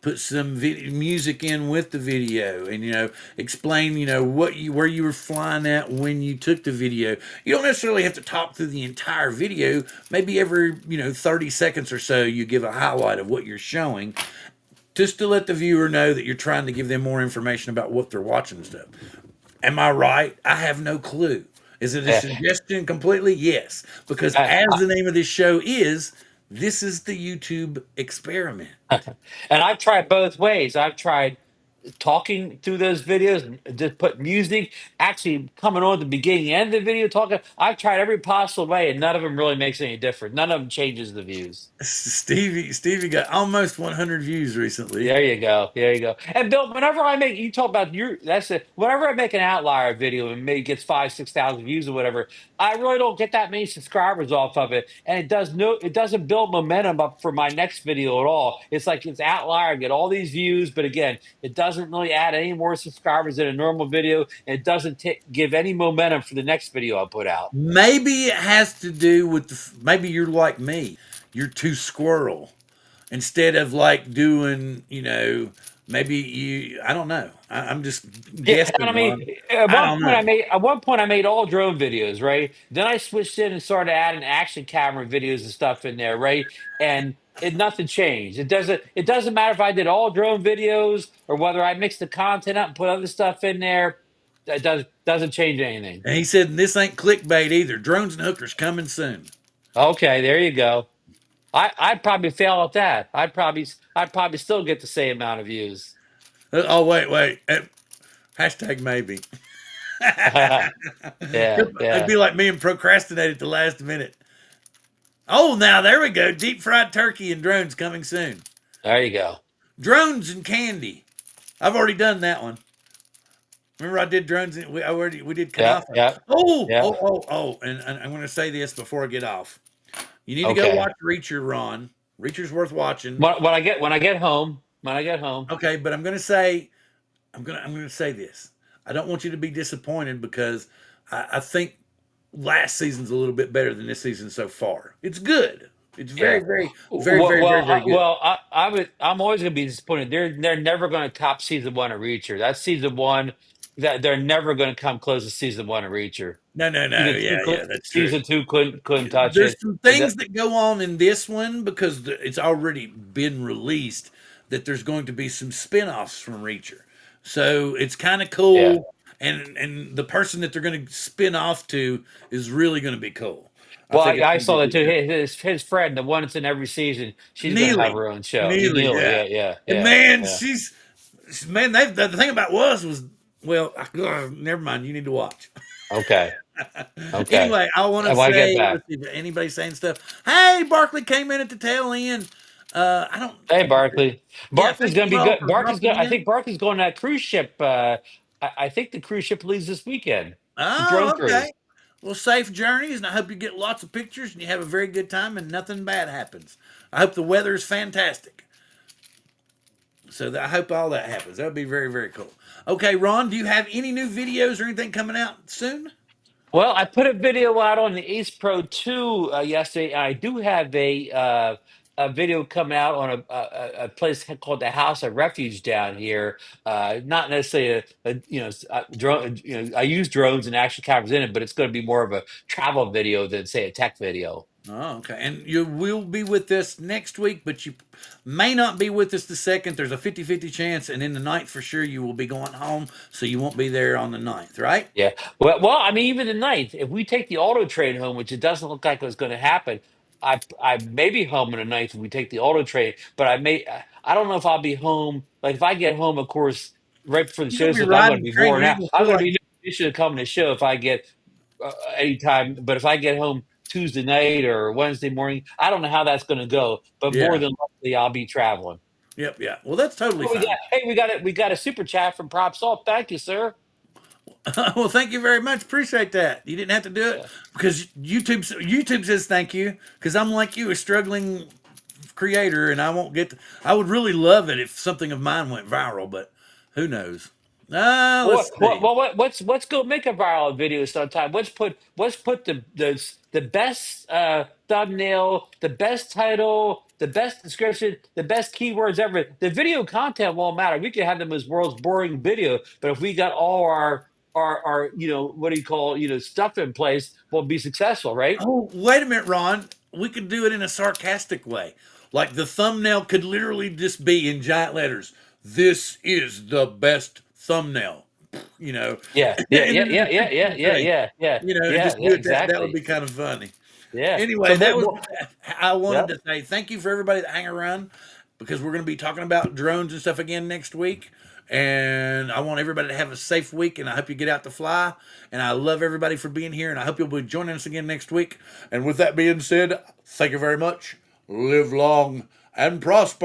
Speaker 1: put some music in with the video, and explain where you were flying at when you took the video. You don't necessarily have to talk through the entire video. Maybe every 30 seconds or so you give a highlight of what you're showing, just to let the viewer know that you're trying to give them more information about what they're watching and stuff. Am I right? I have no clue. Is it a
Speaker 3: Yeah.
Speaker 1: suggestion completely? Yes. Because
Speaker 3: I,
Speaker 1: as the name of this show is, this is the YouTube experiment.
Speaker 3: and I've tried both ways. I've tried talking through those videos, and just put music, actually coming on at the beginning and the video talking. I've tried every possible way, and none of them really makes any difference. None of them changes the views.
Speaker 1: Stevie got almost 100 views recently.
Speaker 3: There you go. There you go. And Bill, whenever I make you talk about your that's it. Whenever I make an outlier video and maybe gets 5, 6,000 views or whatever, I really don't get that many subscribers off of it, and it doesn't build momentum up for my next video at all. It's like it's outlier, I get all these views, but again, it doesn't really add any more subscribers than a normal video. And it doesn't give any momentum for the next video I put out.
Speaker 1: Maybe it has to do with maybe you're like me. You're too squirrel. Instead of like doing, maybe I don't know. I'm just
Speaker 3: Yeah, and
Speaker 1: guessing,
Speaker 3: I mean,
Speaker 1: Ron. I don't know.
Speaker 3: at one point I made all drone videos, right? Then I switched in and started adding action camera videos and stuff in there, right? And nothing changed. It doesn't matter if I did all drone videos or whether I mixed the content up and put other stuff in there. That doesn't change anything.
Speaker 1: And he said, and this ain't clickbait either. Drones and hookers coming soon.
Speaker 3: Okay, there you go. I'd probably fail at that. I'd probably still get the same amount of views.
Speaker 1: Oh, wait. Hashtag maybe.
Speaker 3: Yeah,
Speaker 1: It'd
Speaker 3: yeah.
Speaker 1: be like me and procrastinate at the last minute. Oh, now there we go. Deep fried turkey and drones coming soon.
Speaker 3: There you go.
Speaker 1: Drones and candy. I've already done that one. Remember, I did drones. We did
Speaker 3: Yeah,
Speaker 1: kanafa.
Speaker 3: yeah, yeah.
Speaker 1: And I'm going to say this before I get off. You need to go
Speaker 3: Okay.
Speaker 1: watch Reacher, Ron. Reacher's worth watching.
Speaker 3: When I get home.
Speaker 1: Okay, but I'm gonna say this. I don't want you to be disappointed because I think last season's a little bit better than this season so far. It's good. It's very,
Speaker 3: Yeah.
Speaker 1: very, very,
Speaker 3: Well,
Speaker 1: very,
Speaker 3: well,
Speaker 1: very, very good.
Speaker 3: I'm always going to be disappointed. They're never going to top season one of Reacher. That's season one. That they're never going to come close to season one of Reacher.
Speaker 1: No. Yeah, that's true.
Speaker 3: Season two couldn't touch
Speaker 1: There's
Speaker 3: it.
Speaker 1: some
Speaker 3: And that,
Speaker 1: things that go on in this one because it's already been released that there's going to be some spin-offs from Reacher. So it's kind of
Speaker 3: yeah.
Speaker 1: cool and the person that they're going to spin off to is really going to be cool. I
Speaker 3: Well,
Speaker 1: think it's
Speaker 3: I
Speaker 1: going to be
Speaker 3: saw
Speaker 1: a
Speaker 3: that
Speaker 1: good
Speaker 3: too.
Speaker 1: show.
Speaker 3: His friend, the one that's in every season, she's going to have
Speaker 1: Neely.
Speaker 3: her own show.
Speaker 1: Neely,
Speaker 3: Neely,
Speaker 1: yeah.
Speaker 3: yeah, yeah,
Speaker 1: And
Speaker 3: yeah,
Speaker 1: man,
Speaker 3: yeah.
Speaker 1: man, the thing about was well, never mind, you need to watch.
Speaker 3: Okay, okay.
Speaker 1: Anyway, I want to
Speaker 3: And when I get
Speaker 1: say,
Speaker 3: back,
Speaker 1: let's see if anybody saying stuff. Hey, Barkley came in at the tail end. I don't.
Speaker 3: hey, Barkley.
Speaker 1: Yeah,
Speaker 3: Barkley's
Speaker 1: thank
Speaker 3: going to
Speaker 1: you
Speaker 3: be
Speaker 1: all
Speaker 3: good.
Speaker 1: for
Speaker 3: Barkley's
Speaker 1: dropping
Speaker 3: going. I
Speaker 1: in.
Speaker 3: think Barkley's going on that cruise ship. I think the cruise ship leaves this weekend. The drone
Speaker 1: Oh, okay.
Speaker 3: cruise.
Speaker 1: Well, safe journeys, and I hope you get lots of pictures and you have a very good time and nothing bad happens. I hope the weather is fantastic. So I hope all that happens. That would be very, very cool. Okay, Ron, do you have any new videos or anything coming out soon?
Speaker 3: Well, I put a video out on the Ace Pro 2 yesterday. I do have a video coming out on a place called the House of Refuge down here. Not necessarily drone. I use drones and action cameras in it, but it's going to be more of a travel video than say a tech video.
Speaker 1: Oh, okay. And you will be with us next week, but you may not be with us the second. There's a 50-50 chance, and then the ninth for sure you will be going home, so you won't be there on the ninth, right?
Speaker 3: Yeah. Well, I mean, even the ninth, if we take the auto trade home, which it doesn't look like it's going to happen, I may be home in the ninth if we take the auto trade, but I don't know if I'll be home. Like if I get home, of course, right before the
Speaker 1: You're
Speaker 3: show
Speaker 1: gonna be
Speaker 3: starts, I'm going to
Speaker 1: riding the
Speaker 3: be
Speaker 1: train.
Speaker 3: worn
Speaker 1: You ain't
Speaker 3: out.
Speaker 1: gonna
Speaker 3: I'm
Speaker 1: feel
Speaker 3: going to
Speaker 1: like
Speaker 3: be no condition to come to the show if I get anytime. But if I get home Tuesday night or Wednesday morning, I don't know how that's going to go. But more
Speaker 1: yeah.
Speaker 3: than likely, I'll be traveling.
Speaker 1: Yep, yeah. Well, that's totally
Speaker 3: Oh,
Speaker 1: fine.
Speaker 3: we got a super chat from Prop Salt. Thank you, sir.
Speaker 1: Well, thank you very much. Appreciate that. You didn't have to do it
Speaker 3: Yeah.
Speaker 1: because YouTube says thank you because I'm like you, a struggling creator, and I won't get. I would really love it if something of mine went viral, but who knows? Let's see.
Speaker 3: Let's go make a viral video sometime. Let's put the best thumbnail, the best title, the best description, the best keywords ever. The video content won't matter. We can have them as world's boring video, but if we got all our what do you call stuff in place, we'll be successful, right?
Speaker 1: Oh, wait a minute, Ron. We could do it in a sarcastic way. Like the thumbnail could literally just be in giant letters. This is the best thumbnail. You know,
Speaker 3: Yeah,
Speaker 1: and
Speaker 3: yeah,
Speaker 1: then
Speaker 3: yeah,
Speaker 1: the
Speaker 3: yeah, yeah, yeah,
Speaker 1: picture
Speaker 3: yeah,
Speaker 1: say,
Speaker 3: yeah, yeah,
Speaker 1: you know, and
Speaker 3: yeah,
Speaker 1: just
Speaker 3: yeah,
Speaker 1: do it. That would
Speaker 3: exactly.
Speaker 1: be kind of funny.
Speaker 3: Yeah.
Speaker 1: Anyway,
Speaker 3: So
Speaker 1: that
Speaker 3: that
Speaker 1: was
Speaker 3: well,
Speaker 1: I wanted
Speaker 3: yep.
Speaker 1: to say thank you for everybody that hang around because we're going to be talking about drones and stuff again next week. And I want everybody to have a safe week, and I hope you get out to fly. And I love everybody for being here, and I hope you'll be joining us again next week. And with that being said, thank you very much. Live long and prosper.